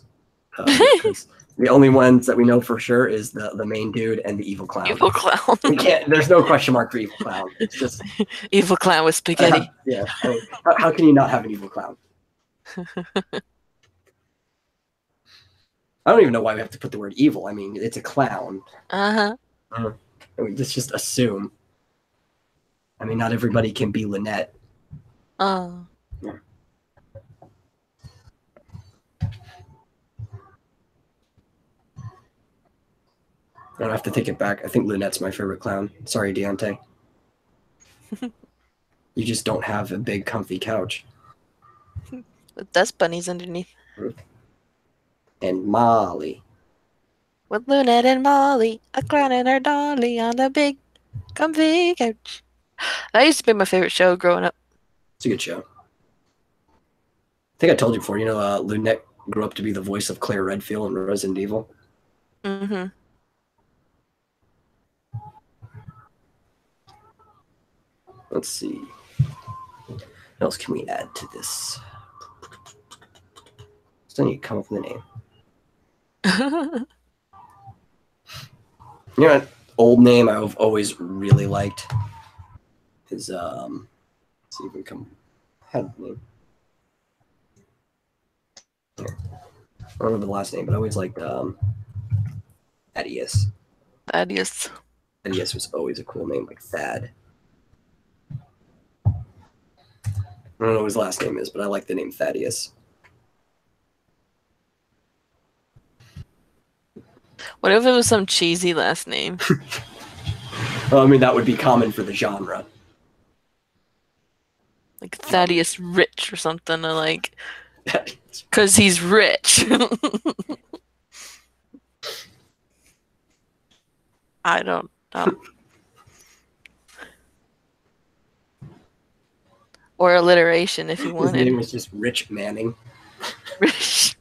The only ones that we know for sure is the main dude and the evil clown. Evil clown. There's no question mark for evil clown. It's just evil clown with spaghetti. Yeah. I mean, how can you not have an evil clown? I don't even know why we have to put the word evil. I mean, it's a clown. I mean, just assume. I mean, not everybody can be Lynette. Oh. Yeah. I don't have to take it back. I think Lynette's my favorite clown. Sorry, Deontay. You just don't have a big, comfy couch. With dust bunnies underneath. And Molly. With Lunette and Molly, a clown and her dolly on the big, comfy couch. That used to be my favorite show growing up. It's a good show. I think I told you before, Lunette grew up to be the voice of Claire Redfield in Resident Evil. Mm-hmm. Let's see. What else can we add to this? Still need to come up with a name. An old name I've always really liked is let's see if we can had a name. Here. I don't remember the last name, but I always liked Thaddeus. Thaddeus. Thaddeus was always a cool name, like Thad. I don't know what his last name is, but I like the name Thaddeus. What if it was some cheesy last name? Well, I mean, that would be common for the genre. Like Thaddeus Rich or something, or like, because he's rich. I don't know. Or alliteration if you wanted. His name was just Rich Manning. Rich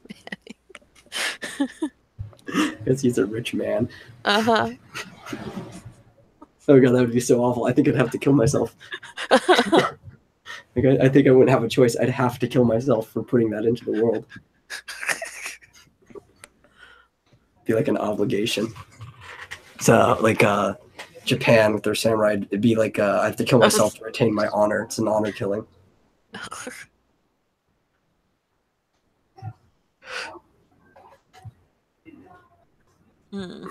Because he's a rich man. Uh-huh. Oh god, that would be so awful. I think I'd have to kill myself. Like, I think I wouldn't have a choice. I'd have to kill myself for putting that into the world. Be like an obligation. So, like, Japan with their samurai, it'd be like, I have to kill myself to retain my honor. It's an honor killing. Hmm.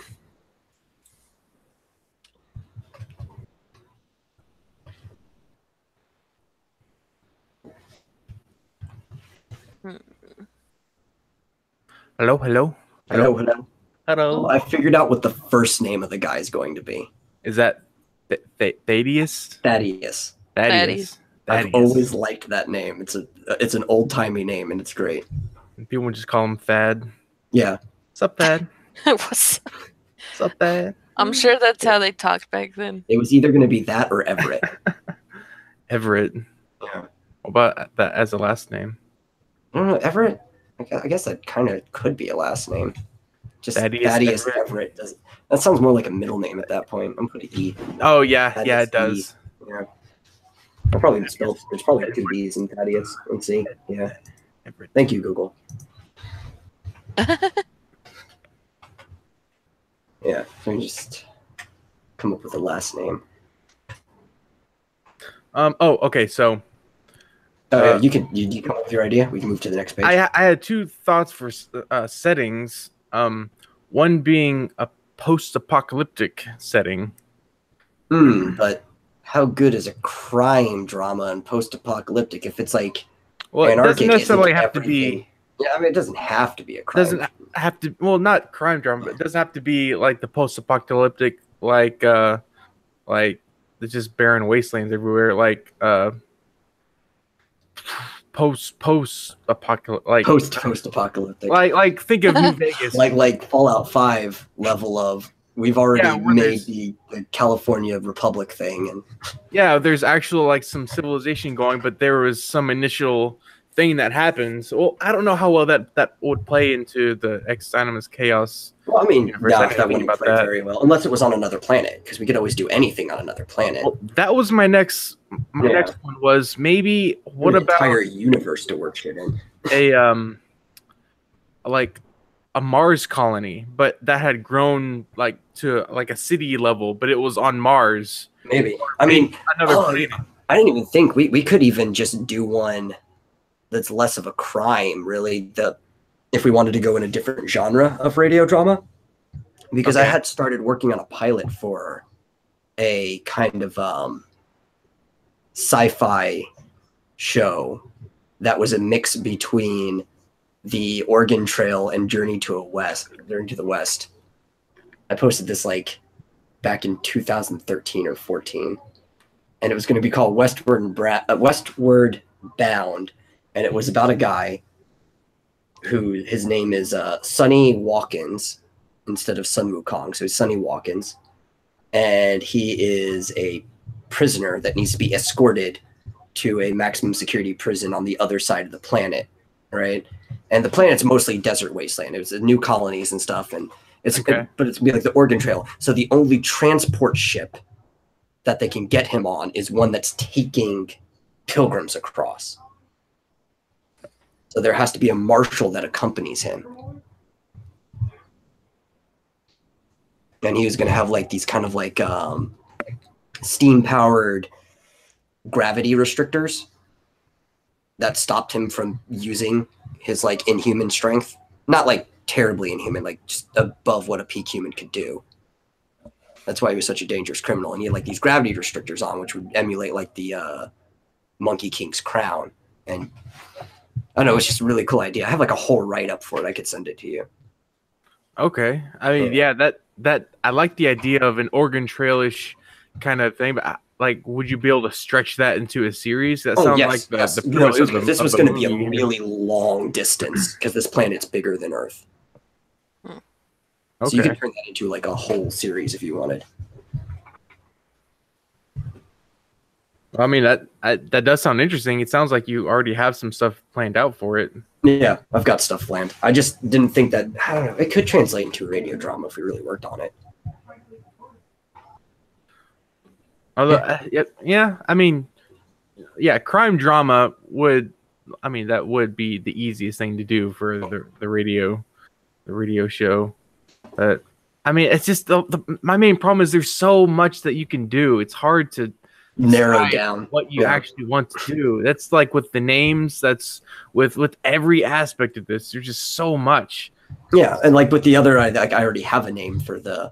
Hello, hello, Hello, hello. hello. Oh, I figured out what the first name of the guy is going to be. Is that Thaddeus? Thaddeus. Thaddeus. I've always liked that name. It's an old-timey name, and it's great. People just call him Thad. Yeah. What's up, Thad? What's What's up, Thad? I'm sure that's how they talked back then. It was either going to be that or Everett. Everett. Yeah. What about that as a last name? I don't know, Everett. I guess that kind of could be a last name. Just Thaddeus Everett. That sounds more like a middle name at that point. I'm putting E. Oh yeah, Thaddeus yeah, it does. E. Yeah. I'll probably spell. There's probably 2 D's in Thaddeus. Let's see. Yeah. Everett. Thank you, Google. Yeah. So just come up with a last name. Oh, okay. So Yeah, you come up with your idea. We can move to the next page. I had 2 thoughts for settings. One being a post-apocalyptic setting. But how good is a crime drama and post-apocalyptic if it's like Well, it anarchic? doesn't necessarily isn't have to be. everything? Yeah, I mean, it doesn't have to be a crime. Doesn't have to. Well, not crime drama, but it doesn't have to be like the post-apocalyptic, like there's just barren wastelands everywhere, like post-apocalyptic, like post-apocalyptic. like think of New Vegas, like Fallout 5 level of we've already where made the California Republic thing, and yeah, there's actual like some civilization going, but there was some initial thing that happens. Well, I don't know how well that would play into the Ex Dynamis Chaos. well, I mean, universe. no, I didn't that think wouldn't about play that. very well unless it was on another planet, because we could always do anything on another planet. Well, that was my next one was maybe what An about entire universe to work shit in? a like a Mars colony, but that had grown like to like a city level, but it was on Mars. Maybe. I mean, Another planet. I didn't even think we could even just do one that's less of a crime, really. If we wanted to go in a different genre of radio drama, because I had started working on a pilot for a kind of sci-fi show that was a mix between the Oregon Trail and Journey to the West. I posted this like back in 2013 or 14, and it was going to be called Westward Bound, and it was about a guy who his name is Sonny Watkins instead of Sun Wukong, so he's Sonny Watkins, and he is a prisoner that needs to be escorted to a maximum security prison on the other side of the planet, right? And the planet's mostly desert wasteland. It was new colonies and stuff, and but it's gonna be like the Oregon Trail. So the only transport ship that they can get him on is one that's taking pilgrims across. So there has to be a marshal that accompanies him. And he was going to have like these kind of like steam-powered gravity restrictors that stopped him from using his like inhuman strength. Not like terribly inhuman, like just above what a peak human could do. That's why he was such a dangerous criminal. And he had like these gravity restrictors on, which would emulate like the Monkey King's crown. And I don't know, it's just a really cool idea. I have like a whole write-up for it. I could send it to you. Okay. I mean, yeah, that I like the idea of an Oregon Trail-ish kind of thing, but like, would you be able to stretch that into a series? That sounds like the premise of this was the going to be a movie. really long distance because this planet's bigger than Earth. Okay. So you can turn that into like a whole series if you wanted. I mean, that does sound interesting. It sounds like you already have some stuff planned out for it. Yeah, I've got stuff planned. I just didn't think that, I don't know, it could translate into a radio drama if we really worked on it. Although, yeah, I mean, yeah, crime drama would, I mean, that would be the easiest thing to do for the radio show. But I mean, it's just my main problem is there's so much that you can do. It's hard to narrow down what you actually want to do. That's like with the names. That's with every aspect of this. There's just so much. Yeah, and like with the other, I already have a name for the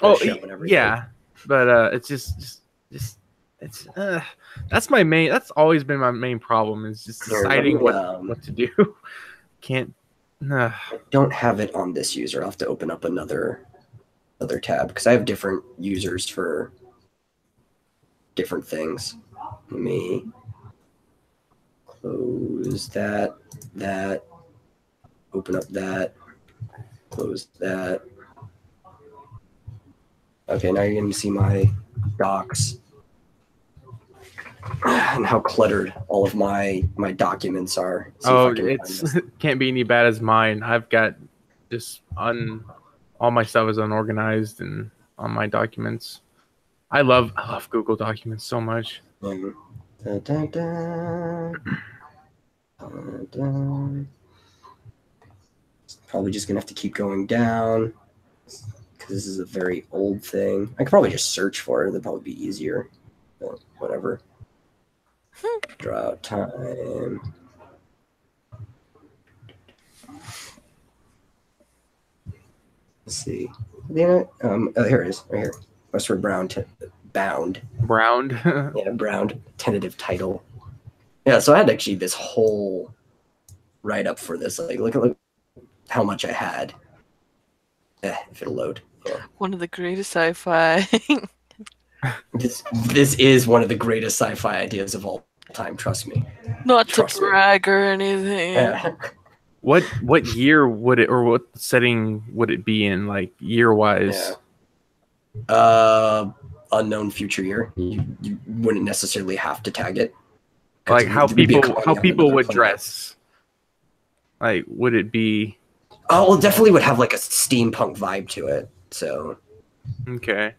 show and everything. Yeah. But it's just it's that's my main. That's always been my main problem is just deciding what to do. Can't. I don't have it on this user. I'll have to open up another tab because I have different users for different things. Let me close that. Open up that. Close that. Okay, now you're going to see my docs and how cluttered all of my documents are. It can't be any bad as mine. I've got just all my stuff is unorganized and on my documents. I love Google Documents so much. Probably just going to have to keep going down. Because this is a very old thing. I could probably just search for it. That'd probably be easier. But whatever. Draw out time. Let's see. Here it is. Right here. Westward Bound. Browned. Yeah, Browned. Tentative title. Yeah, so I had actually this whole write-up for this. Like, look how much I had. If it'll load. Yeah. One of the greatest sci-fi. This is one of the greatest sci-fi ideas of all time. Trust me. Not to brag or anything. Yeah. What year would it, or what setting would it be in, like year-wise? Yeah. Unknown future year. You wouldn't necessarily have to tag it. Like how people would dress. Like, would it be? Oh, well, definitely would have like a steampunk vibe to it. So, okay.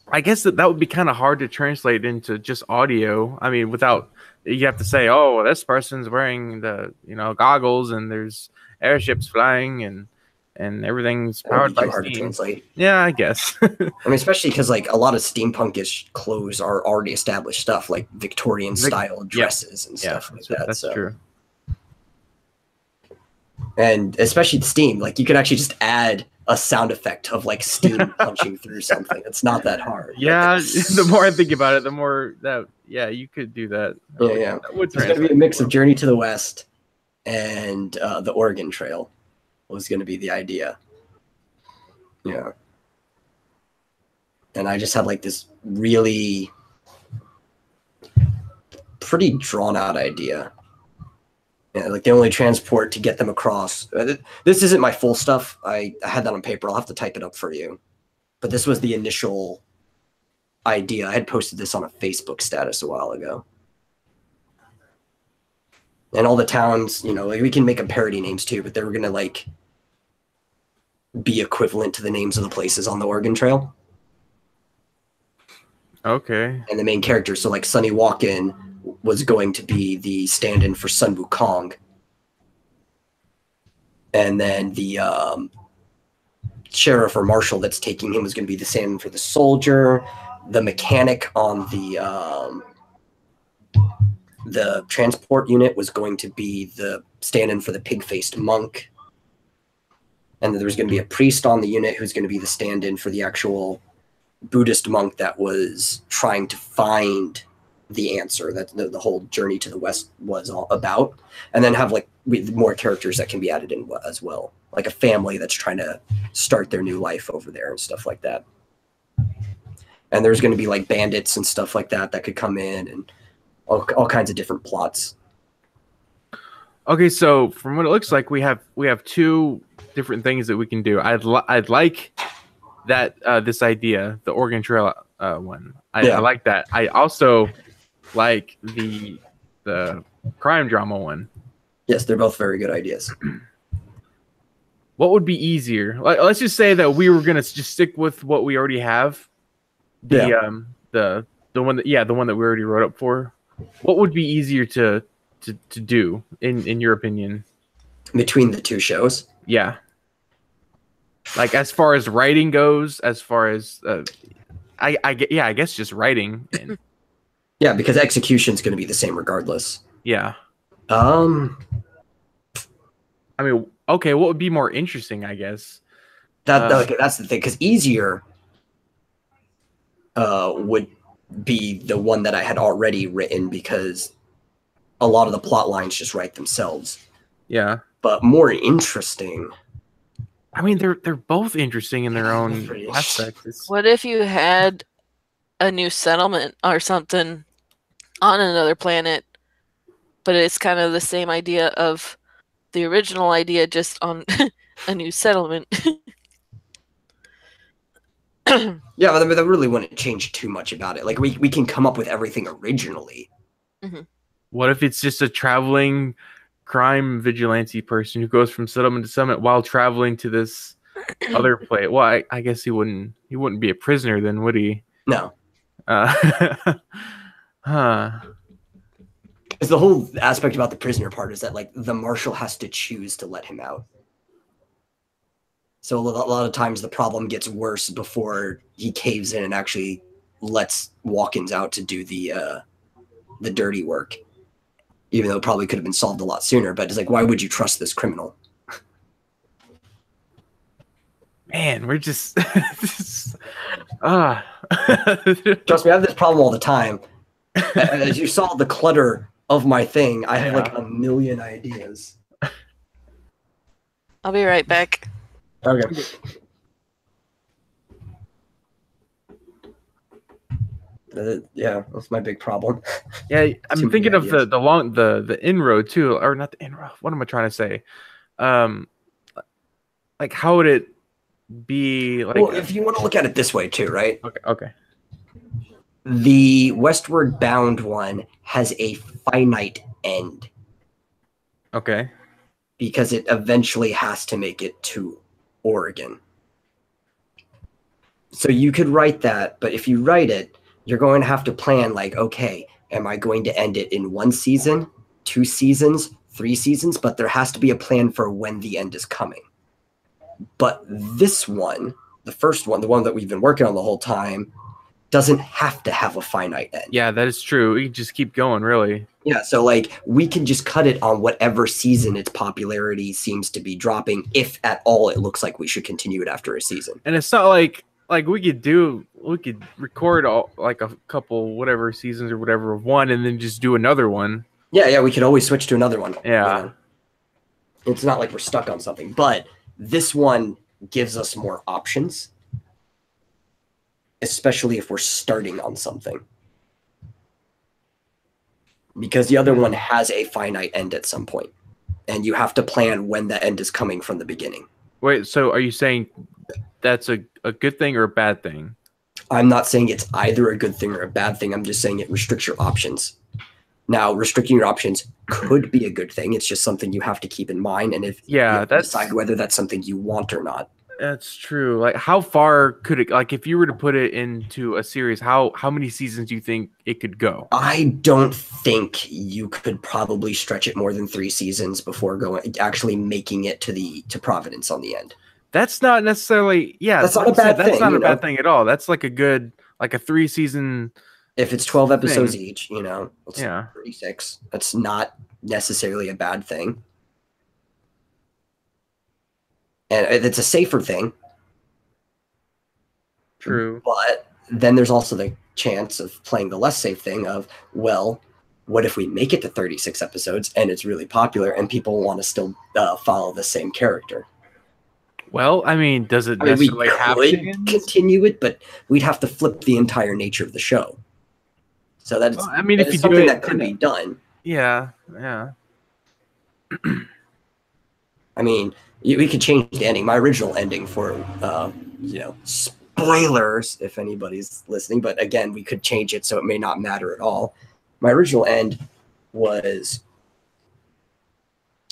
I guess that would be kind of hard to translate into just audio. I mean, without you have to say, "Oh, this person's wearing the goggles, and there's airships flying, and everything's powered by hard steam." to translate. Yeah, I guess. I mean, especially because like a lot of steampunkish clothes are already established stuff, like Victorian style dresses and stuff like that. That's true. And especially the steam, like you could actually just add a sound effect of like steam punching through something. It's not that hard. Yeah, the more I think about it, the more that you could do that. Yeah. It's going to be a mix of Journey to the West and the Oregon Trail was going to be the idea. Yeah. And I just had like this really pretty drawn out idea. Yeah, like the only transport to get them across. This isn't my full stuff. I had that on paper. I'll have to type it up for you. But this was the initial idea. I had posted this on a Facebook status a while ago. And all the towns, like we can make them parody names too, but they were going to like be equivalent to the names of the places on the Oregon Trail. Okay. And the main character, so like Sunny Walken was going to be the stand-in for Sun Wukong. And then the sheriff or marshal that's taking him was going to be the stand-in for the soldier. The mechanic on the transport unit was going to be the stand-in for the pig-faced monk. And then there was going to be a priest on the unit who's going to be the stand-in for the actual Buddhist monk that was trying to find the answer that the whole journey to the West was all about, and then have like more characters that can be added in as well, like a family that's trying to start their new life over there and stuff like that. And there's going to be like bandits and stuff like that that could come in, and all kinds of different plots. Okay, so from what it looks like, we have two different things that we can do. I'd like that this idea, the Oregon Trail one. I like that. I also like the crime drama one. Yes, they're both very good ideas. What would be easier? Let's just say that we were gonna just stick with what we already have. The one that the one that we already wrote up for. What would be easier to do in your opinion? Between the two shows? Yeah. Like as far as writing goes, as far as I guess just writing. And yeah, because execution's going to be the same regardless. Yeah. I mean, okay, what would be more interesting, I guess? That's the thing, because easier would be the one that I had already written, because a lot of the plot lines just write themselves. Yeah. But more interesting. I mean, they're both interesting in their own aspects. What if you had a new settlement or something on another planet, but it's kind of the same idea of the original idea, just on a new settlement? Yeah, but that really wouldn't change too much about it. Like we can come up with everything originally. Mm-hmm. What if it's just a traveling crime vigilante person who goes from settlement to settlement while traveling to this other place? Well, I guess he wouldn't be a prisoner then, would he? No. Huh. Because the whole aspect about the prisoner part is that like the marshal has to choose to let him out. So a lot of times the problem gets worse before he caves in and actually lets walk-ins out to do the dirty work. Even though it probably could have been solved a lot sooner, but it's like, why would you trust this criminal? Man, we're just Trust me, I have this problem all the time. As you saw the clutter of my thing, I have like a million ideas. I'll be right back. Okay. Yeah, that's my big problem. Yeah, I'm thinking of the inroad too, or not the inroad. What am I trying to say? Like how would it be? Like, well, if you want to look at it this way too, right? Okay. The Westward Bound one has a finite end. Okay. Because it eventually has to make it to Oregon. So you could write that, but if you write it, you're going to have to plan like, okay, am I going to end it in 1 season, 2 seasons, 3 seasons? But there has to be a plan for when the end is coming. But this one, the first one, the one that we've been working on the whole time, doesn't have to have a finite end. Yeah, that is true. We can just keep going, really. Yeah, so like we can just cut it on whatever season its popularity seems to be dropping, if at all it looks like we should continue it after a season. And it's not like we could record like a couple whatever seasons or whatever of one and then just do another one. Yeah, we could always switch to another one. Yeah. You know? It's not like we're stuck on something, but this one gives us more options, especially if we're starting on something. Because the other one has a finite end at some point, and you have to plan when that end is coming from the beginning. Wait, so are you saying that's a good thing or a bad thing? I'm not saying it's either a good thing or a bad thing. I'm just saying it restricts your options. Now, restricting your options could be a good thing. It's just something you have to keep in mind, and if you decide whether that's something you want or not. That's true. Like, how far could it? Like, if you were to put it into a series, how many seasons do you think it could go? I don't think you could probably stretch it more than 3 seasons before actually making it to Providence on the end. That's not necessarily. Yeah, that's not a bad thing. That's not a bad thing at all. That's like a 3-season. If it's 12 episodes each, it's 36. That's not necessarily a bad thing. And it's a safer thing. True. But then there's also the chance of playing the less safe thing of, well, what if we make it to 36 episodes and it's really popular and people want to still follow the same character? Well, I mean, does it I mean, necessarily have to we could continue it, but we'd have to flip the entire nature of the show. So that's, well, I mean, that if is you do something it, that could be done. Yeah. I mean, we could change the ending. My original ending for, spoilers if anybody's listening, but again, we could change it so it may not matter at all. My original end was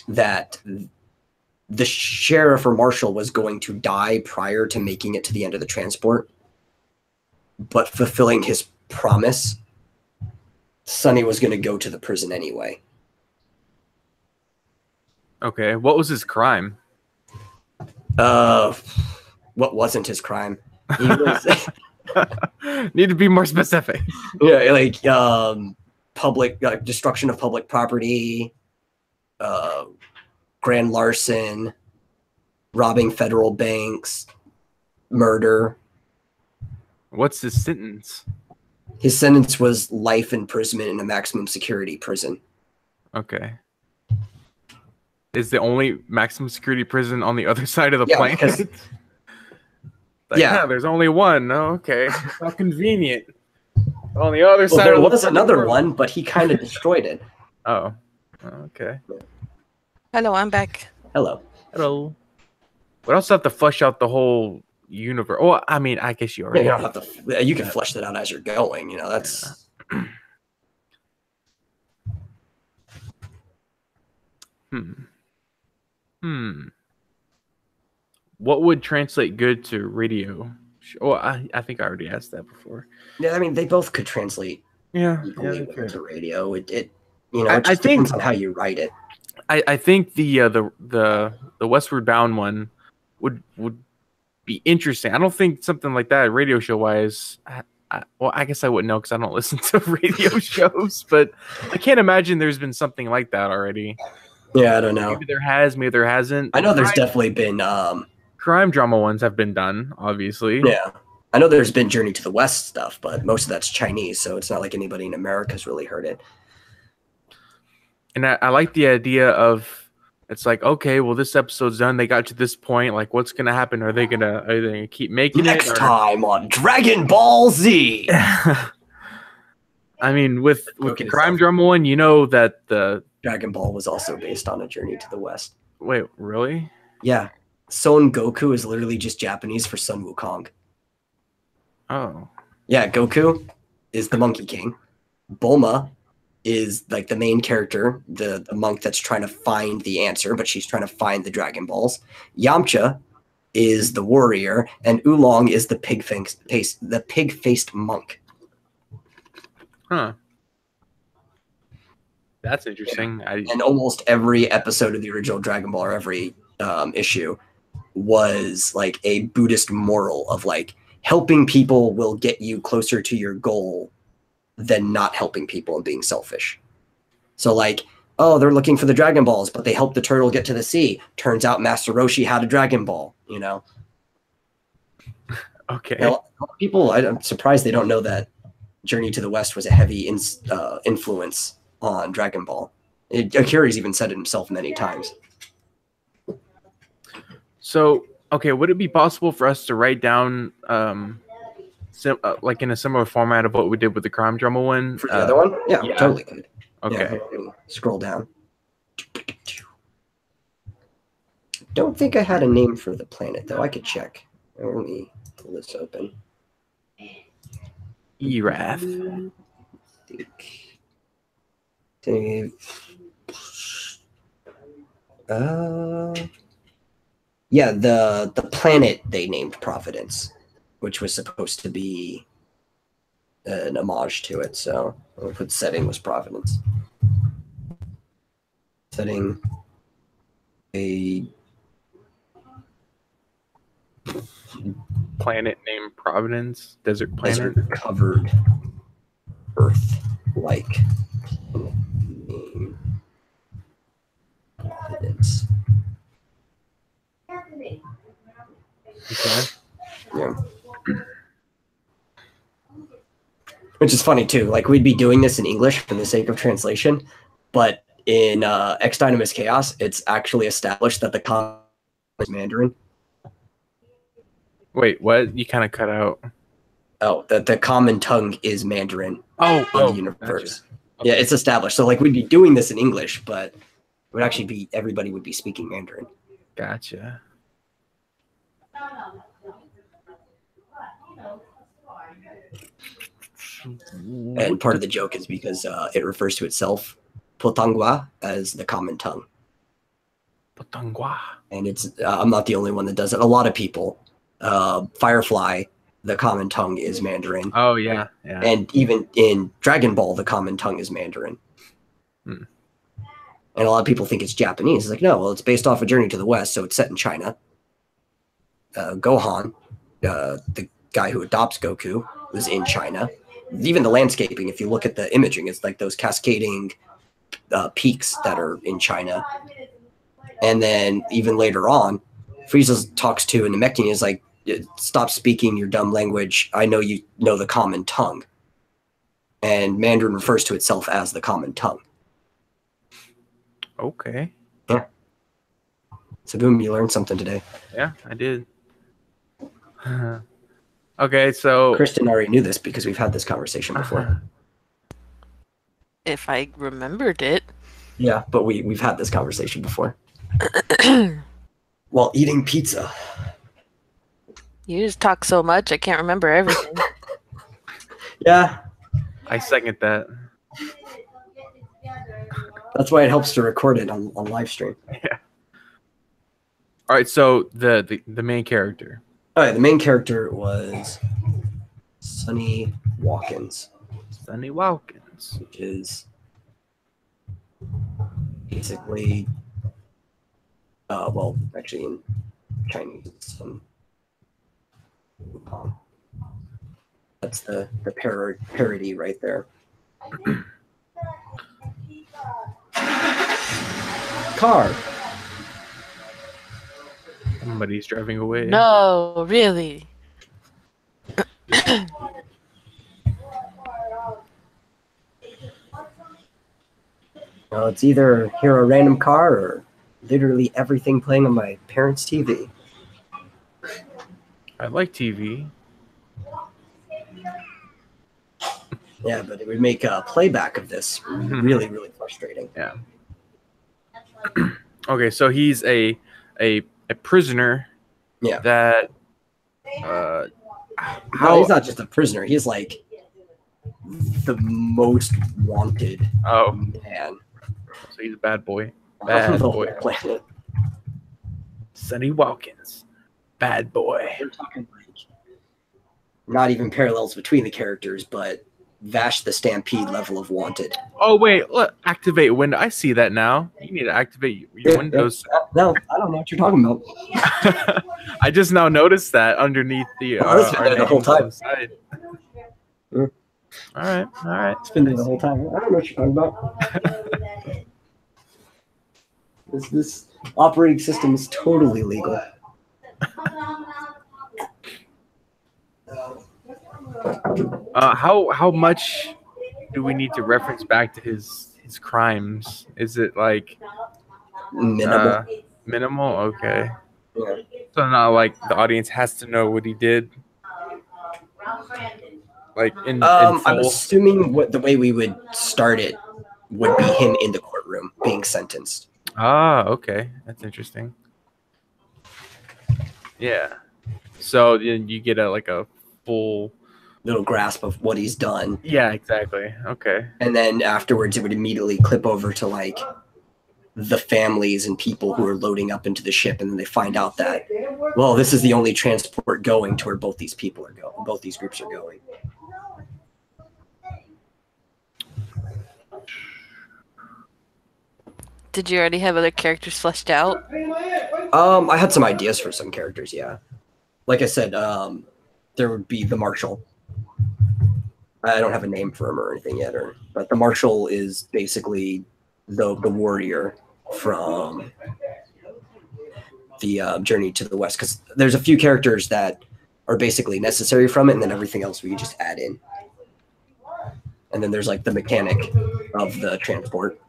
that the sheriff or marshal was going to die prior to making it to the end of the transport, but fulfilling his promise, Sonny was going to go to the prison anyway. Okay, what was his crime? What wasn't his crime? He was Need to be more specific. Yeah, like public destruction of public property, grand larceny, robbing federal banks, murder. What's his sentence? His sentence was life imprisonment in a maximum security prison. Okay. Is the only maximum security prison on the other side of the planet? There's only one. Oh, okay. How convenient. On the other side. There was another one, but he kind of destroyed it. Oh. Okay. Hello, I'm back. Hello. But also have to flesh out the whole universe. Oh, I mean, I guess you already. You don't have to. You can flesh that out as you're going. That's. What would translate good to radio? Oh, I think I already asked that before. Yeah, I mean, they both could translate. Equally to radio. It just depends on how you write it. I think the Westward Bound one would be interesting. I don't think something like that radio show wise. I guess I wouldn't know because I don't listen to radio shows, but I can't imagine there's been something like that already. Yeah, I don't know. Maybe there has, maybe there hasn't. I know there's definitely been crime drama ones have been done, obviously. Yeah. I know there's been Journey to the West stuff, but most of that's Chinese, so it's not like anybody in America's really heard it. And I like the idea of, it's like, okay, well, this episode's done. They got to this point. Like, what's gonna happen? Are they gonna keep making Next time on Dragon Ball Z? I mean, with the crime drama one, that the Dragon Ball was also based on A Journey to the West. Wait, really? Yeah. Son Goku is literally just Japanese for Sun Wukong. Oh. Yeah, Goku is the Monkey King. Bulma is like the main character, the monk that's trying to find the answer, but she's trying to find the Dragon Balls. Yamcha is the warrior, and Oolong is the pig-faced monk. Huh. That's interesting. And almost every episode of the original Dragon Ball, or every issue, was like a Buddhist moral of like, helping people will get you closer to your goal than not helping people and being selfish. So like, oh, they're looking for the Dragon Balls, but they helped the turtle get to the sea. Turns out Master Roshi had a Dragon Ball, Okay. Now, people, I'm surprised they don't know that Journey to the West was a heavy influence on Dragon Ball. Akira's even said it himself many times. So, okay, would it be possible for us to write down, like in a similar format of what we did with the crime drama one? For the other one? Yeah, totally could. Okay. Yeah, scroll down. Don't think I had a name for the planet, though. I could check. Let me pull this open. Erath. Yeah, the planet they named Providence, which was supposed to be an homage to it. So I'll put setting was Providence. Setting a planet named Providence, desert planet, covered Earth-like name Providence. Okay. Yeah. Which is funny too. Like we'd be doing this in English for the sake of translation, but in Ex Dynamis Chaos, it's actually established that the common is Mandarin. Wait, what? You kind of cut out. Oh, that the common tongue is Mandarin in the universe. Gotcha. Okay. Yeah, it's established. So like we'd be doing this in English, but it would actually be everybody would be speaking Mandarin. Gotcha. And part of the joke is because it refers to itself, Potangwa, as the common tongue. Potangwa. And it's I'm not the only one that does it. A lot of people. Firefly, the common tongue is Mandarin. Oh yeah, yeah. And even in Dragon Ball, the common tongue is Mandarin. Hmm. And a lot of people think it's Japanese. It's like, no, well, it's based off a Journey to the West, so it's set in China. Gohan, the guy who adopts Goku, was in China. Even the landscaping, if you look at the imaging, it's like those cascading peaks that are in China. And then even later on, Frieza talks to a Namekian, is like, stop speaking your dumb language. I know you know the common tongue. And Mandarin refers to itself as the common tongue. Okay. Yeah. So boom, you learned something today. Yeah, I did. Okay, so Kristen already knew this because we've had this conversation before. If I remembered it. Yeah, but we've had this conversation before. While eating pizza. You just talk so much, I can't remember everything. Yeah. I second that. That's why it helps to record it on live stream. Yeah. All right, so the main character. All right, the main character was Sonny Watkins. Sonny Watkins. Which is basically, well, actually in Chinese, it's that's the parody right there. Car. Somebody's driving away. No, really. Well, it's either hear a random car or literally everything playing on my parents' TV. I like TV. Yeah, but it would make a playback of this really, really frustrating. Yeah. Okay, so he's a prisoner. Yeah. That. No, he's not just a prisoner. He's like the most wanted man. So he's a bad boy. On Bad the boy. whole planet. Sonny Watkins. Bad boy. We're talking like not even parallels between the characters, but Vash the Stampede level of wanted. Oh wait, look, activate window. I see that now. You need to activate your windows. No, I don't know what you're talking about. I just now noticed that underneath the it's been there the whole time. Side. Mm. All right. It's been there the whole time. I don't know what you're talking about. This operating system is totally legal. How much do we need to reference back to his crimes? Is it like Minimal. Minimal? Okay. Yeah. So not like the audience has to know what he did. Like in I'm full? assuming the way we would start it would be him in the courtroom being sentenced. Ah, okay. That's interesting. Yeah. So then you get a full little grasp of what he's done. Yeah, exactly. Okay. And then afterwards it would immediately clip over to like the families and people who are loading up into the ship, and then they find out that, well, this is the only transport going to where both these people are going, both these groups are going. Did you already have other characters fleshed out? I had some ideas for some characters, yeah. Like I said, there would be the Marshal. I don't have a name for him or anything yet, but the Marshal is basically the warrior from the Journey to the West, because there's a few characters that are basically necessary from it, and then everything else we just add in. And then there's like the mechanic of the transport,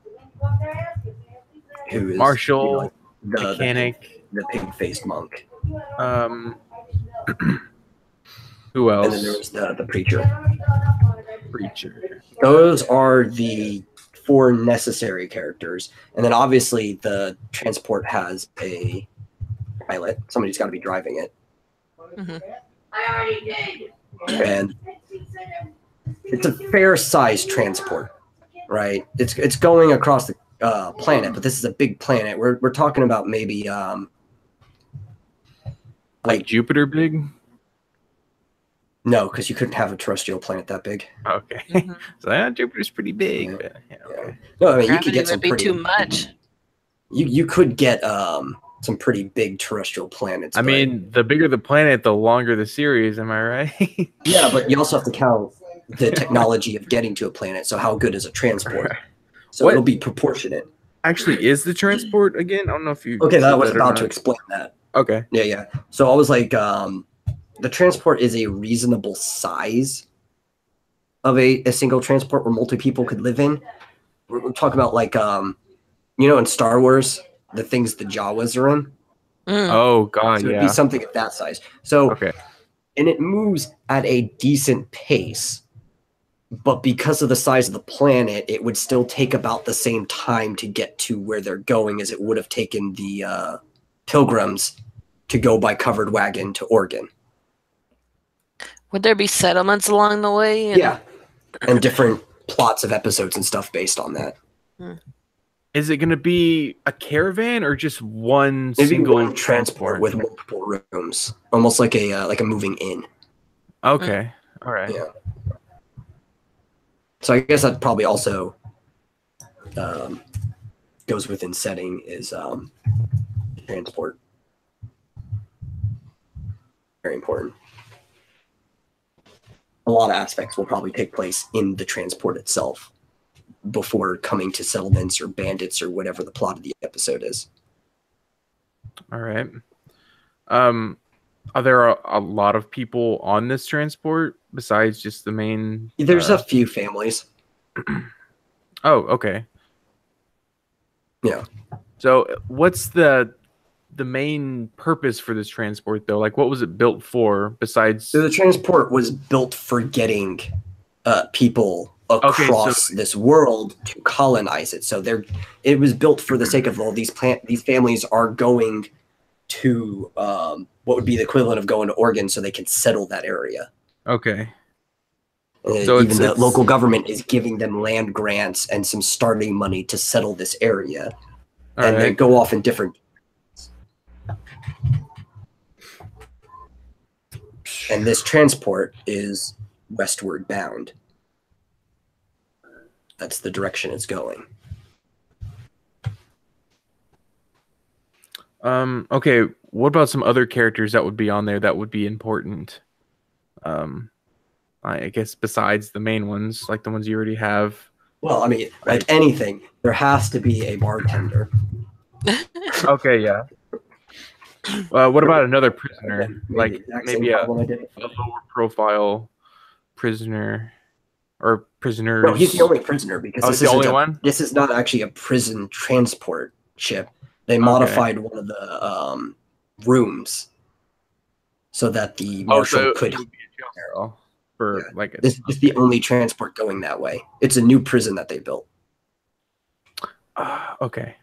who is Marshall, the mechanic, the pig-faced monk. Who else? And then there was the preacher. Preacher. Those are the 4 necessary characters. And then obviously the transport has a pilot. Somebody's got to be driving it. Mm-hmm. I already did. And it's a fair-sized transport, right? It's going across the planet, but this is a big planet. We're talking about maybe like Jupiter big? No, because you couldn't have a terrestrial planet that big. Okay. Mhm. So Jupiter's pretty big. Yeah. But, okay. No, I mean you Gravity could get some would be pretty. too much. You could get some pretty big terrestrial planets. I mean, the bigger the planet, the longer the series. Am I right? yeah, but you also have to count the technology of getting to a planet. So how good is a transport? So What- it'll be proportionate. Actually, is the transport again? I don't know if you. Okay, I was said that or about to not. explain that. Okay. Yeah. So I was like, the transport is a reasonable size of a single transport where multiple people could live in. We're talking about like, in Star Wars, the things the Jawas are in. Mm. Oh God, So it'd yeah. be something of that size. So, Okay. and it moves at a decent pace, but because of the size of the planet, it would still take about the same time to get to where they're going as it would have taken the pilgrims to go by covered wagon to Oregon. Would there be settlements along the way? Yeah, and different plots of episodes and stuff based on that. Is it going to be a caravan or just one Maybe single one transport with multiple rooms, almost like a moving inn. Okay. All right. Yeah. So I guess that probably also goes within setting is transport. Very important. A lot of aspects will probably take place in the transport itself before coming to settlements or bandits or whatever the plot of the episode is. All right. Are there a lot of people on this transport besides just the main? There's a few families. Oh, okay. Yeah. So, what's the main purpose for this transport, though? Like, what was it built for besides? So the transport was built for getting people across this world to colonize it. So it was built for the sake of all these families are going to what would be the equivalent of going to Oregon, so they can settle that area. Okay. So even the local government is giving them land grants and some starting money to settle this area, and they go off in different. And this transport is westward bound. That's the direction it's going. Okay. What about some other characters that would be on there that would be important? I guess besides the main ones, like the ones you already have. Well, I mean, like anything, there has to be a bartender. Okay, yeah. What about another prisoner? Maybe Maybe a lower profile prisoner or prisoners. No, he's the only prisoner because this is the only one. This is not actually a prison transport ship. They modified one of the rooms so that the marshal could. This is just the only transport going that way. It's a new prison that they built. Okay.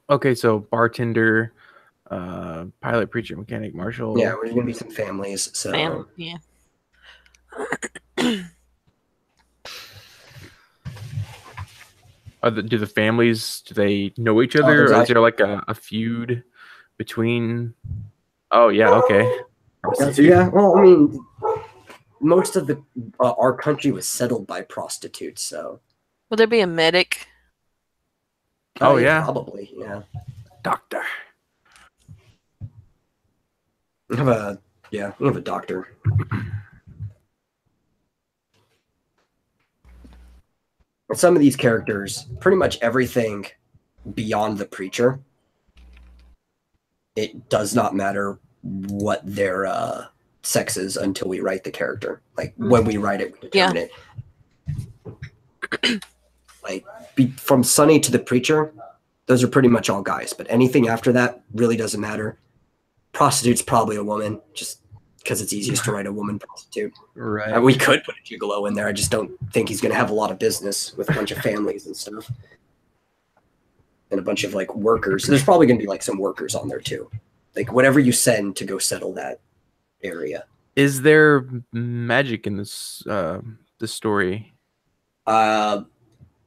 Okay, so bartender, pilot, preacher, mechanic, marshal. Yeah, there's gonna be some families. So yeah. Do the families, do they know each other? Or is there like a feud between? Oh yeah, okay. Yeah, well, I mean, most of our country was settled by prostitutes, so. Will there be a medic? Oh yeah, probably, yeah. Doctor. We have a doctor. And some of these characters, pretty much everything beyond the preacher, it does not matter what their sexes until we write the character. Like when we write it, we determine it. Like from Sunny to the Preacher, those are pretty much all guys. But anything after that really doesn't matter. Prostitute's probably a woman, just because it's easiest to write a woman prostitute. Right. We could put a gigolo in there. I just don't think he's going to have a lot of business with a bunch of families and stuff. And a bunch of like workers. There's probably going to be like some workers on there too. Like whatever you send to go settle that area. Is there magic in this story? I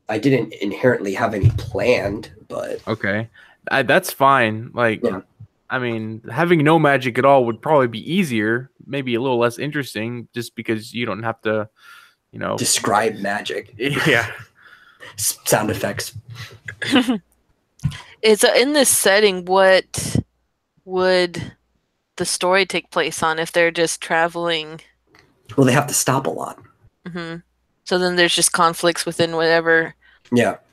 didn't inherently have any planned, but okay, that's fine. Like, yeah. I mean, having no magic at all would probably be easier, maybe a little less interesting, just because you don't have to, describe magic. Yeah. Sound effects. It's in this setting. What would the story take place on if they're just traveling? Well, they have to stop a lot. Mm-hmm. So then there's just conflicts within whatever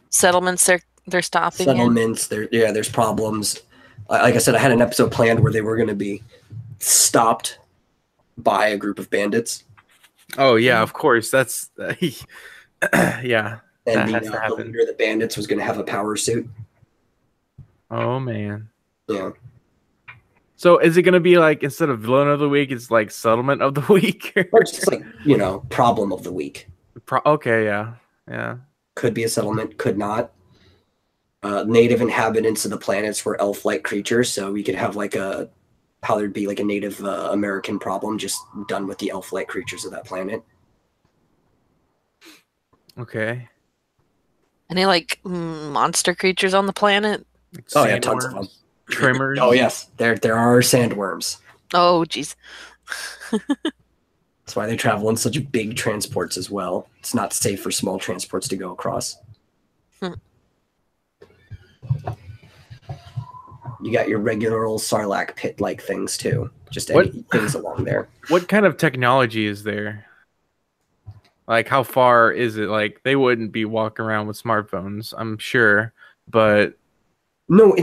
settlements they're stopping settlements in. There's problems. Like I said, I had an episode planned where they were going to be stopped by a group of bandits. Oh yeah, of course. That's yeah. And the leader of the bandits was going to have a power suit. Oh man. Yeah. So is it going to be like, instead of villain of the week, it's like settlement of the week? Or it's just like, problem of the week. Okay, yeah. Could be a settlement, could not. Native inhabitants of the planets were elf-like creatures, so we could have like how there'd be like a Native American problem just done with the elf-like creatures of that planet. Okay. Any like monster creatures on the planet? Oh yeah, tons of them. Tremors. Oh yes, there are sandworms. Oh jeez. That's why they travel in such big transports as well. It's not safe for small transports to go across. You got your regular old Sarlacc pit-like things too. Just things along there. What kind of technology is there? Like, how far is it? Like, they wouldn't be walking around with smartphones, I'm sure, but no,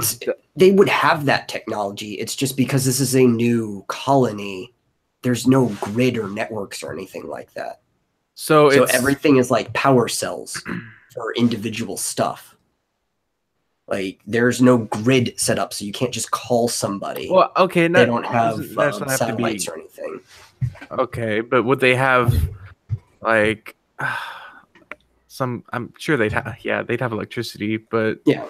they would have that technology. It's just because this is a new colony, there's no grid or networks or anything like that. So everything is like power cells for individual stuff. Like, there's no grid set up, so you can't just call somebody. Well, okay, they don't have satellites or anything. Okay, but would they have like I'm sure they'd have electricity, but yeah,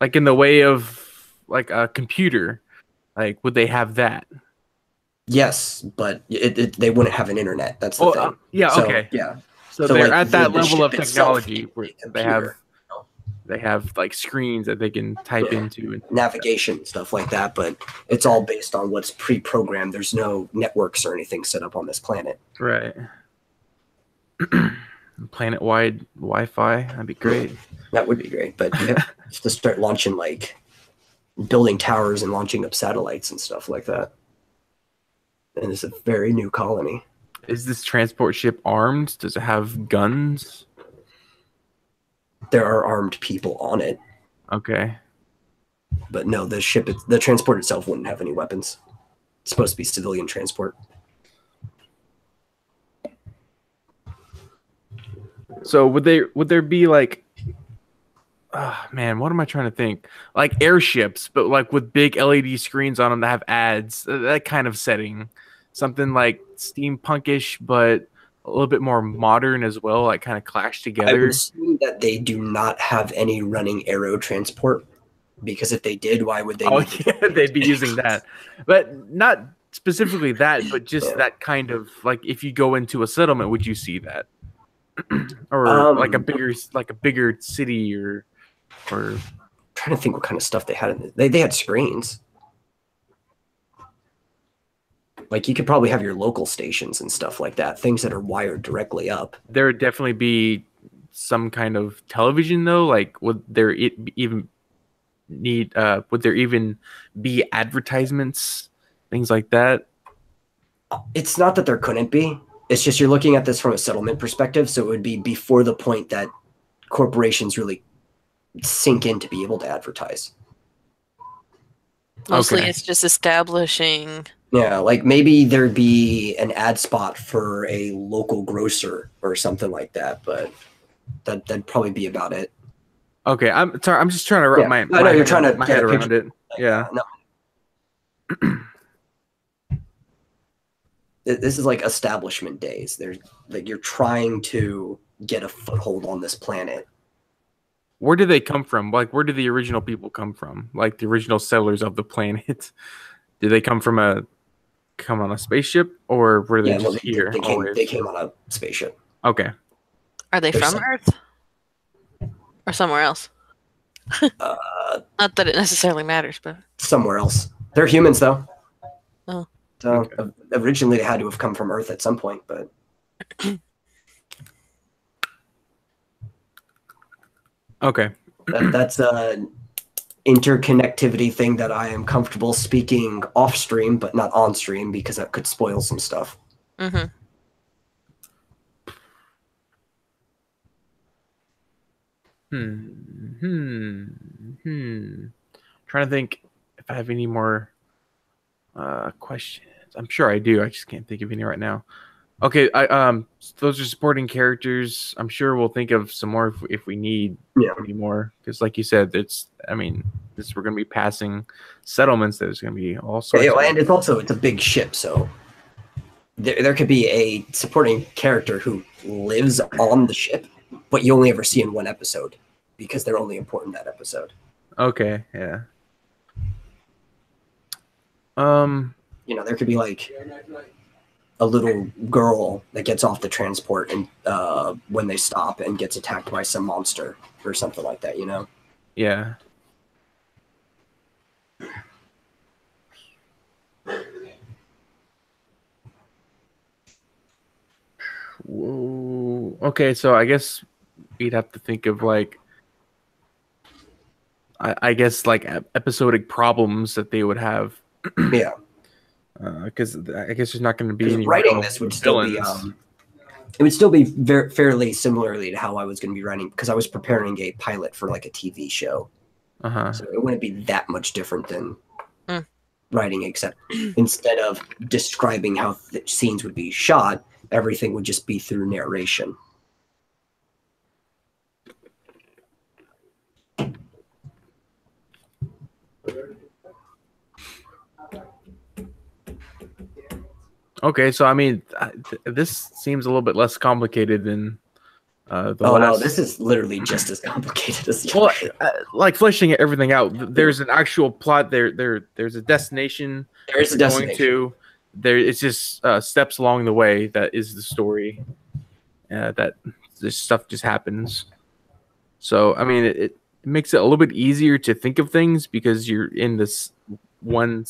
like in the way of like a computer, like would they have that? Yes, but they wouldn't have an internet. That's the thing. Okay. Yeah. So they're like, at that level of technology where they have like screens that they can type into and navigation, stuff like that, but it's all based on what's pre-programmed. There's no networks or anything set up on this planet. Right. Planet-wide Wi-Fi, that'd be great. That would be great, but just to start launching, like building towers and launching up satellites and stuff like that. And it's a very new colony. Is this transport ship armed? Does it have guns? There are armed people on it. Okay. But no, the transport itself wouldn't have any weapons. It's supposed to be civilian transport. So would there be like, man, what am I trying to think? Like airships, but like with big LED screens on them that have ads, that kind of setting. Something like steampunkish, but a little bit more modern as well, like kind of clash together. I would assume that they do not have any running aero transport, because if they did, why would they? Oh yeah, they'd be using that, but not specifically that, but just that kind of, like, if you go into a settlement, would you see that, or like a bigger city, or I'm trying to think what kind of stuff they had. They had screens. Like, you could probably have your local stations and stuff like that, things that are wired directly up. There would definitely be some kind of television, though. Like, would there even be advertisements, things like that? It's not that there couldn't be. It's just you're looking at this from a settlement perspective, so it would be before the point that corporations really sink in to be able to advertise. Mostly it's just establishing Yeah, like maybe there'd be an ad spot for a local grocer or something like that, but that'd probably be about it. Okay, I'm sorry. I'm just trying to wrap my you're trying to my get head a around picture. it. Yeah. No. This is like establishment days. There's like you're trying to get a foothold on this planet. Where do they come from? Like, where do the original people come from? Like the original settlers of the planet? Did they come on a spaceship, or were they just here? They came on a spaceship. Okay. Are they from Earth or somewhere else? Not that it necessarily matters, but somewhere else. They're humans, though. Oh. So Okay. Originally they had to have come from Earth at some point, but Okay. that's a interconnectivity thing that I am comfortable speaking off stream, but not on stream because that could spoil some stuff. mm-hmm. Trying to think if I have any more questions. I'm sure I do. I just can't think of any right now. Okay, those are supporting characters. I'm sure we'll think of some more if we need any more. Because, like you said, we're going to be passing settlements. There's going to be all sorts. And it's a big ship, so there could be a supporting character who lives on the ship, but you only ever see in one episode because they're only important that episode. Okay, yeah. There could be like a little girl that gets off the transport and when they stop and gets attacked by some monster or something like that, Yeah. Whoa. Okay, so I guess we'd have to think of like I guess like episodic problems that they would have. Yeah. Because I guess there's not going to be any writing this would still be it would still be fairly similarly to how I was going to be writing because I was preparing a pilot for like a TV show. So it wouldn't be that much different than writing, except instead of describing how scenes would be shot, everything would just be through narration. Okay, so I mean, this seems a little bit less complicated than the last. No, this is literally just as complicated as the well, other. Like fleshing everything out. There's an actual plot. There's a destination. There is a destination. It's just steps along the way that is the story. That this stuff just happens. So I mean, it makes it a little bit easier to think of things because you're in this one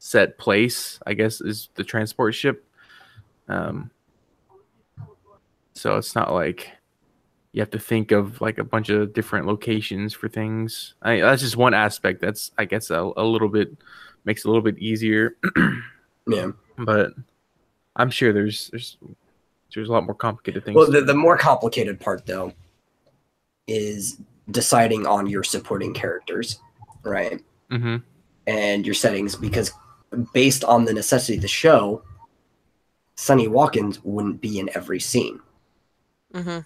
set place, I guess, is the transport ship. So it's not like you have to think of like a bunch of different locations for things. That's just one aspect. That's, I guess, a little bit makes it a little bit easier. Yeah, but I'm sure there's a lot more complicated things. Well, the more complicated part though is deciding on your supporting characters, right? Mm-hmm. And your settings, because based on the necessity of the show, Sonny Watkins wouldn't be in every scene. Mm-hmm.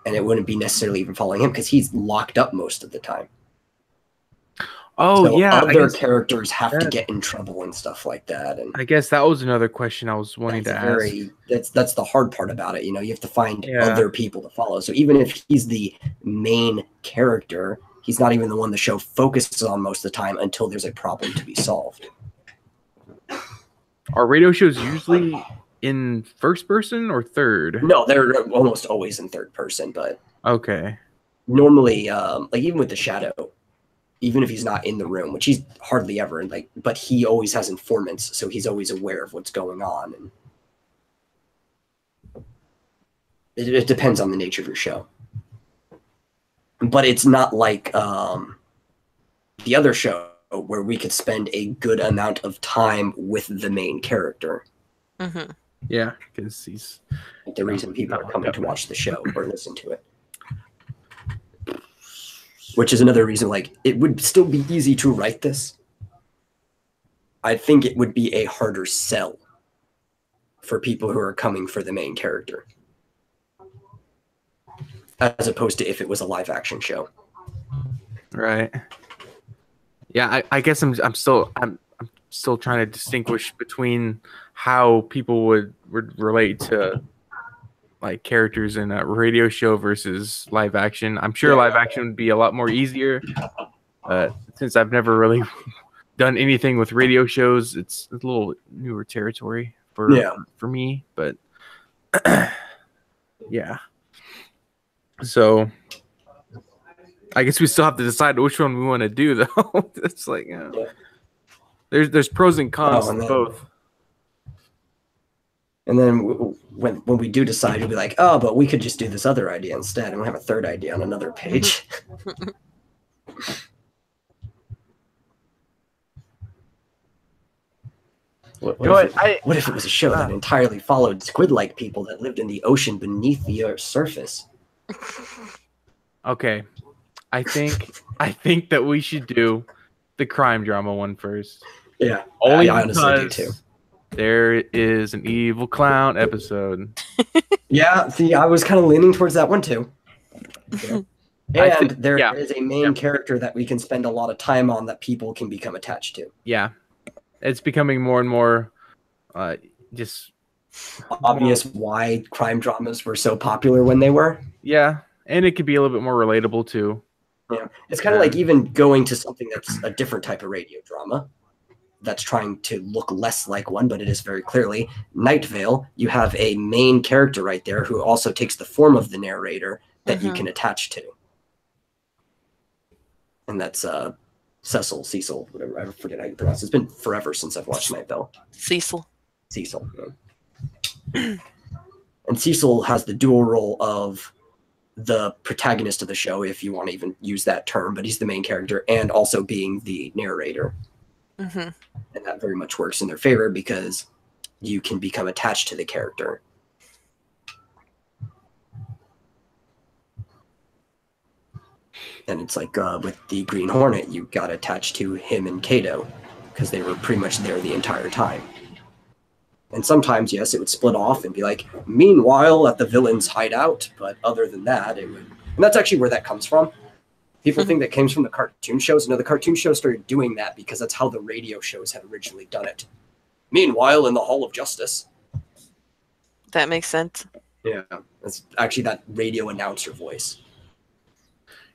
And it wouldn't be necessarily even following him because he's locked up most of the time. Oh, so yeah. Other characters have to get in trouble and stuff like that. And I guess that was another question I was wanting to ask. That's the hard part about it. You have to find other people to follow. So even if he's the main character, he's not even the one the show focuses on most of the time until there's a problem to be solved. Are radio shows usually in first person or third? No, they're almost always in third person, but okay. Normally, like even with the Shadow, even if he's not in the room, which he's hardly ever, but he always has informants, so he's always aware of what's going on. And it depends on the nature of your show. But it's not like the other show where we could spend a good amount of time with the main character. Mm-hmm. Yeah, because he's the reason people are coming to watch the show or listen to it. Which is another reason, like, it would still be easy to write this. I think it would be a harder sell for people who are coming for the main character, as opposed to if it was a live action show. Right. Yeah, I guess I'm still trying to distinguish between how people would relate to like characters in a radio show versus live action. I'm sure live action would be a lot more easier. Since I've never really done anything with radio shows, it's a little newer territory for me. But yeah. So I guess we still have to decide which one we want to do, though. It's like there's pros and cons to both. And then when we do decide, we'll be like, oh, but we could just do this other idea instead, and we'll have a third idea on another page. What if it was a show that entirely followed squid-like people that lived in the ocean beneath the Earth's surface? Okay, I think that we should do the crime drama one first. Yeah, only I honestly do too. There is an evil clown episode. Yeah, see, I was kind of leaning towards that one too. Yeah. And there is a main character that we can spend a lot of time on that people can become attached to. Yeah, it's becoming more and more just obvious why crime dramas were so popular when they were. Yeah, and it could be a little bit more relatable too. Yeah, it's kind of like even going to something that's a different type of radio drama that's trying to look less like one, but it is very clearly Night Vale. You have a main character right there who also takes the form of the narrator that you can attach to. And that's Cecil, whatever, I forget how you pronounce it. It's been forever since I've watched Night Vale. Cecil. Yeah. And Cecil has the dual role of the protagonist of the show, if you want to even use that term, but he's the main character and also being the narrator. And that very much works in their favor because you can become attached to the character. And it's like with the Green Hornet, you got attached to him and Kato because they were pretty much there the entire time. And sometimes, yes, it would split off and be like, meanwhile, at the villain's hideout. But other than that, it would... And that's actually where that comes from. People think that came from the cartoon shows. No, the cartoon shows started doing that because that's how the radio shows had originally done it. Meanwhile, in the Hall of Justice. That makes sense. Yeah, that's actually that radio announcer voice.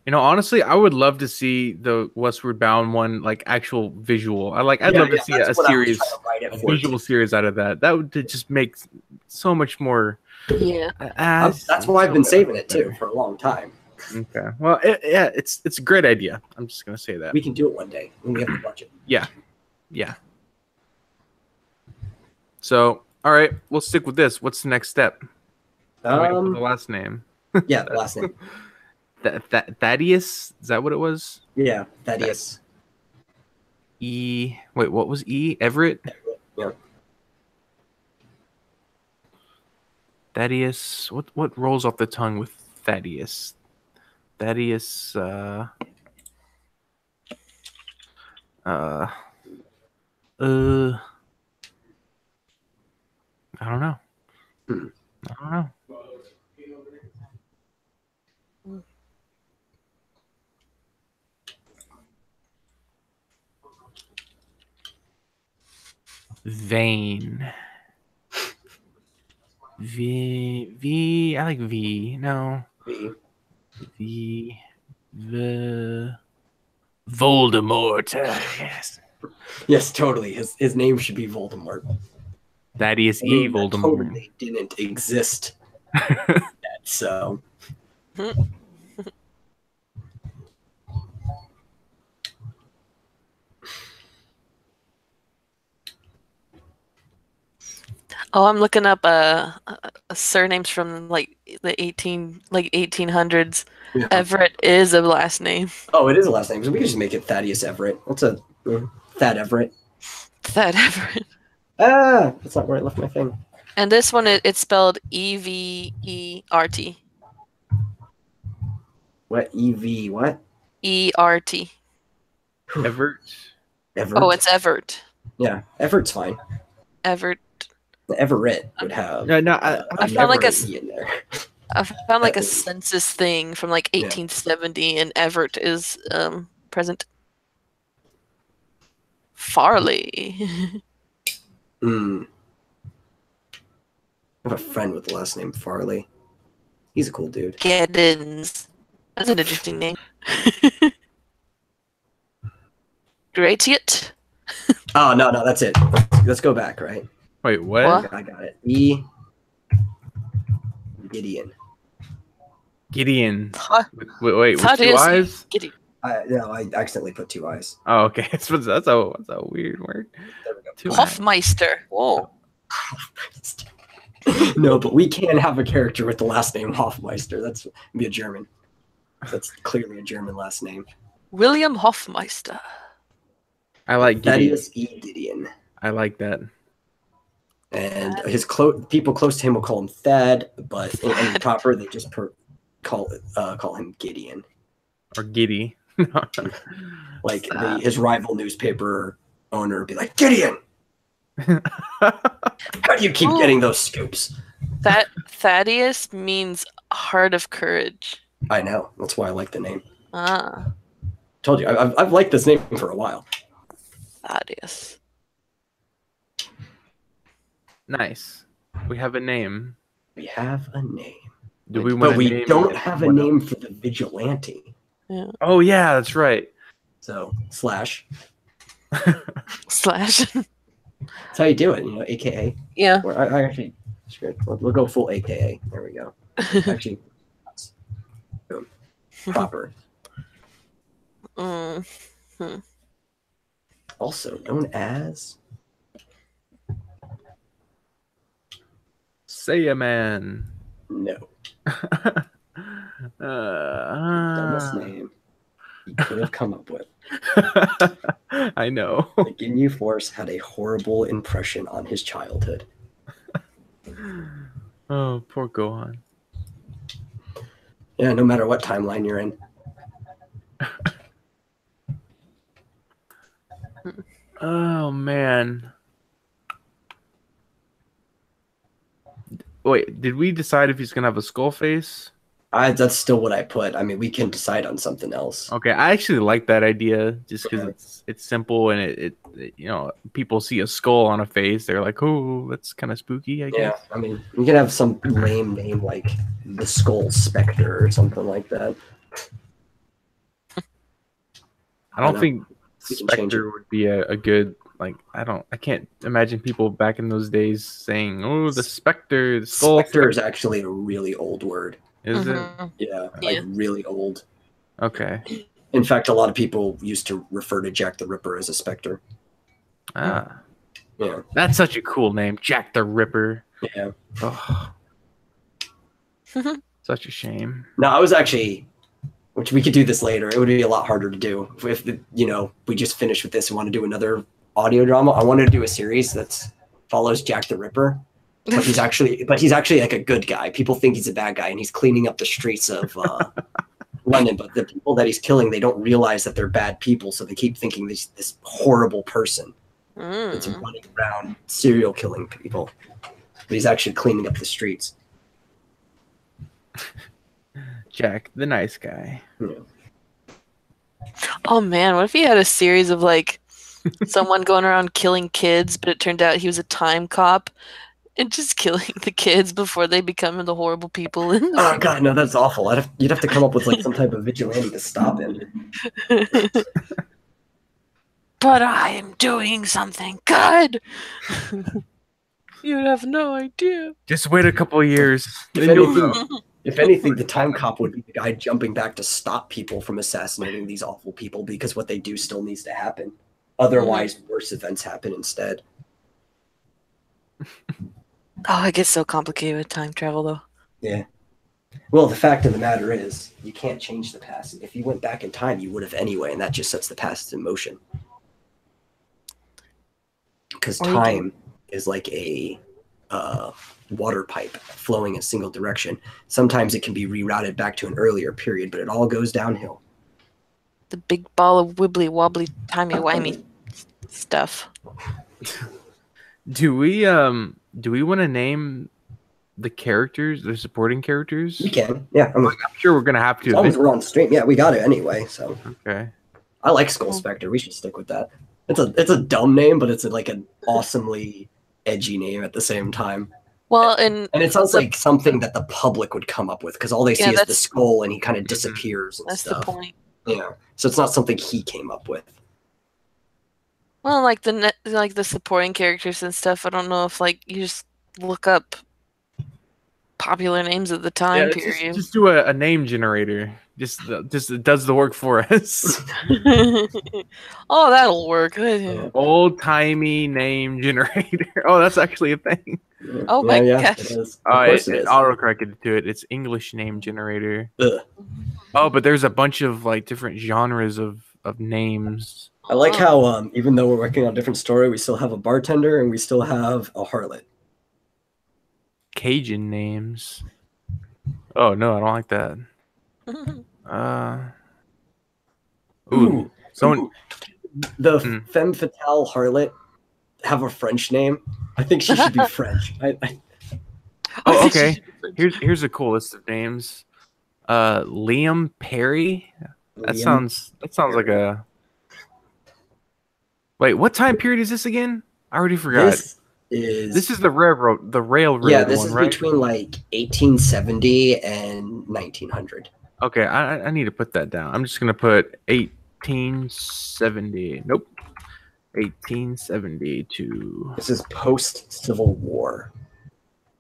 You know, honestly, I would love to see the Westward Bound one, like actual visual. I'd love to see a series, a visual series out of that. That would just make so much more. Yeah, that's why I've been saving it too for a long time. Okay, well, it's a great idea. I'm just gonna say that we can do it one day when we have the budget. Yeah. So, all right, we'll stick with this. What's the next step? The last name. Yeah, the last name. Thaddeus? Is that what it was? Yeah, Thaddeus. Wait, what was E? Everett? Yeah. Thaddeus. What rolls off the tongue with Thaddeus? Thaddeus. I don't know. I don't know. Vain. V. I like V. No. V. The. Voldemort. Yes. Yes, totally. His name should be Voldemort. Thaddeus E. Voldemort. Totally didn't exist. Yet, so. Oh, I'm looking up surnames from like the 1800s. Yeah. Everett is a last name. Oh, it is a last name. So we can just make it Thaddeus Everett. That's a Thad Everett. Thad Everett. That's not where I left my thing. And this one, it's spelled E-V-E-R-T. What? E-V what? E-R-T. Everett. Everett. Oh, it's Everett. Yeah, Everett's fine. Everett. Everett would have No, I found like Everett in there. I found like a That- census thing from like Yeah. 1870, and Everett is present. Farley. I have a friend with the last name Farley. He's a cool dude. Geddins. That's an interesting name. Gratiot. Oh no, that's it. Let's go back, right? Wait, what? What? I got it. Gideon. Gideon. Huh. Wait, with Thought two it is eyes? Gideon. No, I accidentally put 2 eyes. Oh, okay. That's a weird word. There we go. Two eyes. Hoffmeister. Whoa. No, but we can have a character with the last name Hoffmeister. That's be a German. That's clearly a German last name. William Hoffmeister. I like Gideon. Thaddeus E. Gideon. I like that. And his people close to him will call him Thad, but in proper they just call him Gideon. Or Giddy. Like his rival newspaper owner would be like, Gideon! How do you keep getting those scoops? Thaddeus means heart of courage. I know. That's why I like the name. Ah, Told you. I've liked this name for a while. Thaddeus. Nice. We have a name. We have a name. Do we want But a we name don't of have a what name else? for the vigilante. Yeah. Oh yeah, that's right. So slash. Slash. That's how you do it, AKA. Yeah. Or I actually, screw it. We'll go full AKA. There we go. Actually, boom. Proper. Also known as Say a man. no. Dumbest name you could have come up with. I know. The Ginyu Force had a horrible impression on his childhood. Oh, poor Gohan. Yeah, no matter what timeline you're in. Oh man. Wait, did we decide if he's gonna have a skull face? That's still what I put. I mean, we can decide on something else. Okay, I actually like that idea just because Okay. it's simple and it people see a skull on a face, they're like, oh, that's kind of spooky, I Yeah, guess. I mean, we can have some lame name like the Skull Spectre or something like that. I don't know. think We can change Spectre would be a good I can't imagine people back in those days saying, oh, the Spectre, the skull. Spectre is actually a really old word. Is it? Mhm. Yeah, Yeah. like really old. Okay. In fact, a lot of people used to refer to Jack the Ripper as a specter. Ah, Yeah, that's such a cool name, Jack the Ripper. yeah. Oh, such a shame. No, I was actually, which we could do this later. It would be a lot harder to do if we just finished with this and want to do another audio drama. I wanted to do a series that follows Jack the Ripper, but he's actually like a good guy. People think he's a bad guy, and he's cleaning up the streets of London. But the people that he's killing, they don't realize that they're bad people, so they keep thinking this horrible person that's running around serial killing people. But he's actually cleaning up the streets. Jack, the nice guy. Yeah. Oh man, what if he had a series of like someone going around killing kids, but it turned out he was a time cop and just killing the kids before they become the horrible people in the Oh god, no, that's awful. You'd have to come up with like some type of vigilante to stop him. But I am doing something good. You have no idea. Just wait a couple of years. If Then you'll anything, know. if anything, the time cop would be the guy jumping back to stop people from assassinating these awful people because what they do still needs to happen. Otherwise, worse events happen instead. Oh, it gets so complicated with time travel, though. Yeah. Well, the fact of the matter is, you can't change the past. If you went back in time, you would have anyway, and that just sets the past in motion. Because Or you can- time is like a water pipe flowing in a single direction. Sometimes it can be rerouted back to an earlier period, but it all goes downhill. The big ball of wibbly wobbly timey wimey stuff. Do we want to name the characters, the supporting characters? We can. Yeah, I'm sure we're gonna have to. as long as we're on stream. Yeah, we got it anyway. So Okay. I like Skull Spectre. We should stick with that. It's a dumb name, but it's like an awesomely edgy name at the same time. Well, And it sounds like something that the public would come up with because all they see is the skull and he kind of disappears and that's stuff. the point. Yeah, so it's not something he came up with. Well, like the supporting characters and stuff. I don't know if like you just look up popular names of the time period. Just do a name generator. Just it does the work for us. Oh, that'll work. Old timey name generator. Oh, that's actually a thing. Oh my gosh. It is. Oh, Of course it is. autocorrected to it. It's English name generator. Ugh. Oh, but there's a bunch of like different genres of names. I like how even though we're working on a different story, we still have a bartender and we still have a harlot. Cajun names. Oh no, I don't like that. Ooh, someone. The femme fatale harlot have a French name. I think she should be French. Oh, okay. Here's a cool list of names. Liam Perry. That sounds like a. Wait, what time period is this again? I already forgot. This is the railroad. Yeah, this one, is right? between like 1870 and 1900. Okay, I need to put that down. I'm just gonna put 1870. Nope. 1872. This is post Civil War.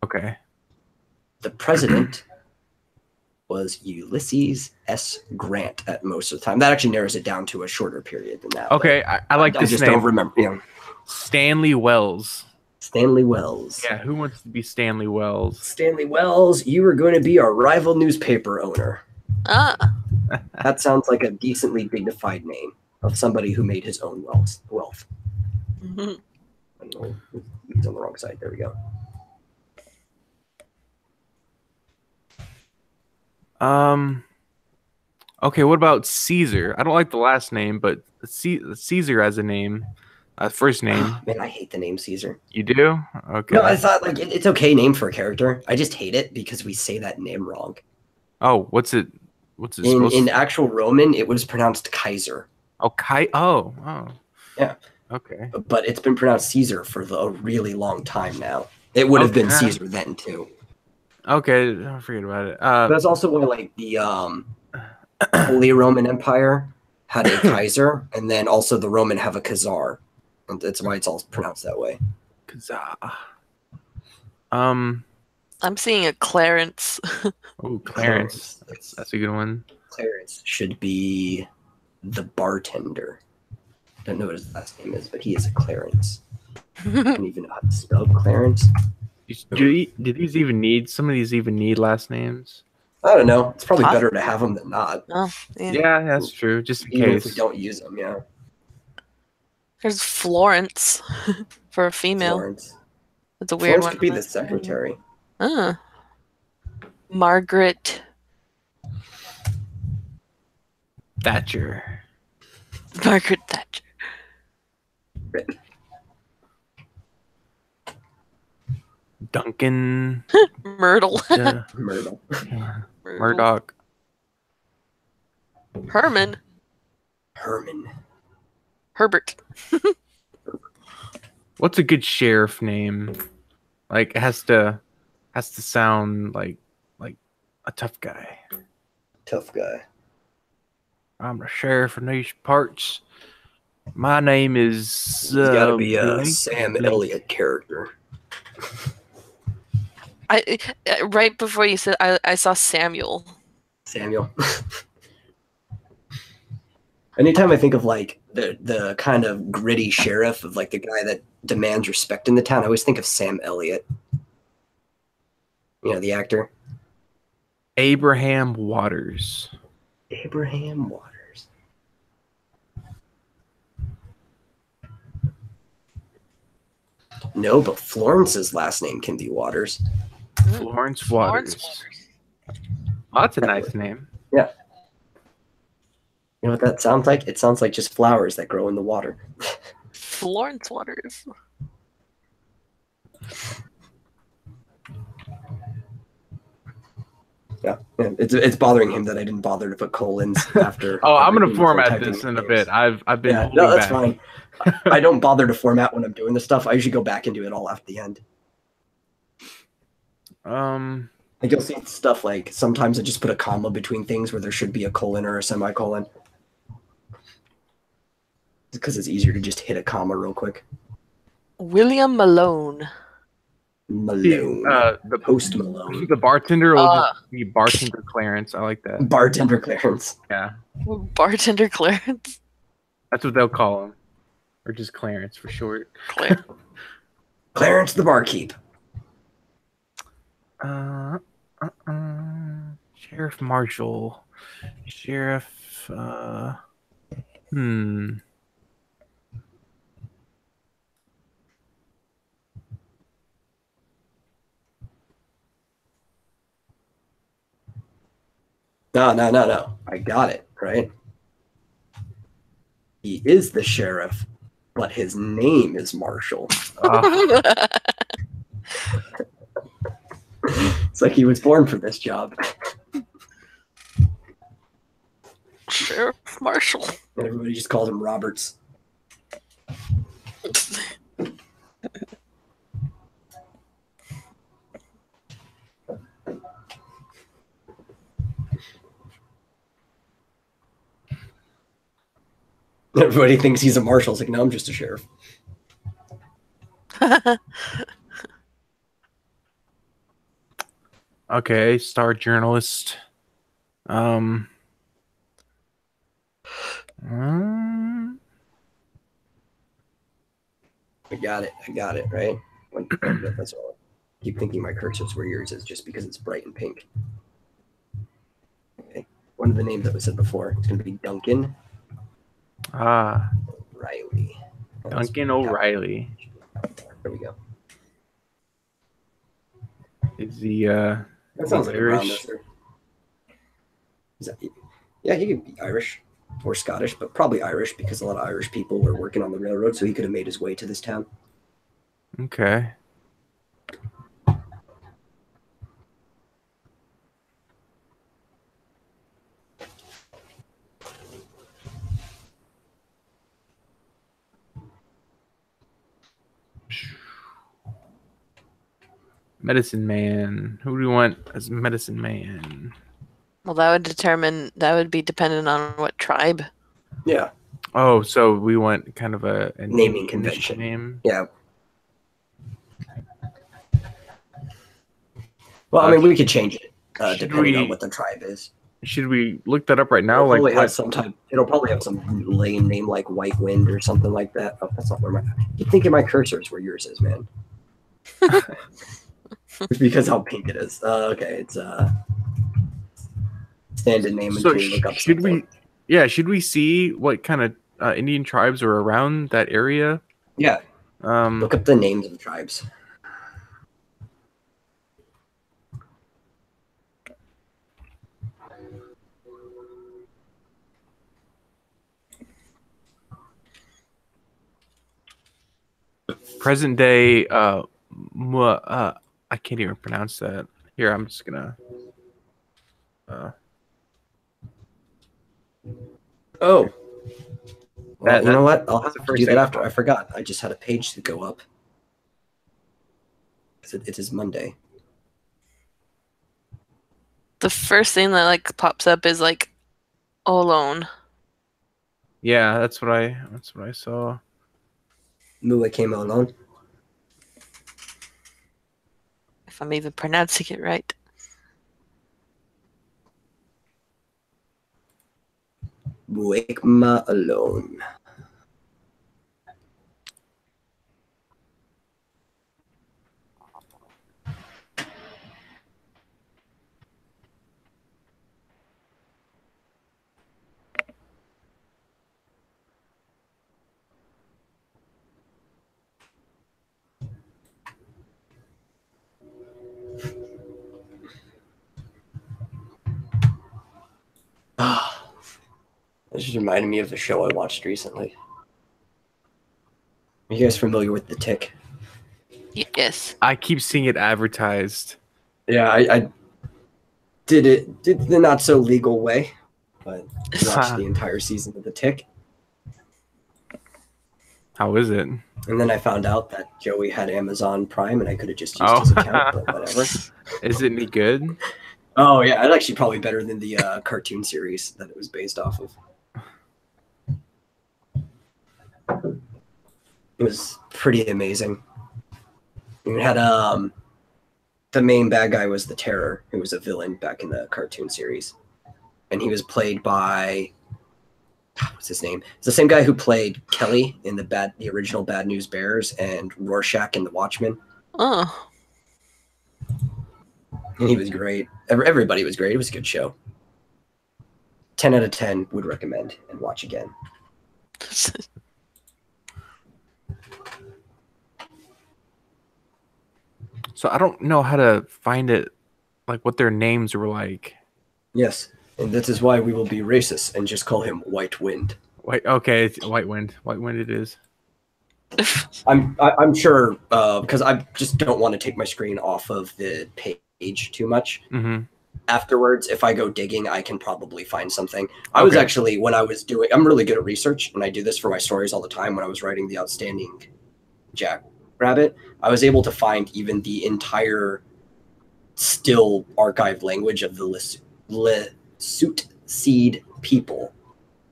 Okay. The president was Ulysses S. Grant at most of the time. That actually narrows it down to a shorter period than that. Okay, I like this just name. don't remember. Yeah. Stanley Wells. Stanley Wells. Yeah, who wants to be Stanley Wells? Stanley Wells, you are going to be our rival newspaper owner. That sounds like a decently dignified name of somebody who made his own wealth. Mm-hmm. I don't know. He's on the wrong side. There we go. Okay, what about Caesar? I don't like the last name, but Caesar as a name, first name. Man, I hate the name Caesar. You do? Okay. No, I thought like it's okay name for a character. I just hate it because we say that name wrong. Oh, what's it? What's it in actual Roman? It was pronounced Kaiser. Oh, Oh. Yeah. Okay. But it's been pronounced Caesar for a really long time now. It would have been Caesar then too. Okay, don't forget about it. That's also why like the Holy Roman Empire had a Kaiser, and then also the Roman have a Khazar. And that's why it's all pronounced that way. Khazar. I'm seeing a Clarence. Oh, Clarence. That's a good one. Clarence should be the bartender. I don't know what his last name is, but he is a Clarence. I don't even know how to spell Clarence. Did these even need? Some of these even need last names? I don't know. It's probably better to have them than not. Oh, yeah. Yeah, that's true. Just in Even case if we don't use them, yeah. There's Florence for a female. Florence. That's a weird Florence one. could be the secretary. Margaret Thatcher. Margaret Thatcher. Duncan. Myrtle. Myrtle. Murdoch. Herman. Herbert. What's a good sheriff name? Like it has to sound like a tough guy. Tough guy. I'm the sheriff in these parts. My name is. It's got to be a Sam Elliott character. I right before you said I saw Samuel. Samuel. Anytime I think of like the kind of gritty sheriff of like the guy that demands respect in the town, I always think of Sam Elliott. You know, the actor. Abraham Waters. Abraham Waters. No, but Florence's last name can be Waters. Florence Waters. Oh, that's a nice name. Yeah. You know what that sounds like? It sounds like just flowers that grow in the water. Florence Waters. Yeah, it's bothering him that I didn't bother to put colons after. Oh, I'm gonna everything before format typing this the in a names. bit. I've been Yeah, holding no, that's back. fine. I don't bother to format when I'm doing this stuff. I usually go back and do it all after the end. Like you'll see stuff like sometimes I just put a comma between things where there should be a colon or a semicolon. Because it's easier to just hit a comma real quick. William Malone. Malone. The Post Malone. The bartender will just be bartender Clarence. I like that. Bartender Clarence. Yeah. Bartender Clarence. That's what they'll call him. Or just Clarence for short. Clarence the barkeep. Sheriff Marshall. Sheriff No. I got it, right? He is the sheriff, but his name is Marshall. It's like he was born for this job. Sheriff Marshall. And everybody just calls him Roberts. Everybody thinks he's a marshal. It's like, no, I'm just a sheriff. Okay, star journalist. I got it, right? That's all. I keep thinking my cursor's where yours is just because it's bright and pink. Okay. One of the names that was said before. It's going to be Duncan. O'Reilly. Duncan O'Reilly. There we go. Is he that sounds like Irish? Yeah, he could be Irish or Scottish, but probably Irish because a lot of Irish people were working on the railroad, so he could have made his way to this town. Okay. Medicine Man. Who do we want as Medicine Man? Well, that would be dependent on what tribe. Yeah. Oh, so we want kind of a naming convention name. Yeah. Well, I mean, we could change it depending on what the tribe is. Should we look that up right now? It'll probably have some lame name like White Wind or something like that. Oh, that's not where you thinking my cursor is where yours is, man. It's because how pink it is. Okay, it's stand-in name until you look up something. Should we see what kind of Indian tribes are around that area? Yeah. Look up the names of the tribes. Present day I can't even pronounce that. Here, I'm just gonna Oh. Well, you know what? I'll have the to first do that thing. after. I forgot. I just had a page to go up. It is Monday. The first thing that like pops up is like Olone. Yeah, that's what I saw. Mua came alone. If I'm even pronouncing it right. Muekma alone. This just reminded me of the show I watched recently. Are you guys familiar with The Tick? Yes. I keep seeing it advertised. Yeah, I did the not so legal way, but watched the entire season of The Tick. How is it? And then I found out that Joey had Amazon Prime, and I could have just used his account, but whatever. Is it any good? Oh yeah, it's actually probably better than the cartoon series that it was based off of. It was pretty amazing. It had the main bad guy was the Terror, who was a villain back in the cartoon series, and he was played by what's his name? It's the same guy who played Kelly in the original Bad News Bears and Rorschach in The Watchmen. Oh. And he was great. Everybody was great. It was a good show. 10 out of 10 would recommend and watch again. So I don't know how to find it, like what their names were like. Yes, and this is why we will be racist and just call him White Wind. Okay, it's White Wind. White Wind it is. I'm sure because I just don't want to take my screen off of the page too much. Mm-hmm. Afterwards, if I go digging, I can probably find something. I was actually, when I was doing, I'm really good at research, and I do this for my stories all the time. When I was writing The Outstanding Jackrabbit, I was able to find even the entire still archived language of the Lisuit Seed people,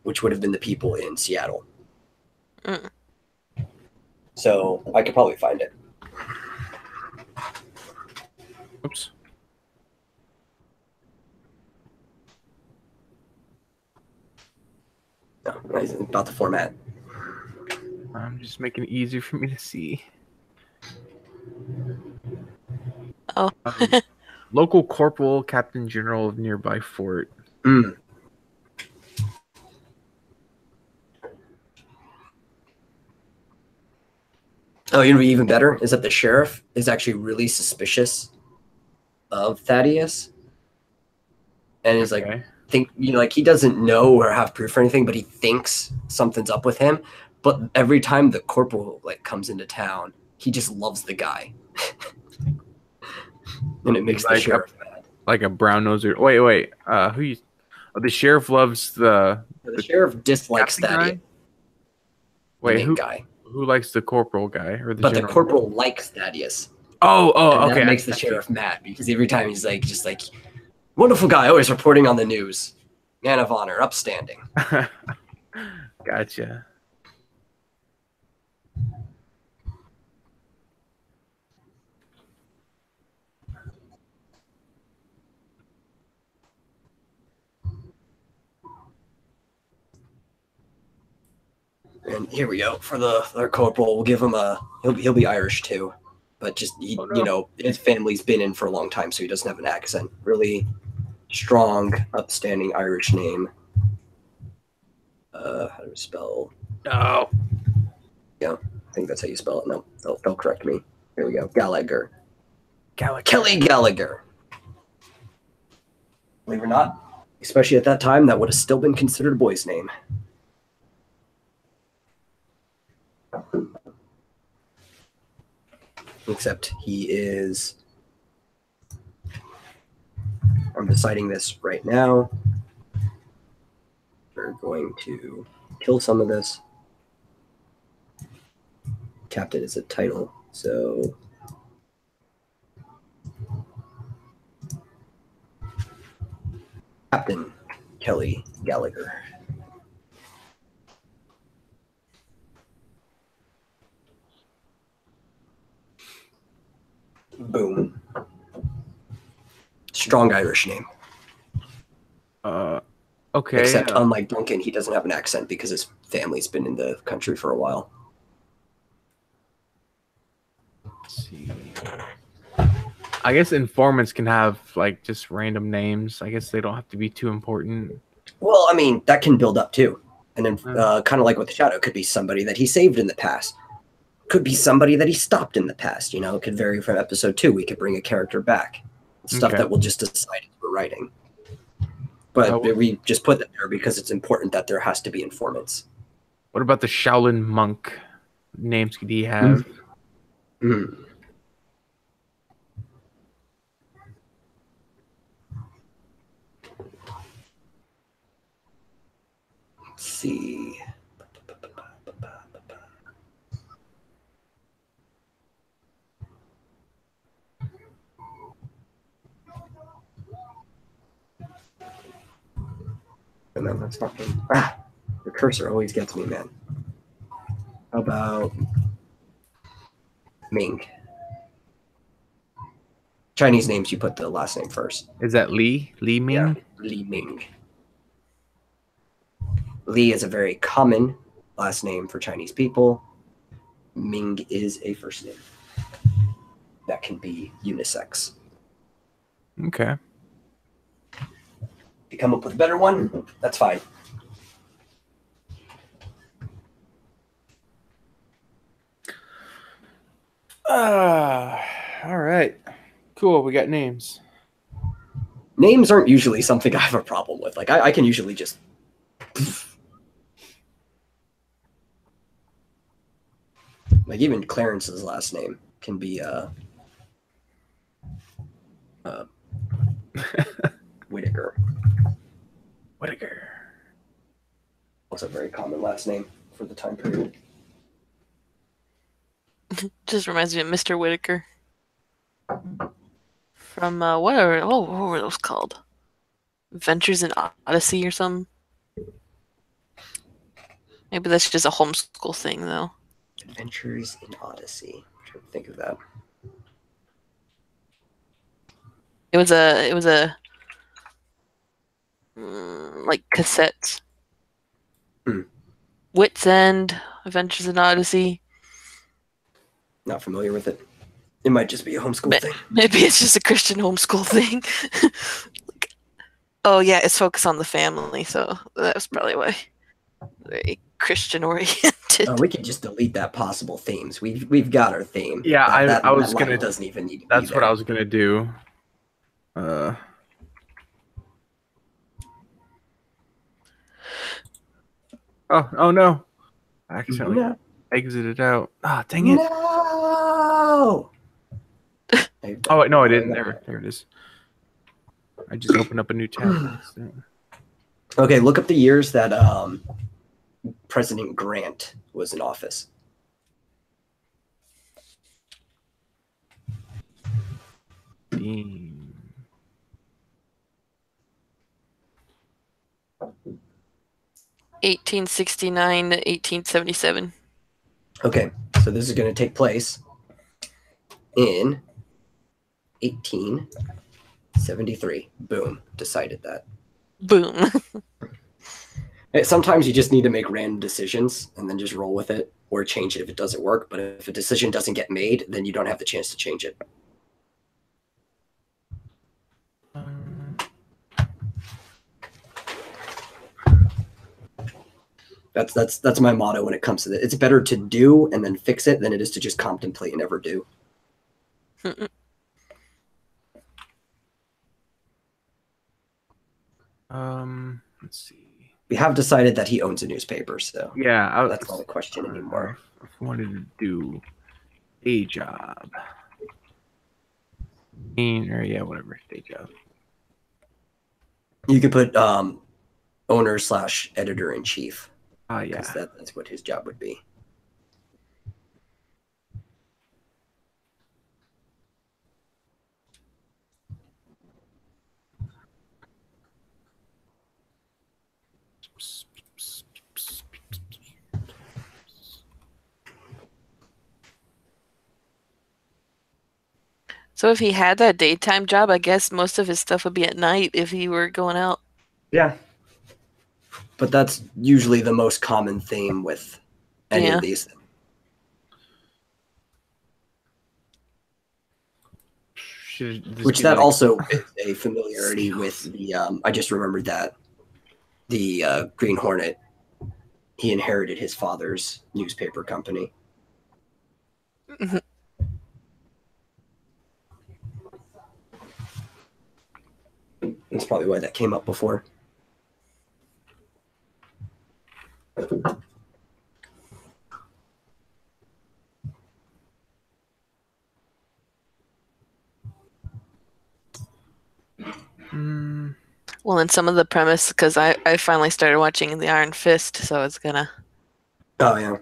which would have been the people in Seattle. Mm. So I could probably find it. Oops. No, it's about the format. I'm just making it easier for me to see. Oh. Local corporal, captain general of nearby fort. Mm. Oh, you know, even better is that the sheriff is actually really suspicious of Thaddeus, and he's like, like he doesn't know or have proof or anything, but he thinks something's up with him. But every time the corporal like comes into town, he just loves the guy, and it makes the sheriff mad. Like a brown noser. Wait. The sheriff loves the sheriff dislikes Thaddeus. Wait, who? Guy. Who likes the corporal guy or the But general? the corporal likes Thaddeus. Okay. That makes the sheriff mad because every time he's like, just like, wonderful guy, always reporting on the news, man of honor, upstanding. Gotcha. And here we go for our corporal. We'll give him he'll be Irish too, but just you know, his family's been in for a long time, so he doesn't have an accent. Really strong, upstanding Irish name. How do we spell? Oh, yeah, I think that's how you spell it. No, they'll correct me. Here we go. Gallagher. Kelly Gallagher. Believe it or not, especially at that time, that would have still been considered a boy's name. Except he is. I'm deciding this right now. We're going to kill some of this. Captain is a title, so. Captain Kelly Gallagher. Boom. Strong Irish name. Okay. Except unlike Duncan, he doesn't have an accent because his family's been in the country for a while. Let's see. I guess informants can have like just random names. I guess they don't have to be too important. Well, I mean, that can build up too. And then kind of like with the Shadow, it could be somebody that he saved in the past. Could be somebody that he stopped in the past. You know, it could vary from episode 2. We could bring a character back. Stuff that we'll just decide as we're writing. But we just put it there because it's important that there has to be informants. What about the Shaolin monk? Names could he have? Let's see. And then let's fucking the cursor always gets me, man. How about Ming? Chinese names, you put the last name first. Is that Li? Li Ming? Yeah, Li Ming. Li is a very common last name for Chinese people. Ming is a first name that can be unisex. Okay. If you come up with a better one, that's fine. All right. Cool. We got names. Names aren't usually something I have a problem with. Like, I can usually just... Like, even Clarence's last name can be, Whitaker. Whitaker. Also a very common last name for the time period. Just reminds me of Mr. Whitaker. From what were those called? Adventures in Odyssey or something? Maybe that's just a homeschool thing, though. Adventures in Odyssey. I'm trying to think of that. It was a like cassettes. Wits End, Adventures in Odyssey. Not familiar with it. It might just be a homeschool thing. Maybe it's just a Christian homeschool thing. Oh yeah, it's focused on the family, so that was probably why. Very Christian oriented. Oh, we could just delete that possible themes. We've got our theme. Yeah, that I was line gonna. Doesn't even need to That's be what there. I was gonna do. Oh no! I accidentally exited out. Ah, dang it! No. Oh wait, no, I didn't. There it is. I just opened up a new tab. Okay, look up the years that President Grant was in office. Beam. 1869 to 1877. Okay, so this is going to take place in 1873. Boom, decided that. Boom. Sometimes you just need to make random decisions and then just roll with it or change it if it doesn't work. But if a decision doesn't get made, then you don't have the chance to change it. That's my motto when it comes to it. It's better to do and then fix it than it is to just contemplate and never do. Let's see. We have decided that he owns a newspaper, so yeah, that's not a question anymore. I wanted to do a job. Or yeah, whatever, day job. You could put owner/editor-in-chief. Yeah. That's what his job would be. So if he had that daytime job, I guess most of his stuff would be at night if he were going out. Yeah. But that's usually the most common theme with any of these. Which that also is a familiarity with the, I just remembered that the Green Hornet, he inherited his father's newspaper company. Mm-hmm. That's probably why that came up before. Well, and some of the premise, because I finally started watching The Iron Fist, so it's gonna. Oh yeah,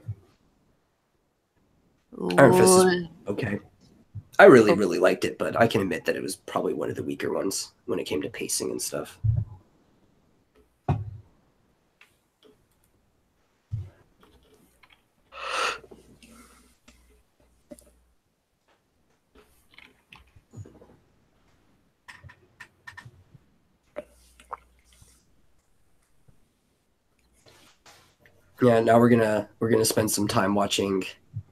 Iron Fist is okay. I really liked it, but I can admit that it was probably one of the weaker ones when it came to pacing and stuff. Yeah, now we're gonna spend some time watching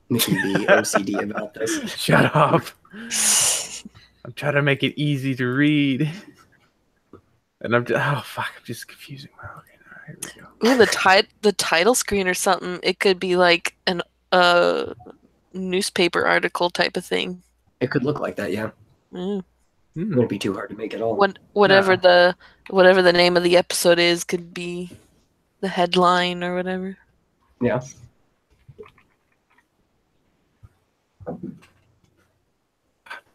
Mickey be OCD about this. Shut up. I'm trying to make it easy to read. And I'm just confusing. Okay, here we go. Ooh, the title screen or something. It could be like an newspaper article type of thing. It could look like that, yeah. Mm. It wouldn't be too hard to make at all. Whatever the name of the episode is could be the headline or whatever. Yeah.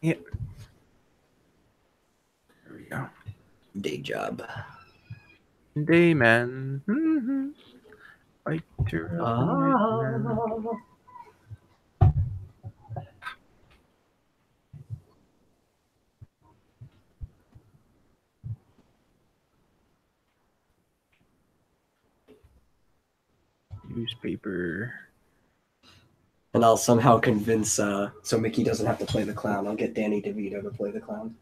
Yeah. There we go. Day job. Dayman. Mm-hmm. Fighter. Newspaper. And I'll somehow convince so Mickey doesn't have to play the clown. I'll get Danny DeVito to play the clown.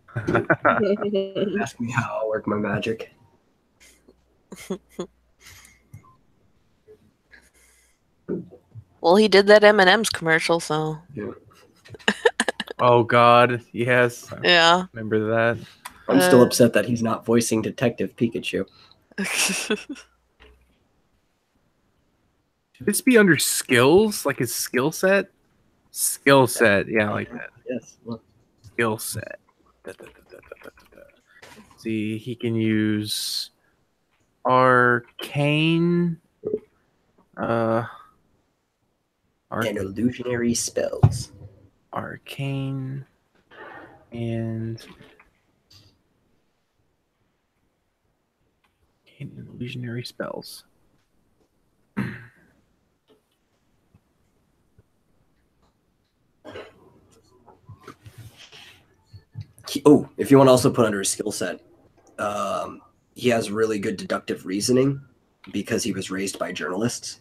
Ask me how I'll work my magic. Well, he did that M&M's commercial, so. Yeah. Oh God, yes. I Yeah. remember that. I'm still upset that he's not voicing Detective Pikachu. Should this be under skills? Like his skill set? Skill set, yeah, like that. Yes. Well, Skill set. See, he can use arcane. and illusionary spells. Arcane and illusionary spells. If you want to also put under his skill set, he has really good deductive reasoning because he was raised by journalists,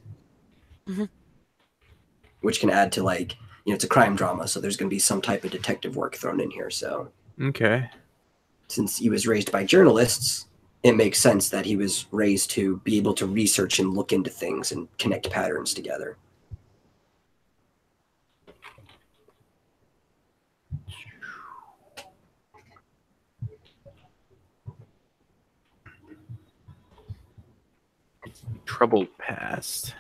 which can add to it's a crime drama, so there's going to be some type of detective work thrown in here. So, okay, since he was raised by journalists, it makes sense that he was raised to be able to research and look into things and connect patterns together. troubled past.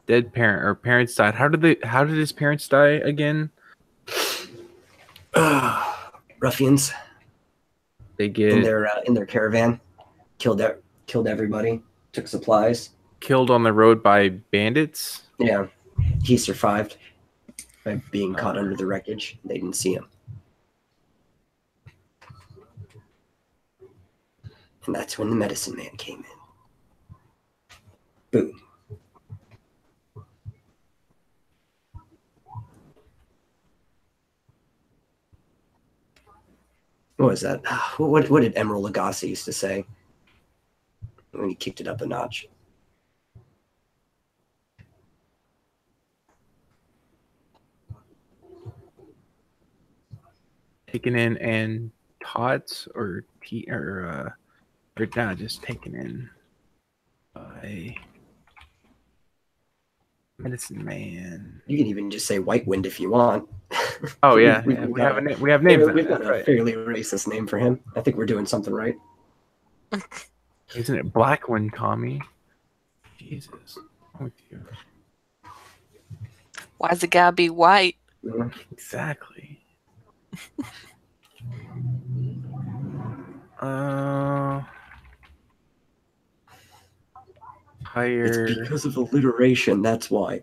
Dead parent or parents died. How did his parents die again? Ruffians. They get in their caravan, killed everybody, took supplies. Killed on the road by bandits? Yeah. He survived by being caught under the wreckage. They didn't see him. And that's when the medicine man came in. Boom. What was that? What did Emerald Lagasse used to say when he kicked it up a notch? Taken in and taught or not just taken in by medicine man. You can even just say White Wind if you want. Oh yeah, we have names. We've got a fairly racist name for him. I think we're doing something right. Isn't it Blackwind, Tommy? Jesus, what's with you? Why's it gotta be white? Yeah. Exactly. Higher. It's because of alliteration. That's why.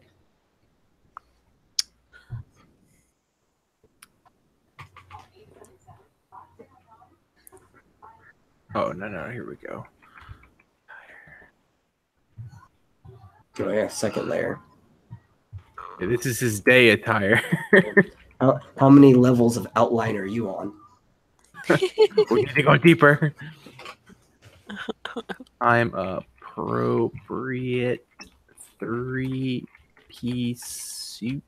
Oh no, here we go. Oh yeah, second layer. Yeah, this is his day attire. How many levels of outline are you on? We need to go deeper. I'm appropriate 3-piece suit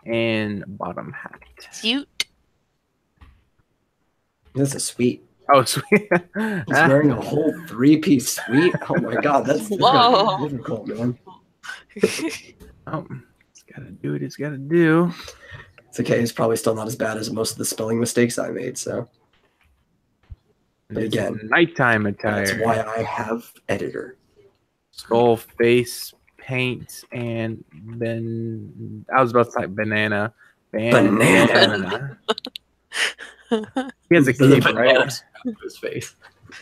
and bottom hat. Suit. This is sweet. Oh, sweet. He's wearing a whole 3-piece suite. Oh my god, that's gonna be difficult, man. It's gotta do what it's gotta do. It's okay. It's probably still not as bad as most of the spelling mistakes I made. So, but again, nighttime attire. that's why I have editor. Skull face paint and then I was about to say banana. Banana. He has a cape, right? His face.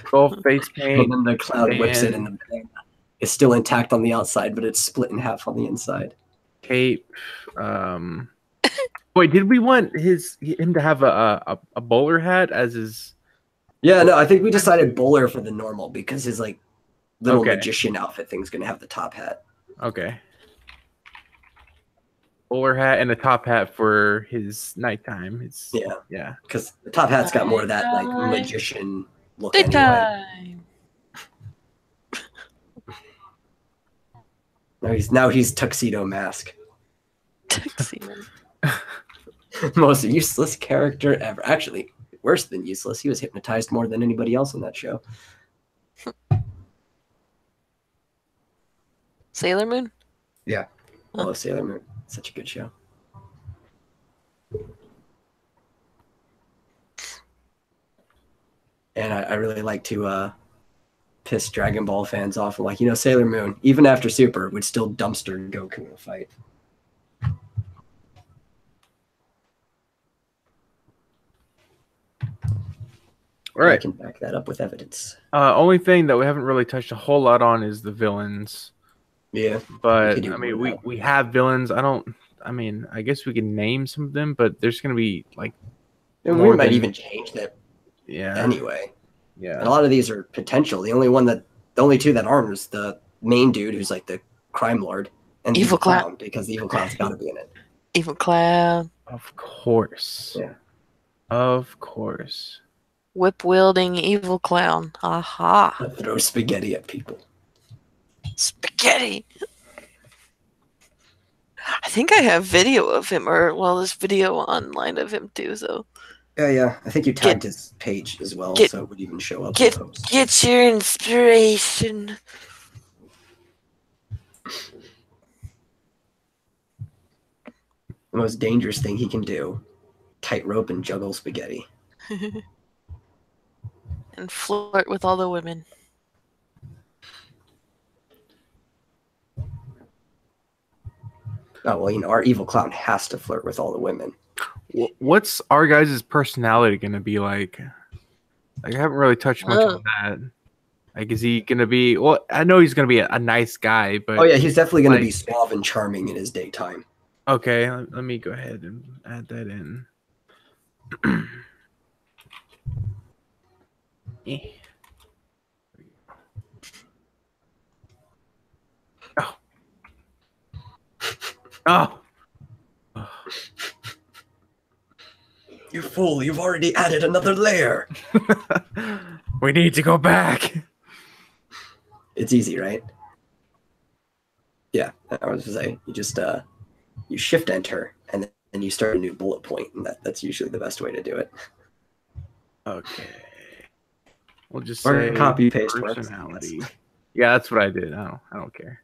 Skull face paint. And then the cloud whips it, and the banana is still intact on the outside, but it's split in half on the inside. Cape. Wait, did we want him to have a bowler hat as his? Yeah, no, I think we decided bowler for the normal because his like little Okay. magician outfit thing's gonna have the top hat. Okay. Bowler hat and a top hat for his nighttime. Yeah. Because the top hat's got more of that like Nighttime. magician look anyway. Daytime. Now he's tuxedo mask. Tuxedo. Most useless character ever. Actually, worse than useless. He was hypnotized more than anybody else on that show. Sailor Moon? Yeah. I love Sailor Moon. Such a good show. And I really like to piss Dragon Ball fans off. Like, Sailor Moon, even after Super, would still dumpster Goku in a fight. All right. I can back that up with evidence. Only thing that we haven't really touched a whole lot on is the villains. Yeah. But do I mean, more we have villains. I guess we can name some of them, but there's gonna be like And more we might than- even change that anyway. And a lot of these are potential. The only two that aren't is the main dude who's like the crime lord and the Evil Clown. because the evil clown's got to be in it. Evil Clown. Of course. Yeah. Of course. Whip wielding Evil Clown. Aha. Throw spaghetti at people. Spaghetti. I think I have video of him, there's video online of him too, so. Yeah. I think you tagged his page as well, so it would even show up. Get your inspiration. The most dangerous thing he can do: tightrope and juggle spaghetti. And flirt with all the women. Oh well, our evil clown has to flirt with all the women. What's our guys' personality gonna be like? I haven't really touched much on that. Like, is he gonna be? Well, I know he's gonna be a nice guy, but Oh yeah, he's definitely going to be suave and charming in his daytime. okay. Let me go ahead and add that in. Eh. Oh. You fool! You've already added another layer. We need to go back. It's easy, right? Yeah, I was gonna say you just you shift enter and then you start a new bullet point, and that's usually the best way to do it. Okay. We'll just Or say copy paste personality. Yeah, that's what I did. I don't care.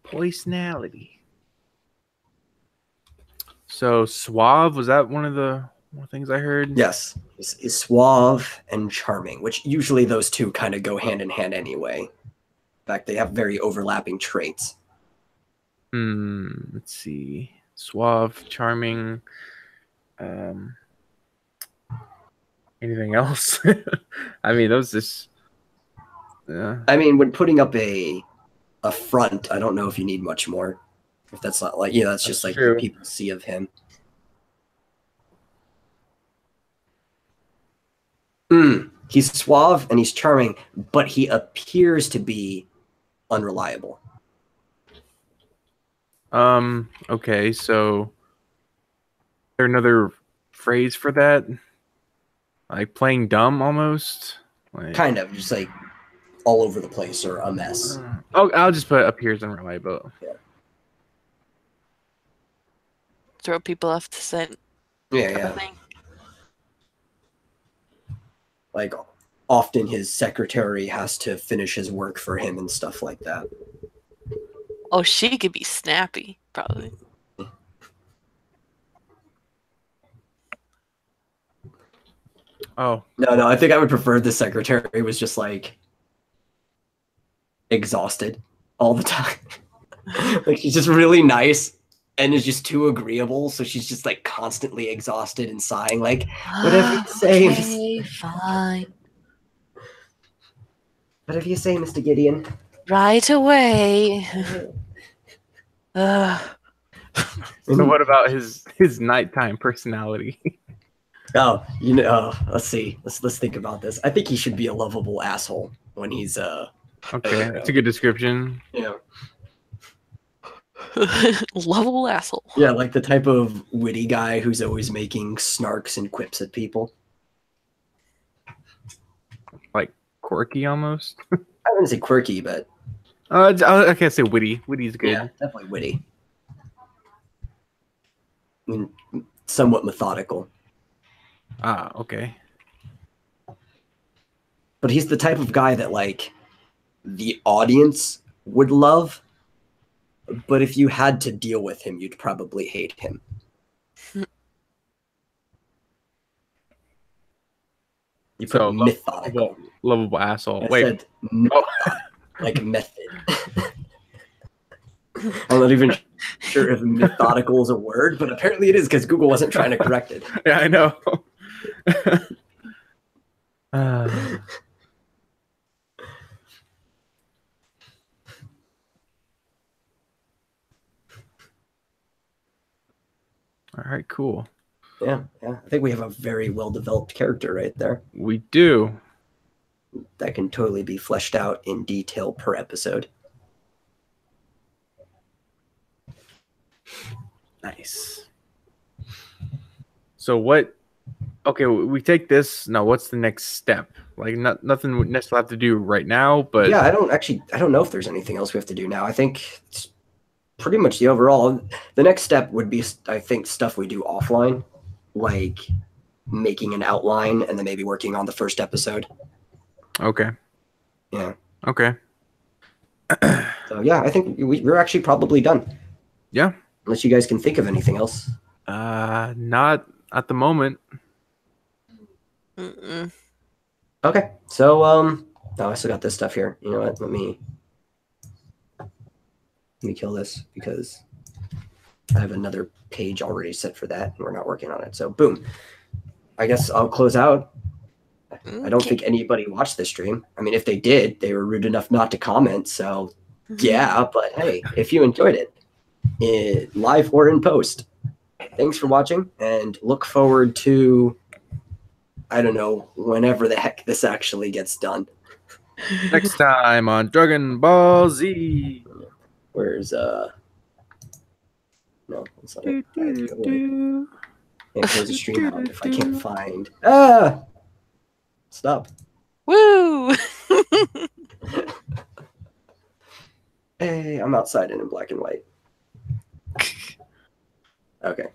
Personality. So suave, was that one of the things I heard? Yes, is suave and charming, which usually those two kind of go hand in hand anyway. In fact, they have very overlapping traits. Let's see. Suave, charming. Anything else? I mean, those just. Yeah. I mean, when putting up a front, I don't know if you need much more. If that's not like, that's just like true. what people see of him. He's suave and he's charming, but he appears to be unreliable. Okay, so is there another phrase for that? Like playing dumb almost? Like, Kind of, just like all over the place or a mess. oh, I'll just put appears unreliable. Yeah. Throw people off the scent. Yeah. Like often his secretary has to finish his work for him and stuff like that. Oh, she could be snappy, probably. Oh. No, I think I would prefer the secretary was just like exhausted all the time. Like she's just really nice and is just too agreeable, so she's just like constantly exhausted and sighing like, whatever you say. Okay, fine. Whatever you say, Mr. Gideon. Right away. So what about his nighttime personality? Oh, let's see. Let's think about this. I think he should be a lovable asshole when he's Okay, that's a good description. Yeah. Lovable asshole. Yeah, like the type of witty guy who's always making snarks and quips at people. Like quirky almost. I wouldn't say quirky, but I can't say witty. Witty's good. yeah, definitely witty. I mean, somewhat methodical. Ah, okay. But he's the type of guy that like the audience would love, but if you had to deal with him, you'd probably hate him. You put So methodical. lovable asshole. I Wait. said like method. I'm not even sure if methodical is a word, but apparently it is because Google wasn't trying to correct it. Yeah, I know. All right, cool. Yeah. I think we have a very well-developed character right there We do. that can totally be fleshed out in detail per episode. Nice. So what? Okay, we take this. Now, what's the next step? Like, nothing we necessarily have to do right now, but Yeah, I don't know if there's anything else we have to do now. I think it's pretty much the overall. The next step would be, I think, stuff we do offline, like making an outline and then maybe working on the first episode. Okay. Yeah. Okay. So yeah, I think we're actually probably done. Yeah. Unless you guys can think of anything else. Not at the moment. Mm-mm. Okay. So oh, I still got this stuff here. You know what? Let me kill this because I have another page already set for that and we're not working on it. So boom. I guess I'll close out. I don't think anybody watched this stream. I mean, if they did, they were rude enough not to comment. So yeah, but hey, if you enjoyed it, live or in post, thanks for watching and look forward to, I don't know, whenever the heck this actually gets done. Next time on Dragon Ball Z. Where's no, it's not it. Can't close the stream out if I can't find stop. Woo! Hey, I'm outside and in black and white. Okay.